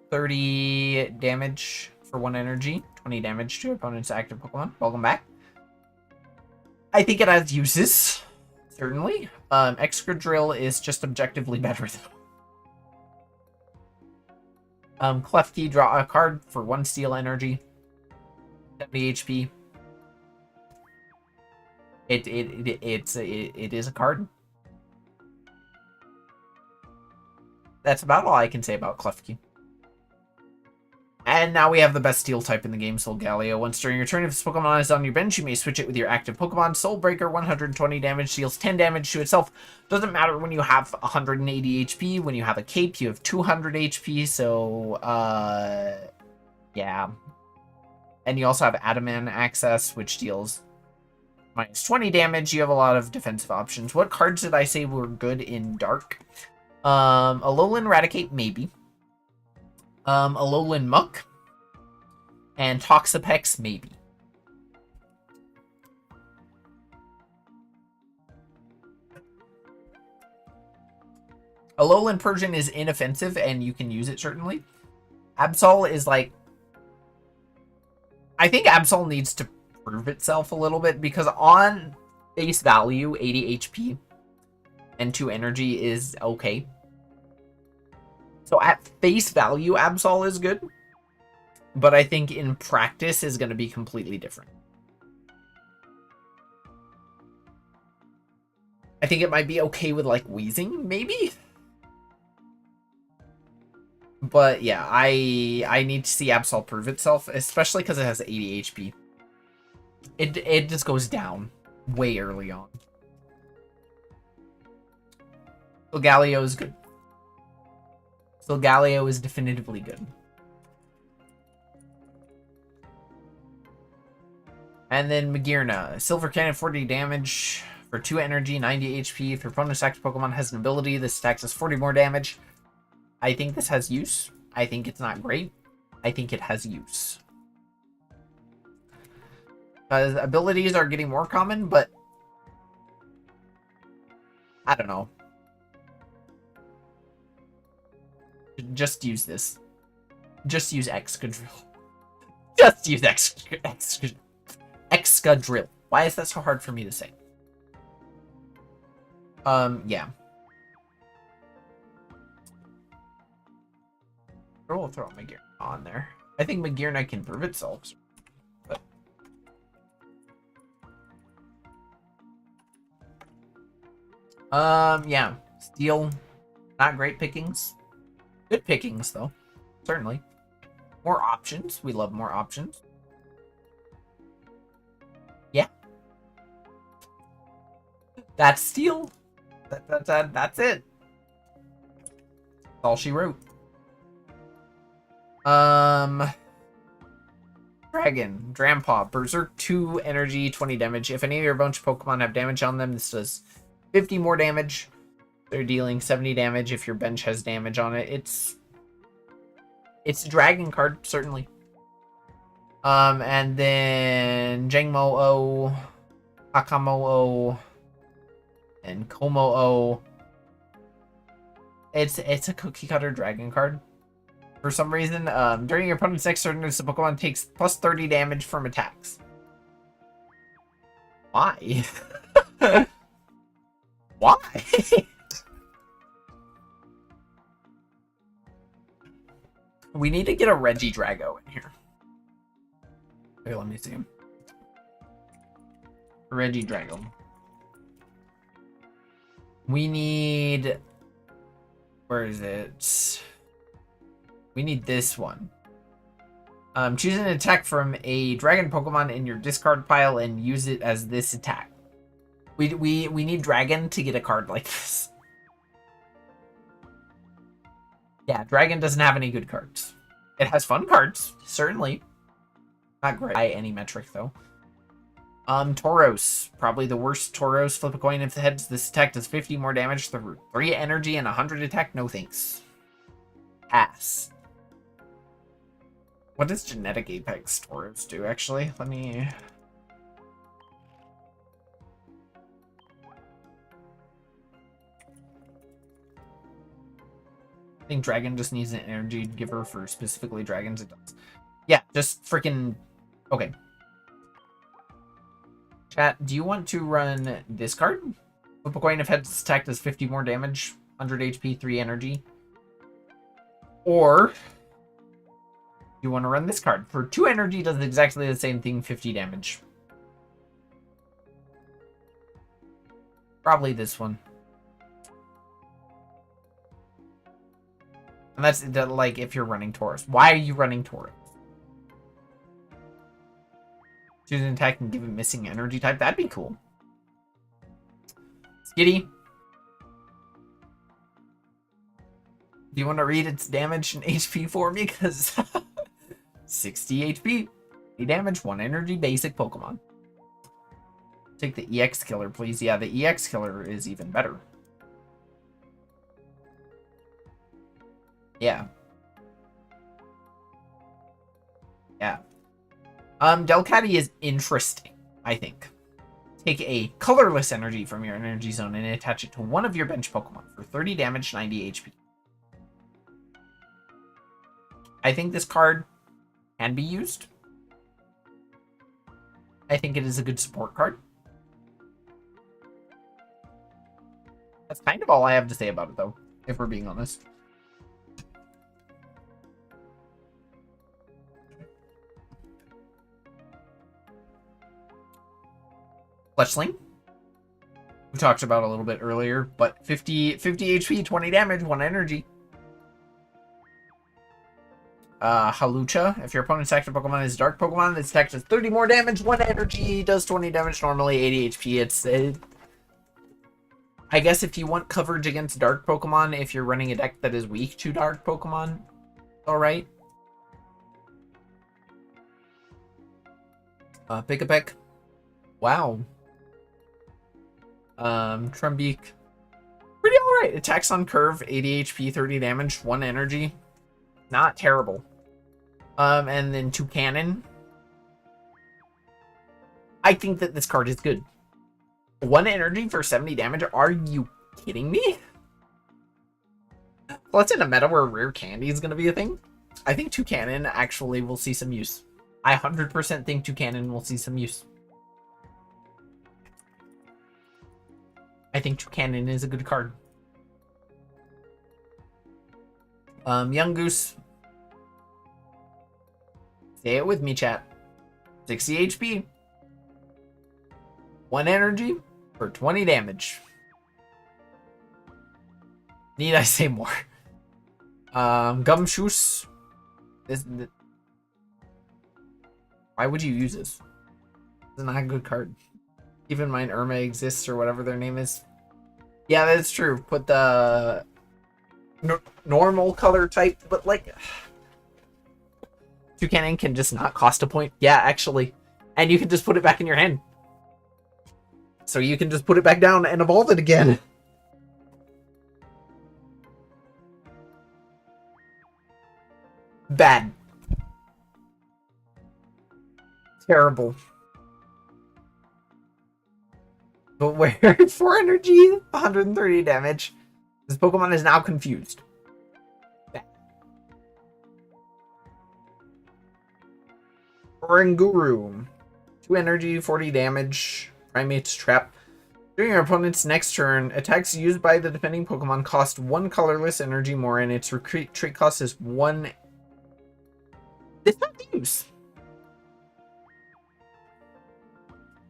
30 damage for 1 energy, 20 damage to opponent's active Pokemon. Welcome back. I think it has uses, certainly. Excadrill is just objectively better, though. Klefki, draw a card for 1 steel energy, 70 HP. It is a card. that's about all I can say about Klefki. And now we have the best steel type in the game, Solgaleo. Once during your turn, if this Pokemon is on your bench, you may switch it with your active Pokemon. Soul Breaker, 120 damage, deals 10 damage to itself. Doesn't matter when you have 180 HP. When you have a cape, you have 200 HP. So, yeah. And you also have Adamant access, which deals minus 20 damage. You have a lot of defensive options. What cards did I say were good in Dark? Alolan Raticate, maybe. Alolan Muck. And Toxapex, maybe. Alolan Persian is inoffensive, and you can use it, certainly. Absol is like... I think Absol needs to prove itself a little bit, because on face value, 80 HP and 2 energy is okay. So at face value, Absol is good. But I think in practice is going to be completely different. I think it might be okay with, like, Wheezing, maybe? But yeah, I need to see Absol prove itself, especially because it has 80 HP. It just goes down way early on. Solgaleo is good. Solgaleo is definitively good. And then Magearna. Silver Cannon, 40 damage for 2 energy, 90 HP. If your opponent's active Pokemon has an ability, this attacks us 40 more damage. I think this has use. I think it's not great. I think it has use. Abilities are getting more common, but I don't know. Just use this. Just use Excadrill. Just use Excadrill. Why is that so hard for me to say? Yeah. We'll throw Magearna on there. I think Magearna can prove itself. But... yeah. Steel. Not great pickings. Good pickings, though. Certainly. More options. We love more options. Yeah. That's Steel. That's it. That's all she wrote. Dragon, Drampaw, Berserk, 2 energy, 20 damage. If any of your bunch of Pokemon have damage on them, this does 50 more damage. They're dealing 70 damage if your bench has damage on it. It's a dragon card, certainly. And then Jangmo-O, Hakamo-O, and Komo-O. It's a cookie cutter dragon card. For some reason, during your opponent's next turn, this Pokemon takes plus 30 damage from attacks. Why? Why? We need to get a Regidrago in here. Okay, let me see. Regidrago. We need... Where is it? We need this one. Choose an attack from a dragon Pokemon in your discard pile and use it as this attack. We need dragon to get a card like this. Yeah, dragon doesn't have any good cards. It has fun cards, certainly. Not great by any metric, though. Tauros. Probably the worst Tauros. Flip a coin if the heads. This attack does 50 more damage through 3 energy and 100 attack. No thanks. Pass. What does Genetic Apex Tauros do, actually? Let me... I think Dragon just needs an energy giver for specifically dragons. It does. Yeah, just freaking... Okay. Chat, do you want to run this card? Flip a coin if heads attack does 50 more damage, 100 HP, 3 energy. Or... you want to run this card. For 2 energy, does exactly the same thing, 50 damage. Probably this one. And that's like if you're running Taurus. Why are you running Taurus? Choose an attack and give it missing energy type. That'd be cool. Skitty. Do you want to read its damage and HP for me? Because 60 HP, 8 damage, 1 energy, basic Pokemon. Take the EX killer, please. Yeah, the EX killer is even better. Yeah. Yeah. Delcatty is interesting, I think. Take a colorless energy from your energy zone and attach it to one of your bench Pokemon for 30 damage, 90 HP. I think this card can be used. I think it is a good support card. That's kind of all I have to say about it, though, if we're being honest. Fletchling. We talked about a little bit earlier, but 50 HP, 20 damage, 1 energy. Halucha. If your opponent's active Pokemon is Dark Pokemon, its attack does 30 more damage, 1 energy, does 20 damage normally, 80 HP. It's I guess if you want coverage against Dark Pokemon, if you're running a deck that is weak to Dark Pokemon, alright. Pick-a-Peck. Wow. Trumbeak. Pretty alright. Attacks on curve, 80 HP, 30 damage, 1 energy. Not terrible. And then Toucannon. I think that this card is good. 1 energy for 70 damage? Are you kidding me? Well, it's in a meta where rare candy is going to be a thing. I think Toucannon actually will see some use. I 100% think Toucannon will see some use. I think Toucannon is a good card. Young Goose. Say it with me, chat. 60 HP. 1 energy for 20 damage. Need I say more? Gumshoos. Why would you use this? It's not a good card. Keep in mind Irma exists or whatever their name is. Yeah, that's true. Put the normal color type, but like Toucannon can just not cost a point. Yeah, actually. And you can just put it back in your hand. So you can just put it back down and evolve it again. Bad. Terrible. But where? 4 energy, 130 damage. This Pokemon is now confused. Bad. Oranguru. 2 energy, 40 damage. Primate's Trap. During your opponent's next turn, attacks used by the defending Pokemon cost 1 colorless energy more, and its retreat trait cost is 1. This has use.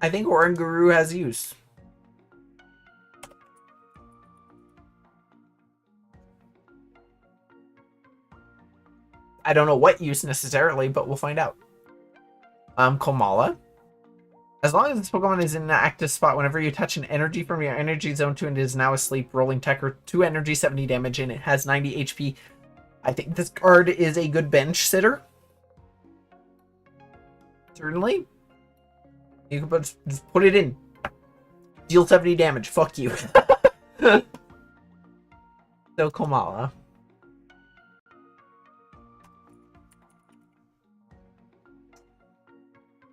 I think Oranguru has use. I don't know what use necessarily, but we'll find out. Komala. As long as this Pokemon is in an active spot, whenever you touch an energy from your energy zone to it is now asleep, rolling tech or 2 energy, 70 damage, and it has 90 HP. I think this card is a good bench sitter. Certainly. You can just put it in. Deal 70 damage. Fuck you. So, Komala.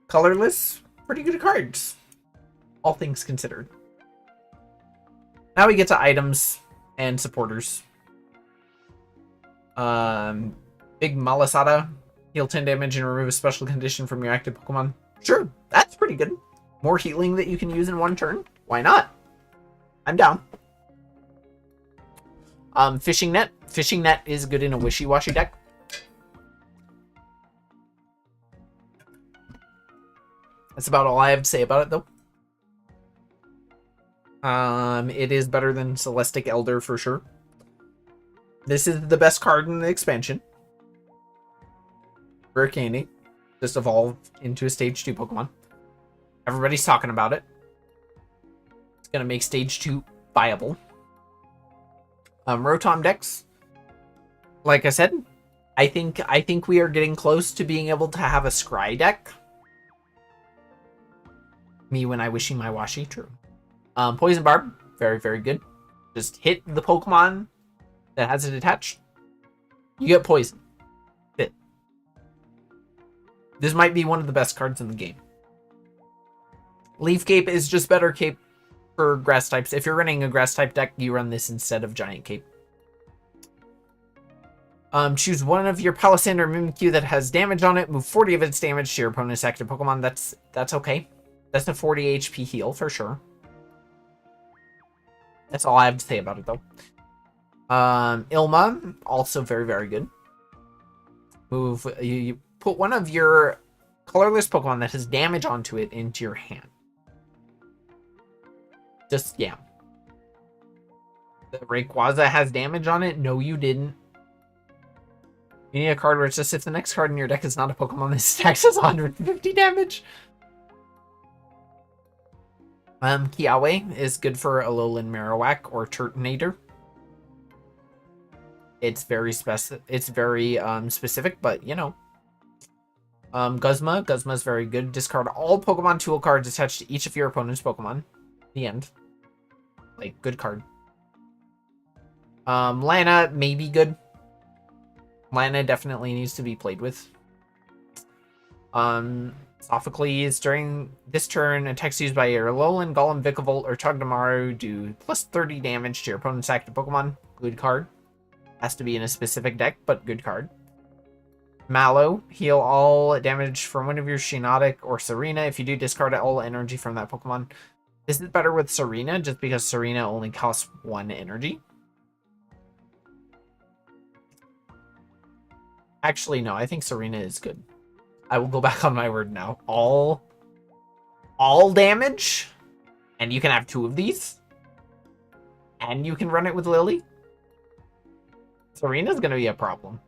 Colorless. Pretty good cards. All things considered. Now we get to items and supporters. Big Malasada. Heal 10 damage and remove a special condition from your active Pokemon. Sure, that's pretty good. More healing that you can use in 1 turn. Why not? I'm down. Fishing Net. Fishing Net is good in a wishy-washy deck. That's about all I have to say about it, though. It is better than Celestic Elder for sure. This is the best card in the expansion. Rare Candy. Just evolved into a Stage 2 Pokemon. Everybody's talking about it. It's going to make Stage 2 viable. Rotom Dex. Like I said, I think we are getting close to being able to have a Scry deck. Me when I wishing my washi, true. Poison Barb, very, very good. Just hit the Pokemon that has it attached. You get poison. Fit. This might be one of the best cards in the game. Leaf Cape is just better cape for grass types. If you're running a grass type deck, you run this instead of Giant Cape. Choose one of your Palisandre or Mimikyu that has damage on it. Move 40 of its damage to your opponent's active Pokemon. That's okay. That's a 40 HP heal for sure. That's all I have to say about it though. Ilma, also very, very good. Move you put one of your colorless Pokemon that has damage onto it into your hand. Just yeah. The Rayquaza has damage on it. No, you didn't. You need a card where it's just if the next card in your deck is not a Pokemon that stacks as 150 damage. Kiawe is good for Alolan Marowak or Turtonator. It's very specific, but you know. Guzma is very good. Discard all Pokemon tool cards attached to each of your opponent's Pokemon. The end. Like, good card. Lana may be good. Lana definitely needs to be played with. Sophocles, during this turn, attacks used by your Alolan, Golem, Vikavolt, or Togedemaru do plus 30 damage to your opponent's active Pokemon. Good card. Has to be in a specific deck, but good card. Mallow, heal all damage from one of your Shiinotic or Serena. If you do, discard all energy from that Pokemon. This is better with Serena, just because Serena only costs 1 energy. Actually, no, I think Serena is good. I will go back on my word now. All damage, and you can have 2 of these, and you can run it with Lily. Serena's gonna be a problem.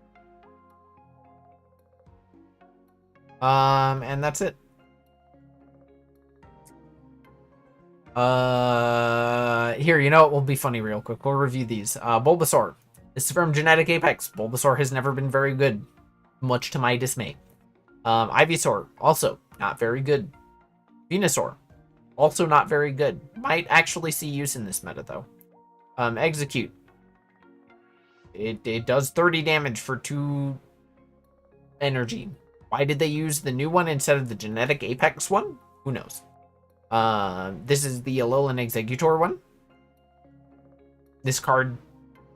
And that's it. Here, you know what will be funny real quick. We'll review these. Bulbasaur. This is from Genetic Apex. Bulbasaur has never been very good, much to my dismay. Ivysaur, also not very good. Venusaur, also not very good. Might actually see use in this meta, though. Execute. It does 30 damage for 2 energy. Why did they use the new one instead of the Genetic Apex one? Who knows? This is the Alolan Exeggutor one. This card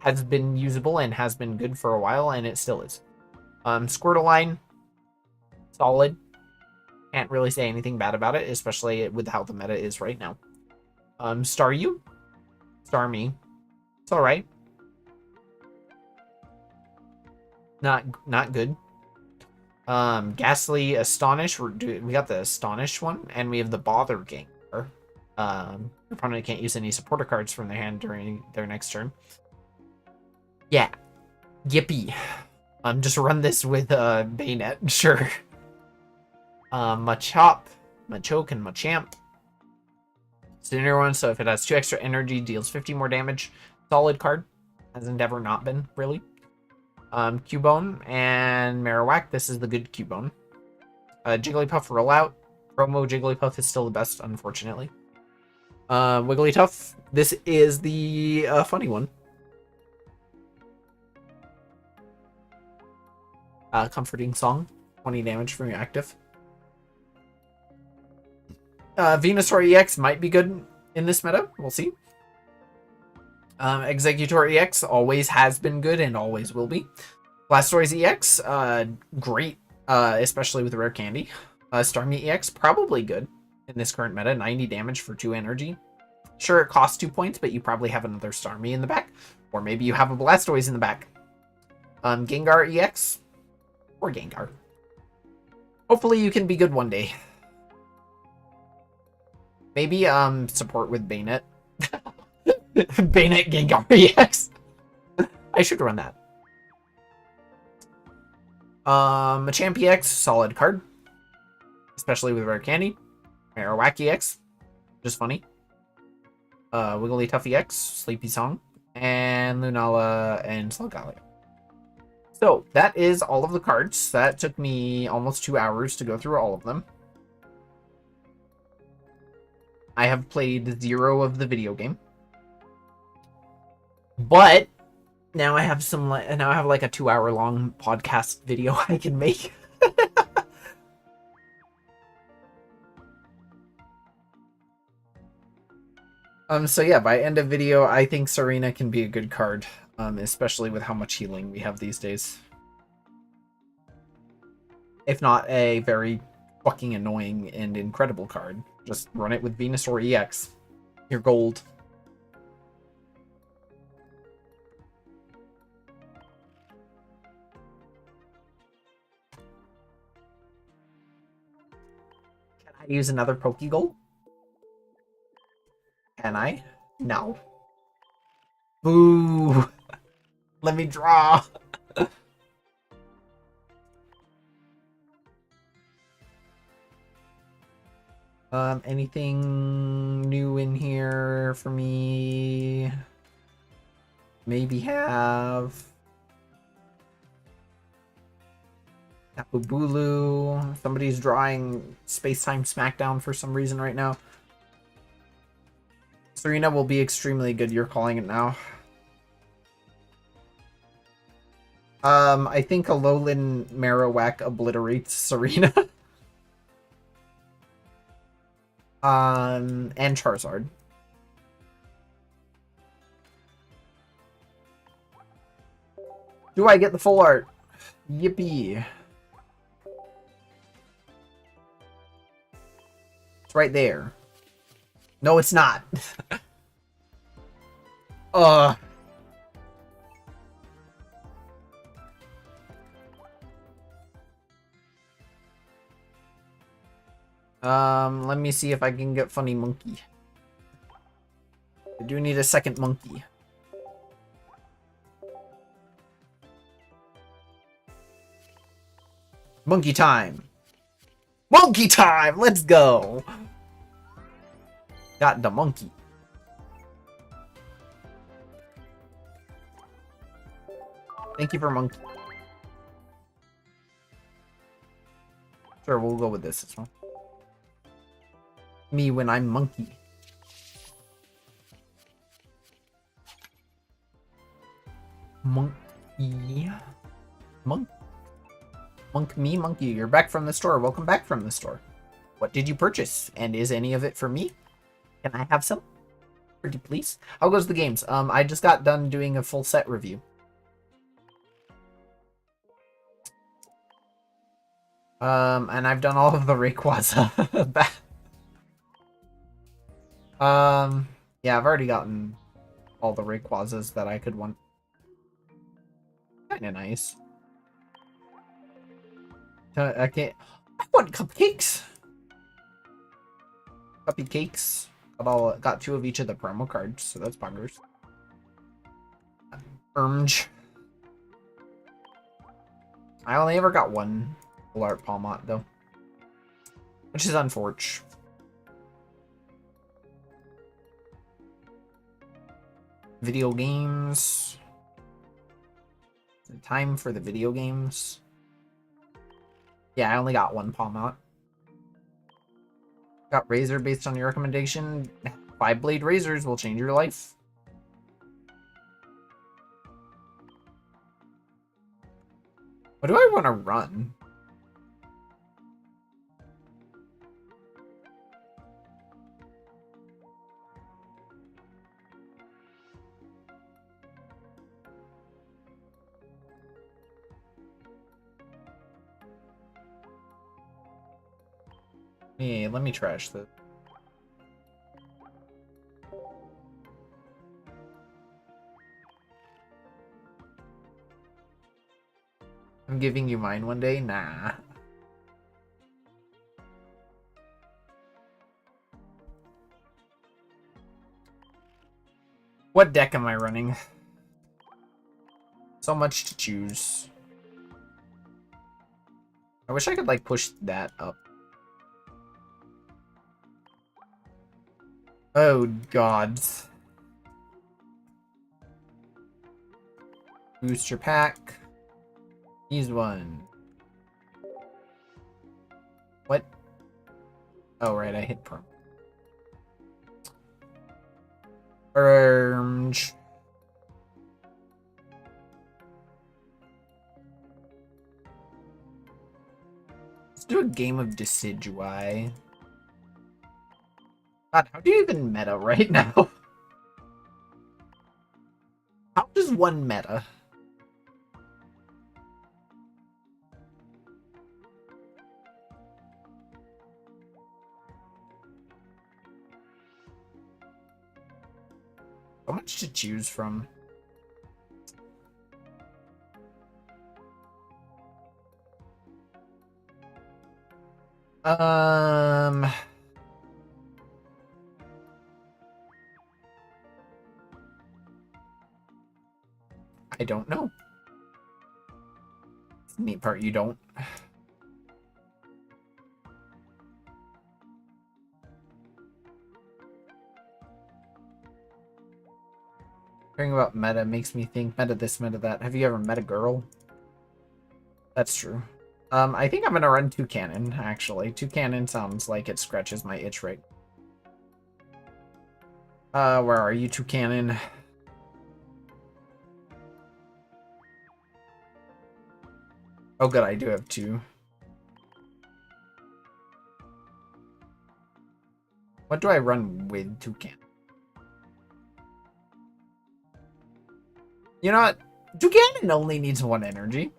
has been usable and has been good for a while, and it still is. Squirtle, solid. Can't really say anything bad about it, especially with how the meta is right now. Staryu, Starmie, it's all right. Not good. Ghastly, Astonish. We got the Astonish one, and we have the Bother Gengar. Your opponent can't use any supporter cards from their hand during their next turn. Yeah. Yippee. Just run this with Bayonet, sure. Machop, Machoke, and Machamp. It's the new one, so if it has 2 extra energy, deals 50 more damage. Solid card. Has Endeavor not been, really. Cubone and Marowak. This is the good Cubone. Jigglypuff rollout. Promo Jigglypuff is still the best, unfortunately. Wigglytuff. This is the funny one. Comforting Song. 20 damage from your active. Venusaur EX might be good in this meta. We'll see. Exeggutor EX always has been good and always will be. Blastoise EX, great, especially with Rare Candy. Starmie EX, probably good in this current meta. 90 damage for 2 energy. Sure, it costs 2 points, but you probably have another Starmie in the back. Or maybe you have a Blastoise in the back. Gengar EX. Or Gengar. Hopefully you can be good one day. Maybe support with Bayonet. Bayonet Gengar EX. I should run that. Machamp EX, solid card. Especially with Rare Candy. Marowak EX, just funny. Wigglytuff EX, Sleepy Song. And Lunala and Sluggalia. So, that is all of the cards. That took me almost 2 hours to go through all of them. I have played 0 of the video game. But now I have like a 2-hour long podcast video I can make. So yeah, by end of video, I think Serena can be a good card, especially with how much healing we have these days. If not a very fucking annoying and incredible card, just run it with Venusaur EX. You're gold. Can I use another Pokegold? Can I? No. Boo! Let me draw! Anything new in here for me? Maybe have... Apubulu. Somebody's drawing Space-Time Smackdown for some reason right now. Serena will be extremely good. You're calling it now. I think Alolan Marowak obliterates Serena. And Charizard. Do I get the full art? Yippee. It's right there. No, it's not. Let me see if I can get Funny Monkey. I do need a second monkey. Monkey time! Monkey time! Let's go! Got the monkey. Thank you for monkey. Sure, we'll go with this as well. Me when I'm monkey. Monkey. Monk me, monkey. You're back from the store. Welcome back from the store. What did you purchase? And is any of it for me? Can I have some? Pretty please. How goes the games? I just got done doing a full set review. And I've done all of the Rayquaza. Yeah, I've already gotten all the Rayquazas that I could want. Kinda nice. I can't. I want cupcakes. Cupcakes. Got 2 of each of the promo cards, so that's buggers. Ermge. I only ever got 1 full art Palmot though, which is unfortunate. Video games. Is it time for the video games? Yeah, I only got 1 Palmot. Got Razor based on your recommendation. 5-blade razors will change your life. What do I want to run? Hey, let me trash this. I'm giving you mine one day? Nah. What deck am I running? So much to choose. I wish I could, like, push that up. Oh, God. Booster pack. Use one. What? Oh, right, I hit perm. Orange. Let's do a game of Decidui. God, how do you even meta right now? How does one meta? So much to choose from. I don't know. It's the neat part, you don't. Hearing about meta makes me think meta this, meta that. Have you ever met a girl? That's true. I think I'm gonna run Toucanon, actually. Toucanon sounds like it scratches my itch right. Where are you, Toucanon? Oh, good, I do have two. What do I run with Toucan? You know what? Toucanon only needs one energy.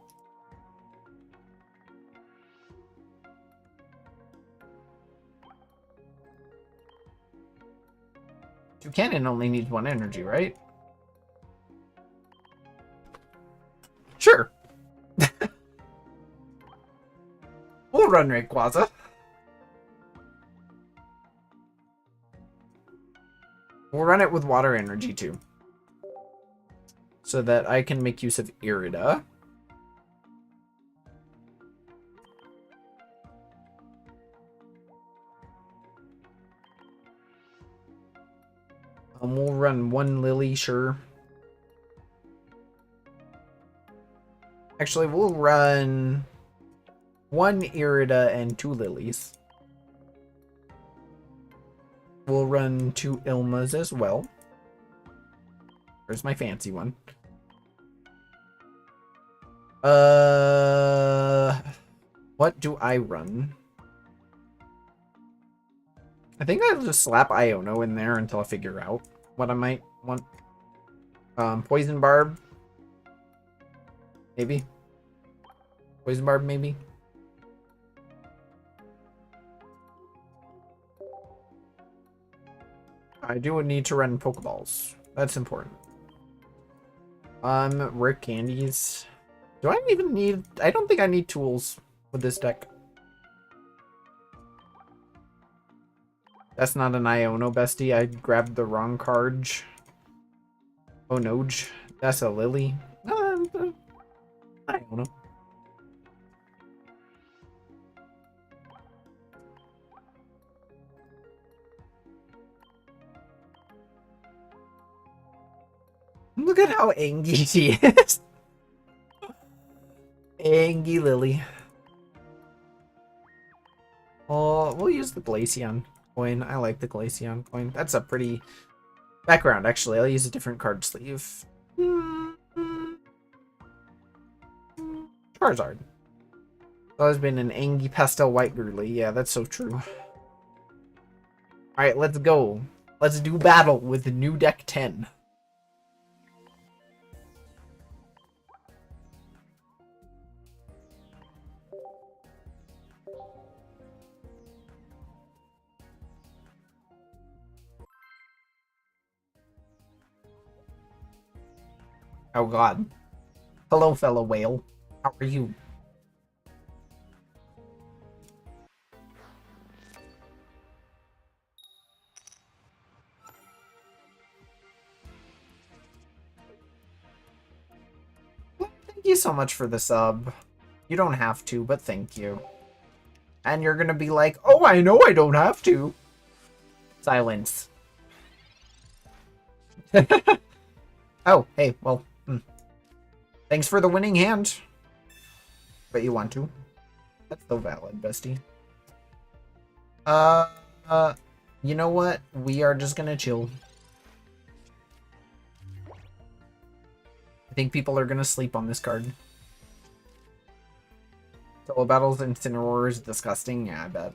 Toucanon only needs one energy, right? Sure. We'll run Rayquaza. We'll run it with water energy too. So that I can make use of Irida. We'll run one Lily, sure. Actually, we'll run one Irida and two Lilies. We'll run two Ilmas as well. Where's my fancy one? What do I run? I think I'll just slap Iono in there until I figure out what I might want. Poison Barb. Maybe. Poison Barb, maybe. I do need to run Pokeballs. That's important. Rare candies. Do I even need... I don't think I need tools with this deck. That's not an Iono, bestie. I grabbed the wrong card. Oh, no. That's a Lily. Iono. Look at how angry she is. Angry Lily. Oh, we'll use the Glaceon coin. I like the Glaceon coin. That's a pretty background, actually. I'll use a different card sleeve. Charizard. Always been an angry pastel white girly. Yeah, that's so true. Alright, let's go. Let's do battle with the new deck 10. Oh god. Hello, fellow whale. How are you? Thank you so much for the sub. You don't have to, but thank you. And you're gonna be like, oh, I know I don't have to. Silence. Oh, hey, well, thanks for the winning hand. But you want to. That's so valid, bestie. You know what? We are just gonna chill. I think people are gonna sleep on this card. Solo battles Incineroar is disgusting. Yeah, I bet.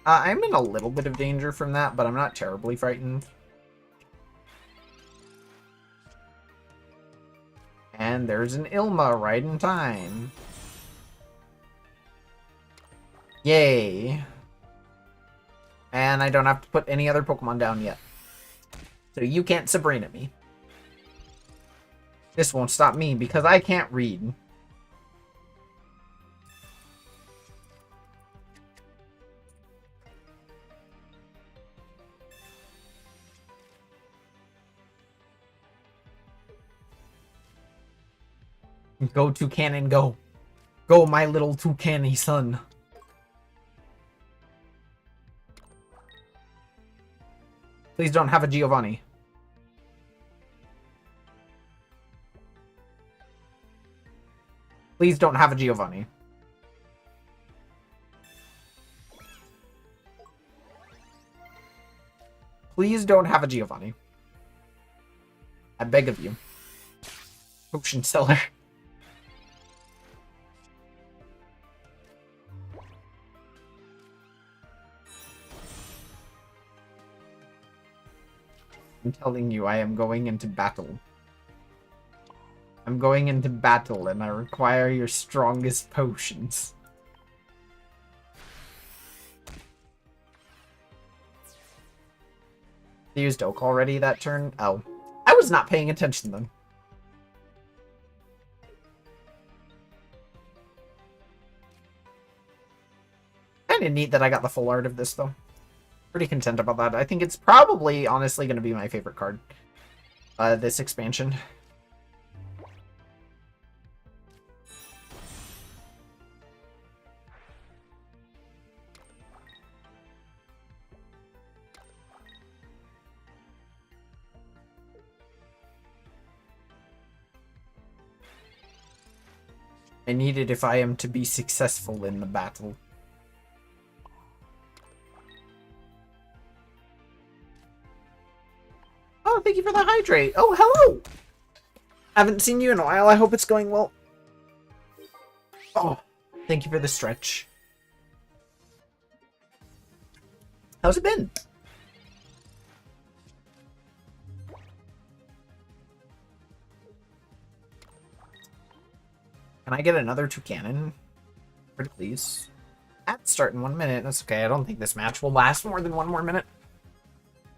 I'm in a little bit of danger from that, but I'm not terribly frightened. And there's an Ilma right in time. Yay. And I don't have to put any other Pokemon down yet. So you can't Sabrina me. This won't stop me because I can't read. Go Toucanon, go. Go, my little Toucan-y son. Please don't have a Giovanni. Please don't have a Giovanni. Please don't have a Giovanni. I beg of you. Potion seller. I'm telling you, I am going into battle. I'm going into battle, and I require your strongest potions. They used Oak already that turn? Oh. I was not paying attention then. Kinda neat that I got the full art of this, though. Pretty content about that. I think it's probably, honestly, going to be my favorite card. This expansion. I need it if I am to be successful in the battle. Oh, thank you for the hydrate. Oh, hello! Haven't seen you in a while. I hope it's going well. Oh, thank you for the stretch. How's it been? Can I get another Toucanon? Pretty please. Ads start in 1 minute. That's okay. I don't think this match will last more than 1 more minute.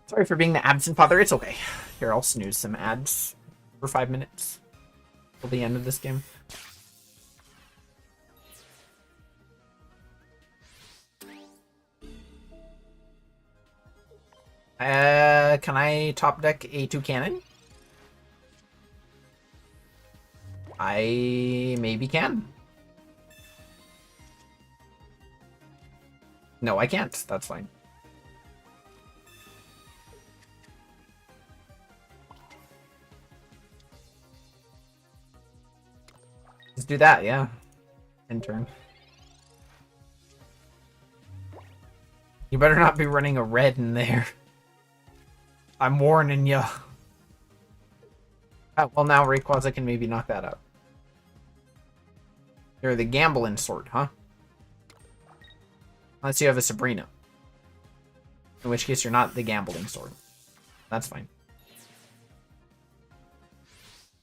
Sorry for being the absent father. It's okay. Here, I'll snooze some ads for 5 minutes till the end of this game. Can I top deck a Toucanon? I maybe can. No, I can't. That's fine. Let's do that, yeah. End turn. You better not be running a red in there. I'm warning ya. Well, now Rayquaza can maybe knock that out. You're the gambling sort, huh? Unless you have a Sabrina. In which case you're not the gambling sort. That's fine.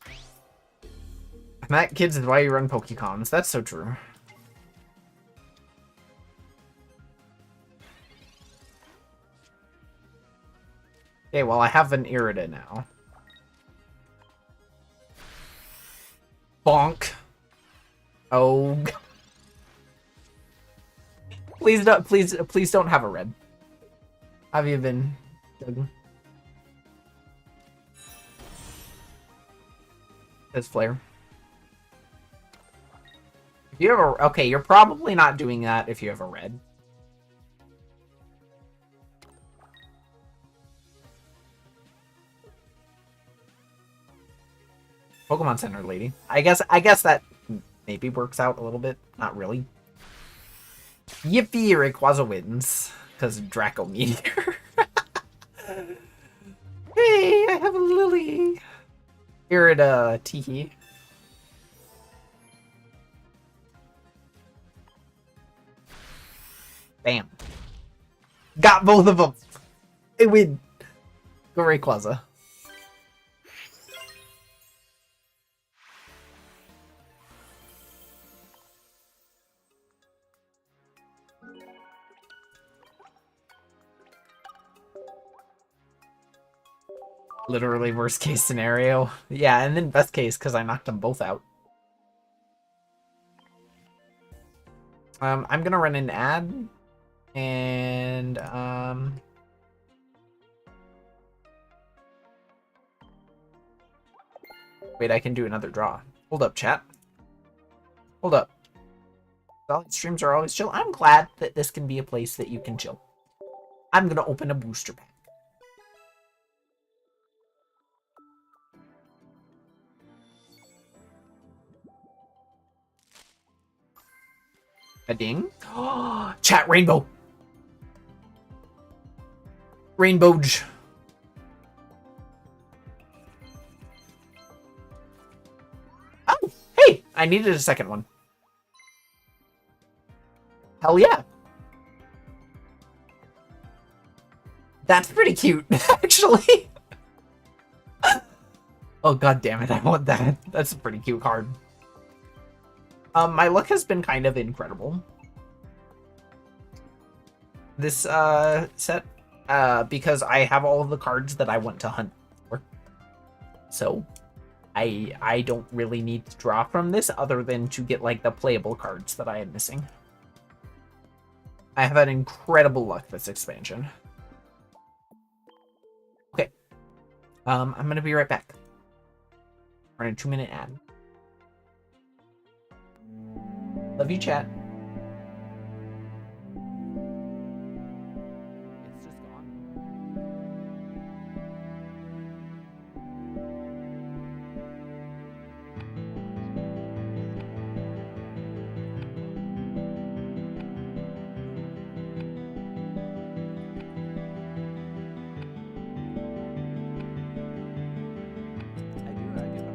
And that, kids, is why you run Pokécons. That's so true. Okay, well, I have an Irida now. Bonk. Oh. Please don't, please don't have a red. Have you been, Doug? His flare. If you have a... Okay, you're probably not doing that if you have a red. Pokemon Center lady. I guess that maybe works out a little bit. Not really. Yippee, Rayquaza wins. Because Draco Meteor. Hey, I have a Lily. Here at Teehee. Bam. Got both of them. I win. Go Rayquaza. Literally worst case scenario. Yeah, and then best case because I knocked them both out. I'm gonna run an ad, and wait, I can do another draw. Hold up, chat. Hold up. Solid streams are always chill. I'm glad that this can be a place that you can chill. I'm gonna open a booster pack. A ding. Chat rainbow. Rainbow. Oh, hey, I needed a second one. Hell yeah. That's pretty cute, actually. Oh, god damn it, I want that. That's a pretty cute card. My luck has been kind of incredible this set, because I have all of the cards that I want to hunt for. So I don't really need to draw from this other than to get like the playable cards that I am missing. I have had incredible luck this expansion. Okay. I'm gonna be right back. Run a 2-minute ad. Love you, chat. It's just gone. I do. I get a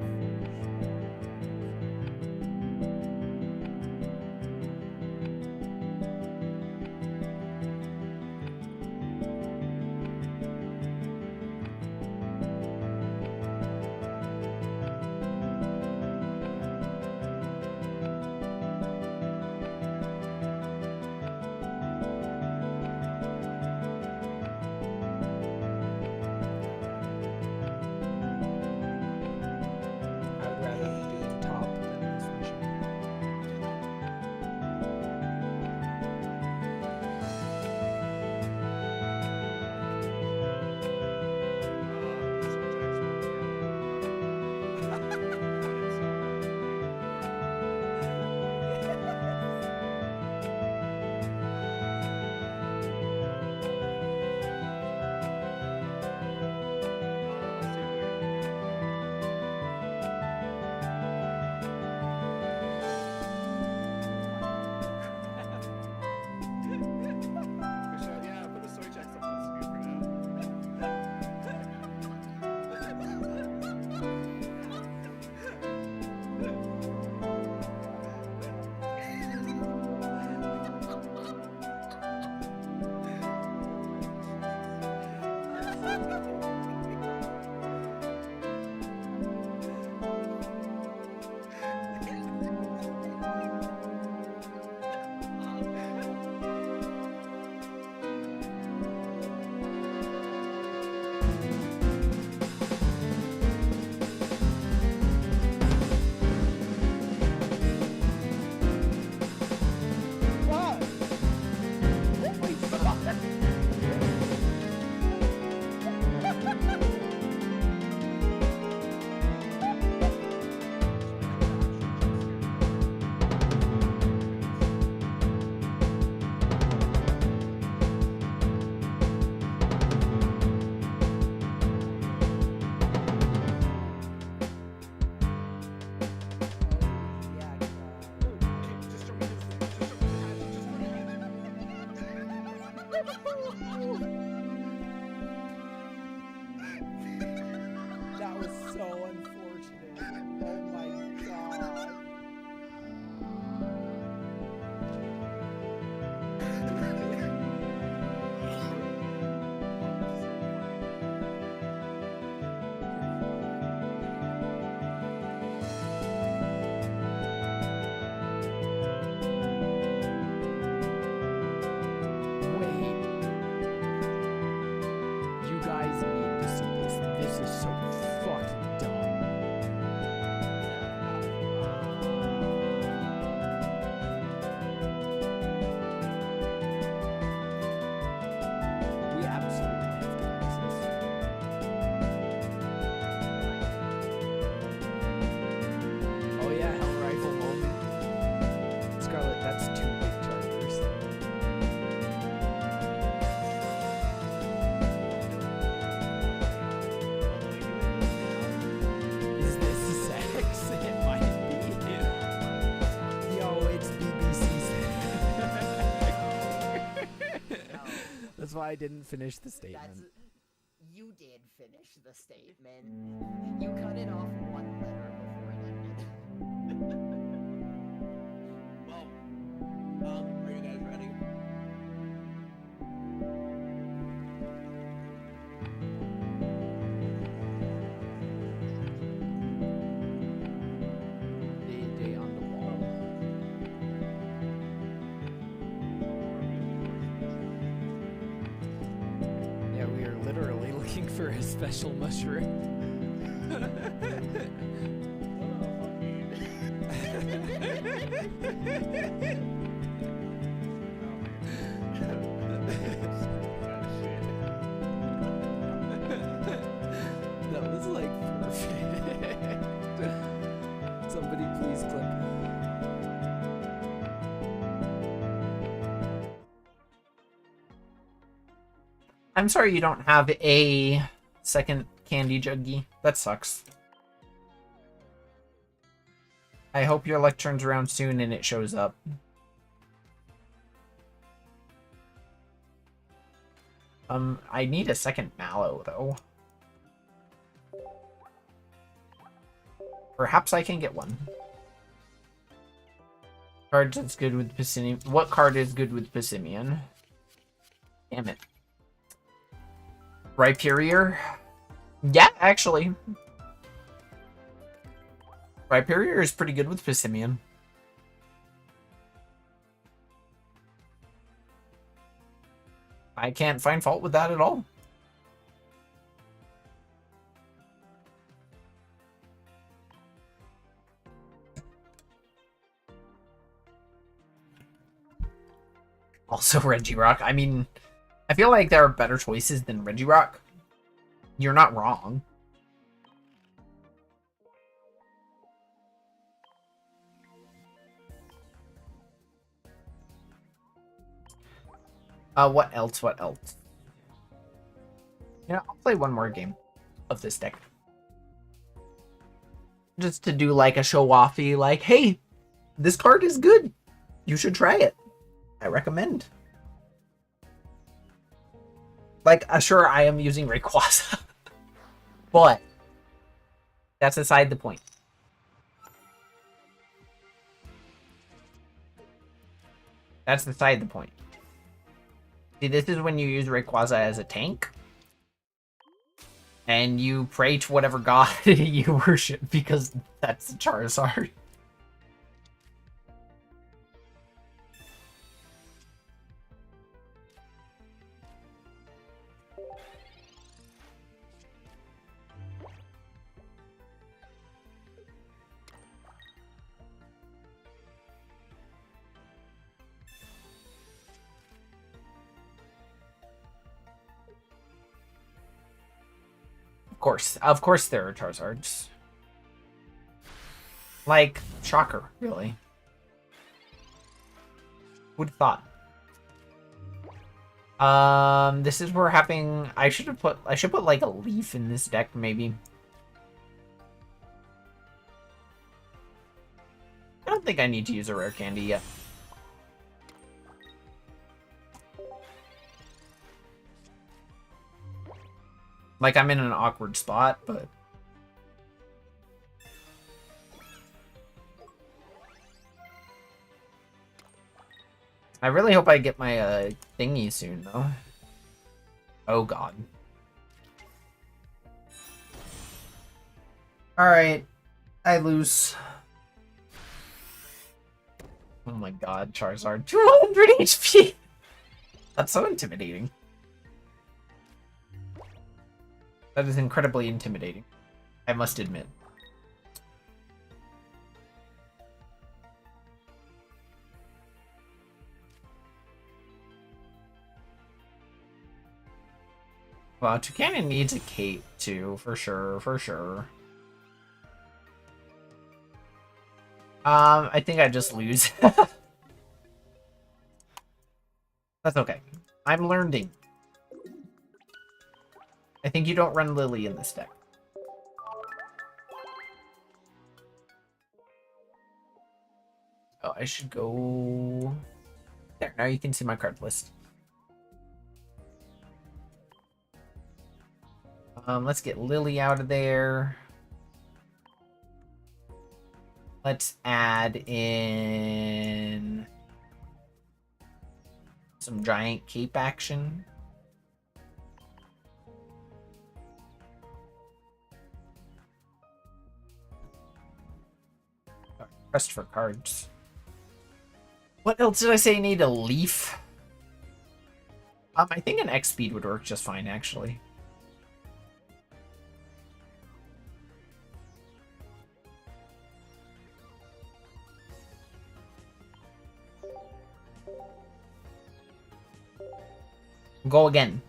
That was so unfortunate. Oh my god. Wait. You guys need to see this. This is so fucking dumb. We absolutely have to use this. Oh yeah, Hell Rifle moment. Scarlet, that's 2 big chargers. Is this sex? It might be. Yo, it's BBC sex. That's why I didn't finish the statement. You did finish the statement. You cut it off one letter before it ended. Well, are you guys ready? Day on the wall. Yeah, we are literally looking for a special mushroom. That was like perfect. Somebody please clip. I'm sorry you don't have a second candy juggy. That sucks. I hope your luck turns around soon and it shows up. I need a second mallow though. Perhaps I can get one. Cards that's good with Pessimian. What card is good with Pessimian? Damn it. Rhyperior? Yeah, actually. Rhyperior is pretty good with Pessimian. I can't find fault with that at all. Also Regirock. I mean, I feel like there are better choices than Regirock. You're not wrong. What else? What else? Yeah, I'll play one more game of this deck. Just to do like a show-offy, like, hey, this card is good. You should try it. I recommend. Like, sure, I am using Rayquaza. But that's aside the point. That's beside the point. See, this is when you use Rayquaza as a tank. And you pray to whatever god you worship, because that's Charizard. Of course there are Charizards. Like, shocker, really. Who'd have thought? This is where having... I should put like a leaf in this deck, maybe. I don't think I need to use a rare candy yet. Like, I'm in an awkward spot, but... I really hope I get my thingy soon, though. Oh, God. Alright. I lose. Oh my God, Charizard. 200 HP! That's so intimidating. That is incredibly intimidating, I must admit. Well, Toucannon needs a cape too, for sure, for sure. I think I just lose. That's okay. I'm learning. I think you don't run Lily in this deck. Oh, I should go... There, now you can see my card list. Let's get Lily out of there. Let's add in some giant cape action. Pressed for cards. What else did I say? Need a leaf? I think an X speed would work just fine, actually. Go again.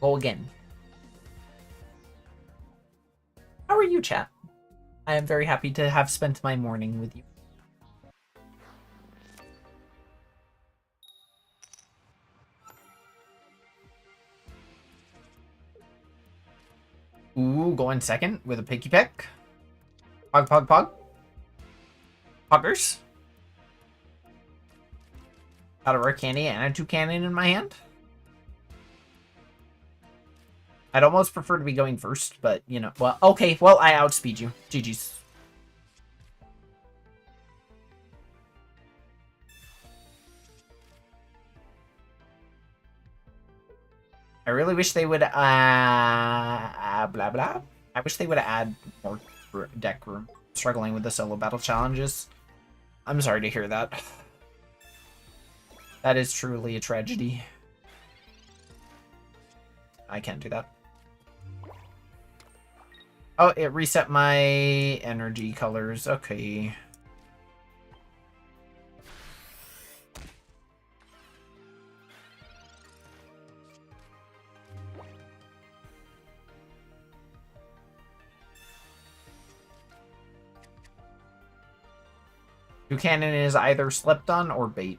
Go again. How are you, chat? I am very happy to have spent my morning with you. Ooh, going second with a picky peck. Pog, pog, pog. Poggers. Got a rare candy and a Toucannon in my hand. I'd almost prefer to be going first, but, you know, well, okay, well, I outspeed you. GG's. I really wish they would, blah, blah. I wish they would add more deck room. Struggling with the solo battle challenges. I'm sorry to hear that. That is truly a tragedy. I can't do that. Oh, it reset my energy colors. Okay. Toucannon is either slept on or bait.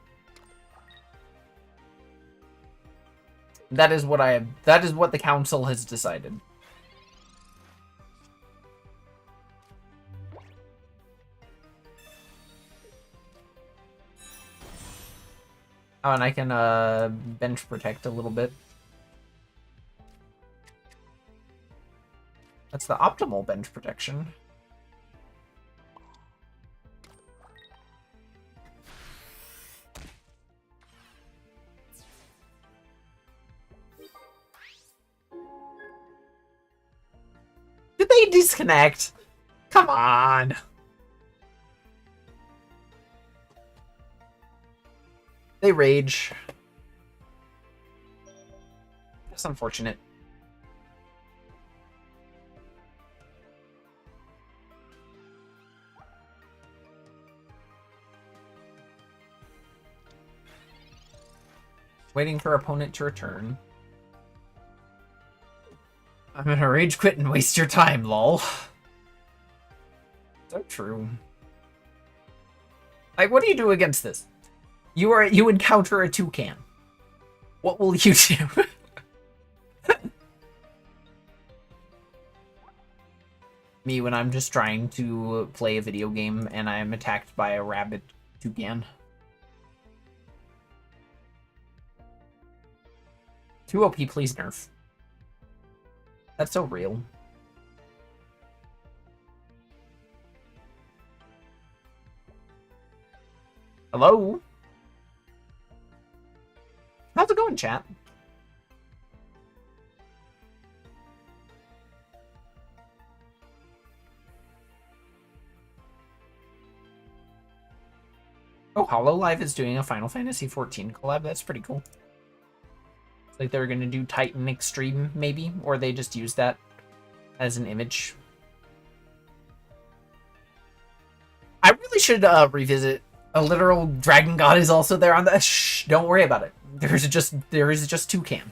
That is what that is what the council has decided. Oh, and I can bench protect a little bit. That's the optimal bench protection. Did they disconnect? Come on. They rage. That's unfortunate. Waiting for opponent to return. I'm gonna rage quit and waste your time, lol. So true. Like, what do you do against this? You encounter a toucan. What will you do? Me when I'm just trying to play a video game and I'm attacked by a rabid toucan. Too OP, please nerf. That's so real. Hello? How's it going, chat? Oh, HoloLive is doing a Final Fantasy XIV collab. That's pretty cool. It's like they're gonna do Titan Extreme, maybe, or they just use that as an image. I really should revisit. A literal dragon god is also there on that. Shh, don't worry about it. There is just toucan.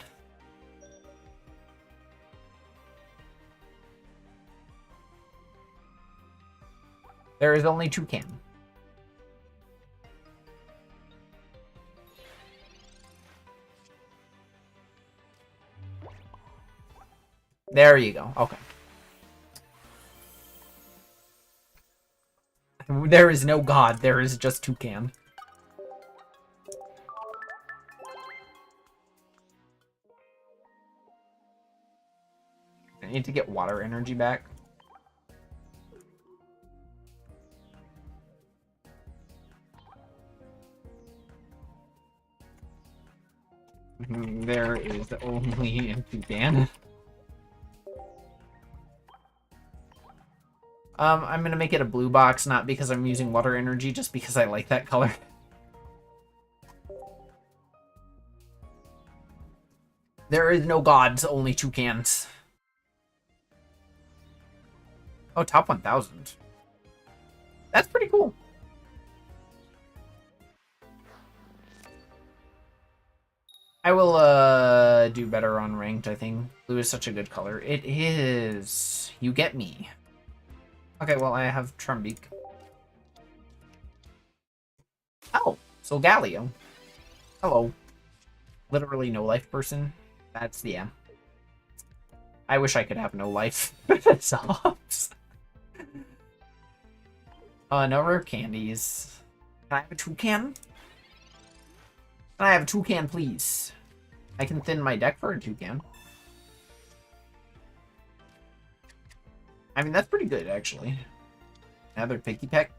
There is only toucan. There you go. Okay. There is no god. There is just toucan. I need to get water energy back. There is only a toucan. I'm gonna make it a blue box, not because I'm using water energy, just because I like that color. There is no gods, only toucans. Oh, top 1000. That's pretty cool. I will, do better on ranked, I think. Blue is such a good color. It is. You get me. Okay, well, I have Trumbeak. Oh, Solgaleo. Hello. Literally no life person. That's, yeah. I wish I could have no life. Sobs. No rare candies. Can I have a toucan? Can I have a toucan, please? I can thin my deck for a toucan. I mean, that's pretty good, actually. Another Picky Peck.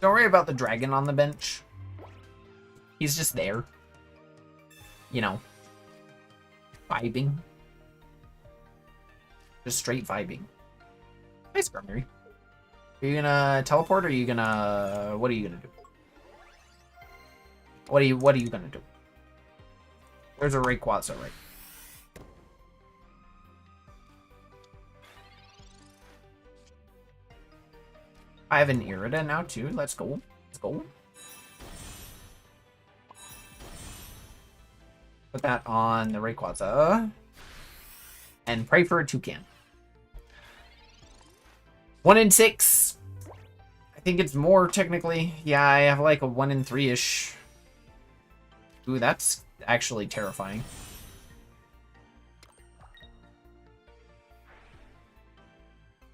Don't worry about the dragon on the bench. He's just there. You know. Vibing. Just straight vibing. Nice, Grimary. Are you gonna teleport or are you gonna... What are you gonna do? What are you gonna do? There's a Rayquaza, right? I have an Irida now too. Let's go. Let's go. Put that on the Rayquaza. And pray for a toucan. 1 in 6. I think it's more technically. Yeah, I have like a 1 in 3-ish. Ooh, that's actually terrifying.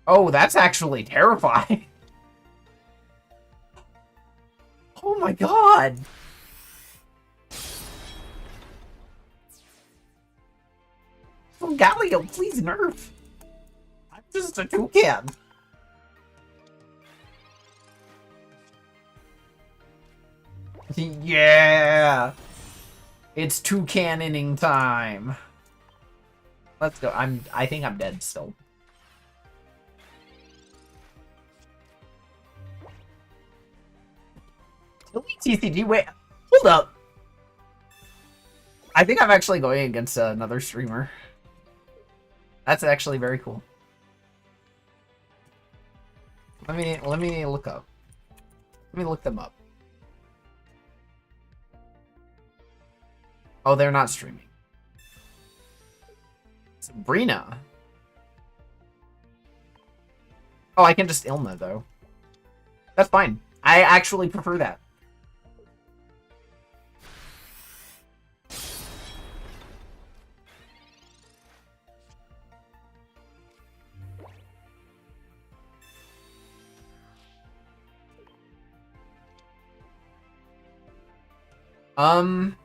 Oh, that's actually terrifying. Oh my god. Oh, Galio, please nerf. I'm just a toucan. Yeah. It's toucaning time. Let's go. I think I'm dead still. TCG, wait, hold up. I think I'm actually going against another streamer. That's actually very cool. Let me look up. Let me look them up. Oh, they're not streaming. Sabrina. Oh, I can just Ilma though. That's fine. I actually prefer that. Just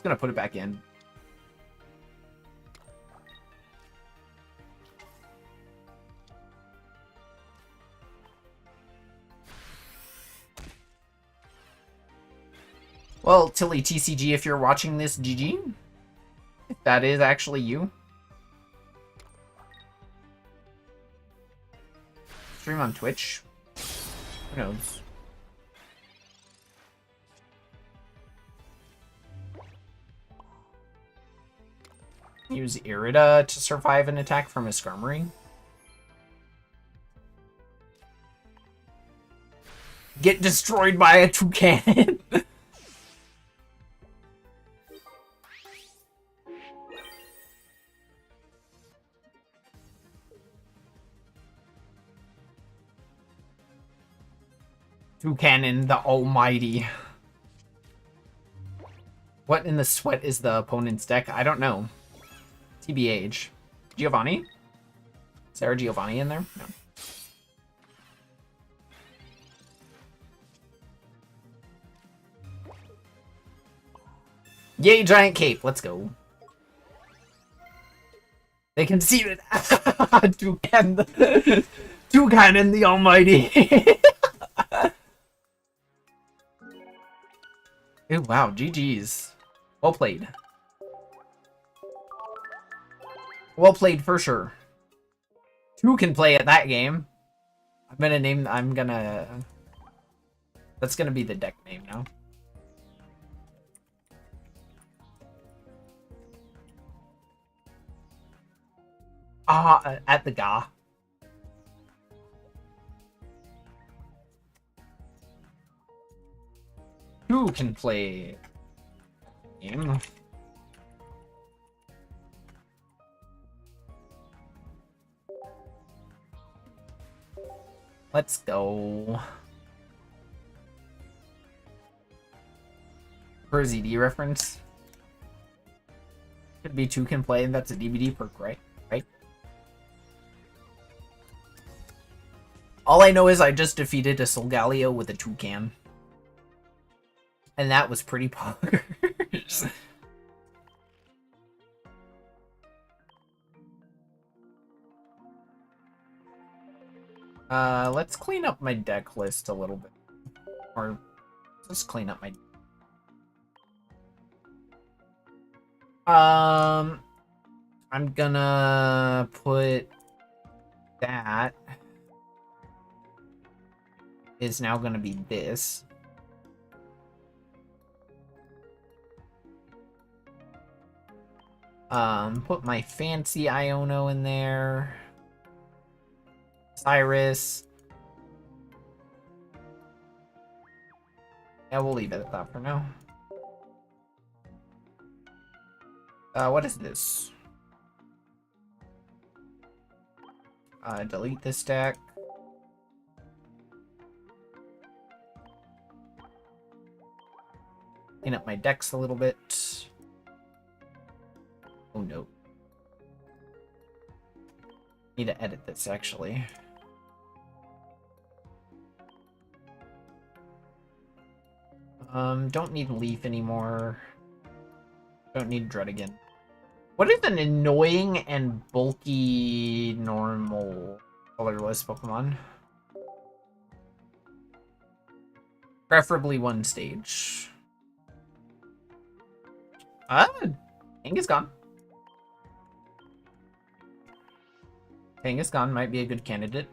gonna put it back in. Well, Tilly TCG, if you're watching this, GG. If that is actually you. Stream on Twitch. Who knows? Use Irida to survive an attack from a Skarmory. Get destroyed by a toucan. Toucanon the Almighty. What in the sweat is the opponent's deck? I don't know. TBH. Giovanni? Is there a Giovanni in there? No. Yay, giant cape. Let's go. They can see it. Toucan. Toucanon the Almighty. Ooh, wow, GG's. Well played. Well played for sure. Two can play at that game. That's gonna be the deck name now. At the Ga. Who can play game? Let's go. For a ZD reference. Could be two can play, and that's a DVD perk, right? Right? All I know is I just defeated a Solgaleo with a toucan. And that was pretty poggers. Let's clean up my deck list a little bit. Or just clean up my... I'm gonna put that is now gonna be this. Put my fancy Iono in there. Cyrus. Yeah, we'll leave it at that for now. What is this? Delete this deck. Clean up my decks a little bit. Oh no. Need to edit this actually. Don't need Leaf anymore. Don't need Dread again. What is an annoying and bulky normal colorless Pokemon? Preferably one stage. Kangaskhan. Kangaskhan might be a good candidate.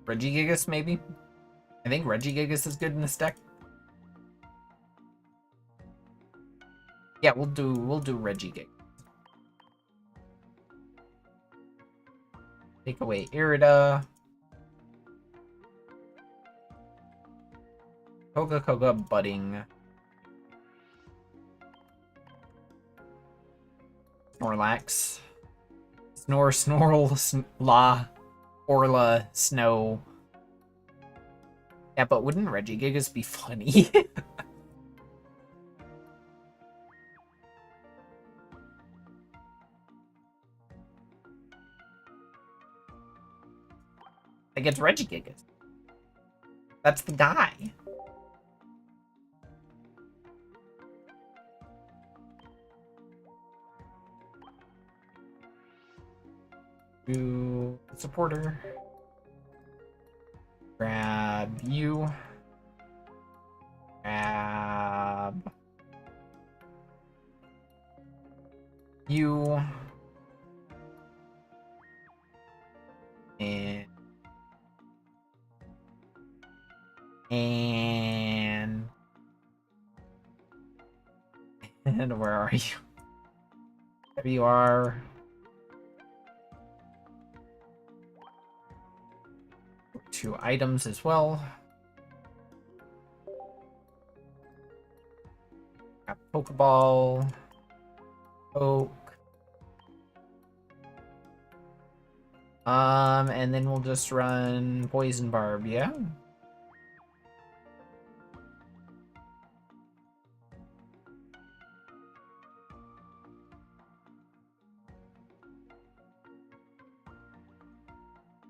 Regigigas, maybe? I think Regigigas is good in this deck. Yeah, we'll do Regigigas. Take away Irida. Koga Budding. Snorlax. Snorl, La, Orla, Snow. Yeah, but wouldn't Regigigas be funny? Like, it's Regigigas. That's the guy. Do supporter. Grab you. Grab you. And where are you? There you are. Two items as well. Grab Pokeball. Poke. And then we'll just run Poison Barb, yeah?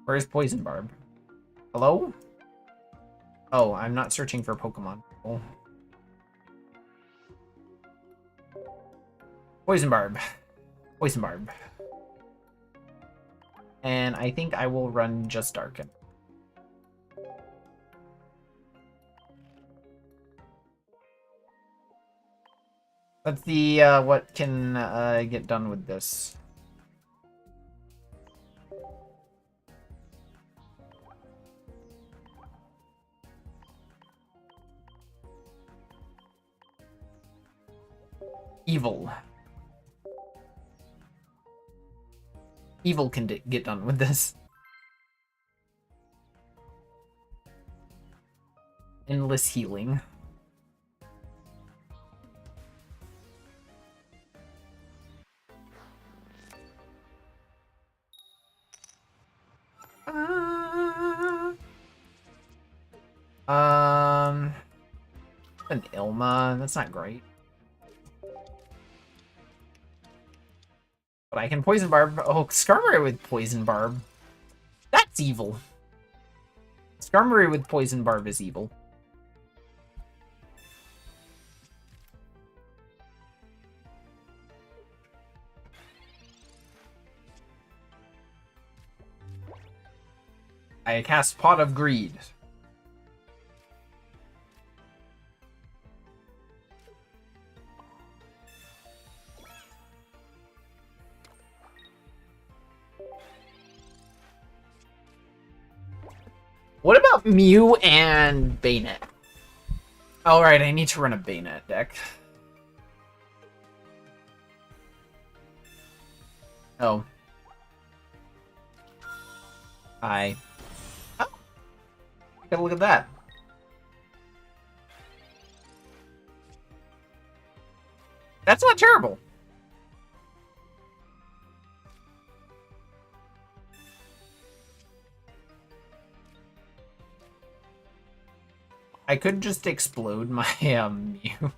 Where's Poison Barb? Hello? Oh, I'm not searching for Pokemon. Oh. Poison Barb. Poison Barb. And I think I will run just Darken. Let's see what can get done with this. Evil. Evil can get done with this. Endless healing. An Ilma. That's not great. But I can Poison Barb. Oh, Skarmory with Poison Barb. That's evil. Skarmory with Poison Barb is evil. I cast Pot of Greed. What about Mew and Bayonet? Alright, I need to run a Bayonet deck. Oh. Oh. Gotta look at that. That's not terrible. I could just explode my Mew.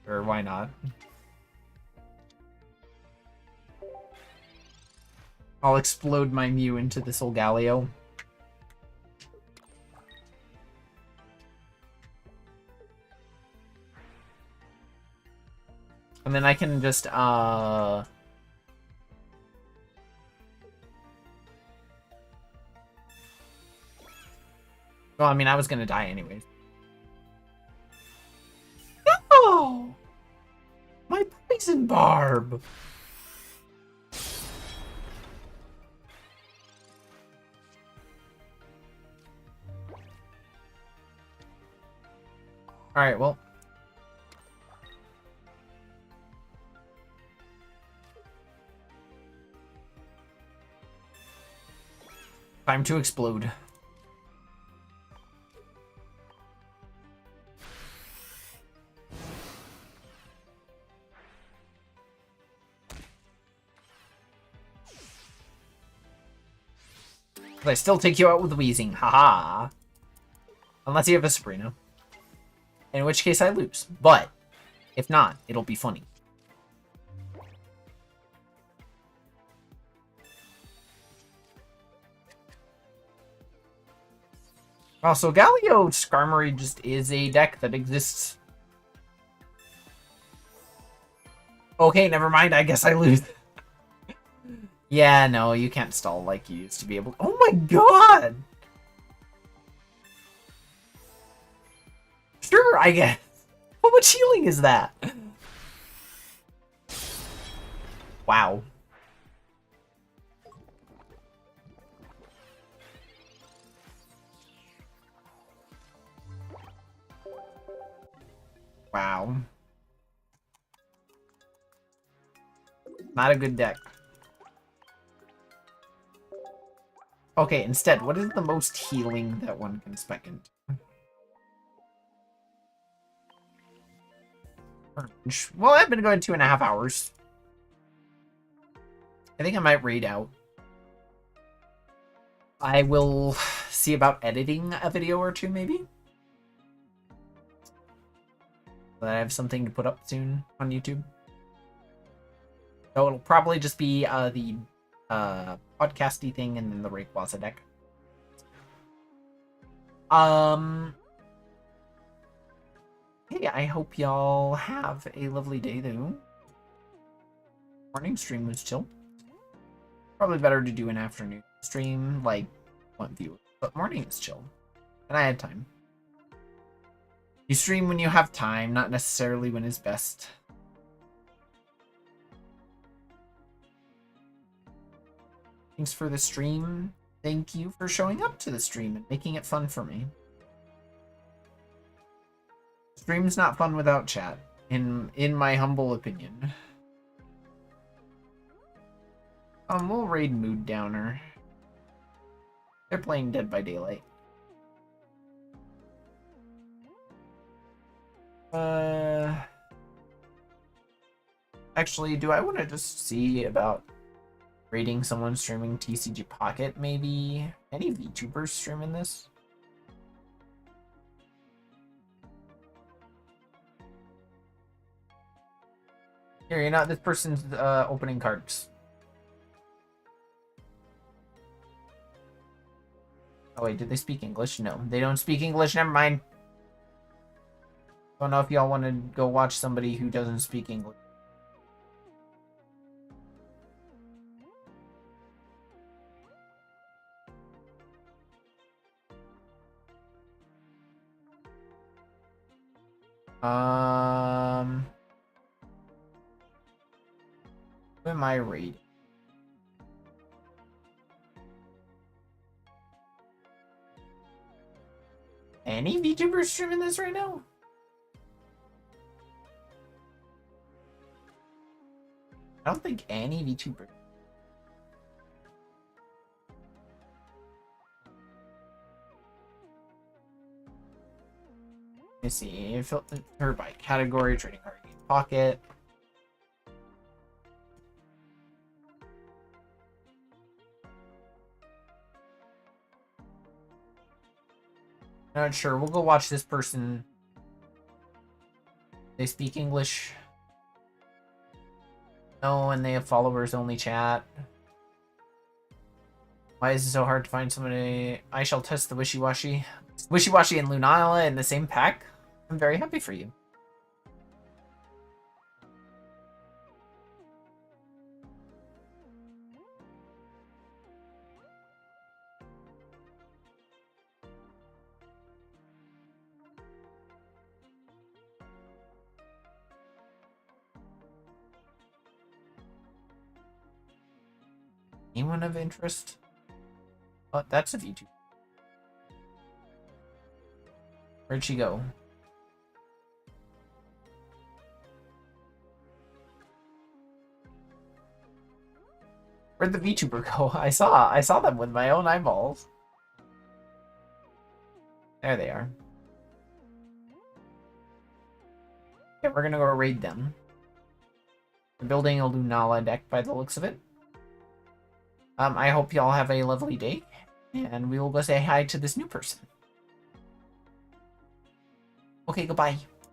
Or why not? I'll explode my Mew into this old Galio. And then I can just, well, I mean, I was gonna die anyways. No! My Poison Barb! Alright, well. Time to explode. But I still take you out with wheezing. Haha. Unless you have a Sabrina. In which case I lose. But, if not, it'll be funny. Also, Galio Skarmory just is a deck that exists. Okay, never mind. I guess I lose. Yeah, no, you can't stall like you used to be able to. Oh my god! Sure, I guess. How much healing is that? Wow. Wow. Not a good deck. Okay, instead, what is the most healing that one can spec into? Well, I've been going 2.5 hours. I think I might raid out. I will see about editing a video or two, maybe. So that I have something to put up soon on YouTube. So it'll probably just be the podcasty thing and then the Rayquaza deck. Hey, I hope y'all have a lovely day, though. Morning stream was chill. Probably better to do an afternoon stream, like one viewer. But morning is chill. And I had time. You stream when you have time, not necessarily when it's best. Thanks for the stream. Thank you for showing up to the stream and making it fun for me. Stream's not fun without chat, in my humble opinion. We'll raid Mood Downer. They're playing Dead by Daylight. Actually, do I want to just see about rating someone streaming TCG Pocket, maybe? Any VTubers streaming this? Here, you're not this person's opening cards. Oh wait, did they speak English? No, they don't speak English, never mind. Don't know if y'all want to go watch somebody who doesn't speak English. Who am I rating? Any VTubers streaming this right now? I don't think any VTuber. Let me see. Filter by category, trading card game pocket. Not sure. We'll go watch this person. They speak English. No, and they have followers only chat. Why is it so hard to find somebody? I shall test the Wishy-Washy. Wishy-Washy and Lunala in the same pack? I'm very happy for you. Anyone of interest? Oh, that's a VTuber. Where'd she go? Where'd the VTuber go? I saw them with my own eyeballs. There they are. Okay, we're gonna go raid them. They're building a Lunala deck by the looks of it. I hope y'all have a lovely day, and we will go say hi to this new person. Okay, goodbye.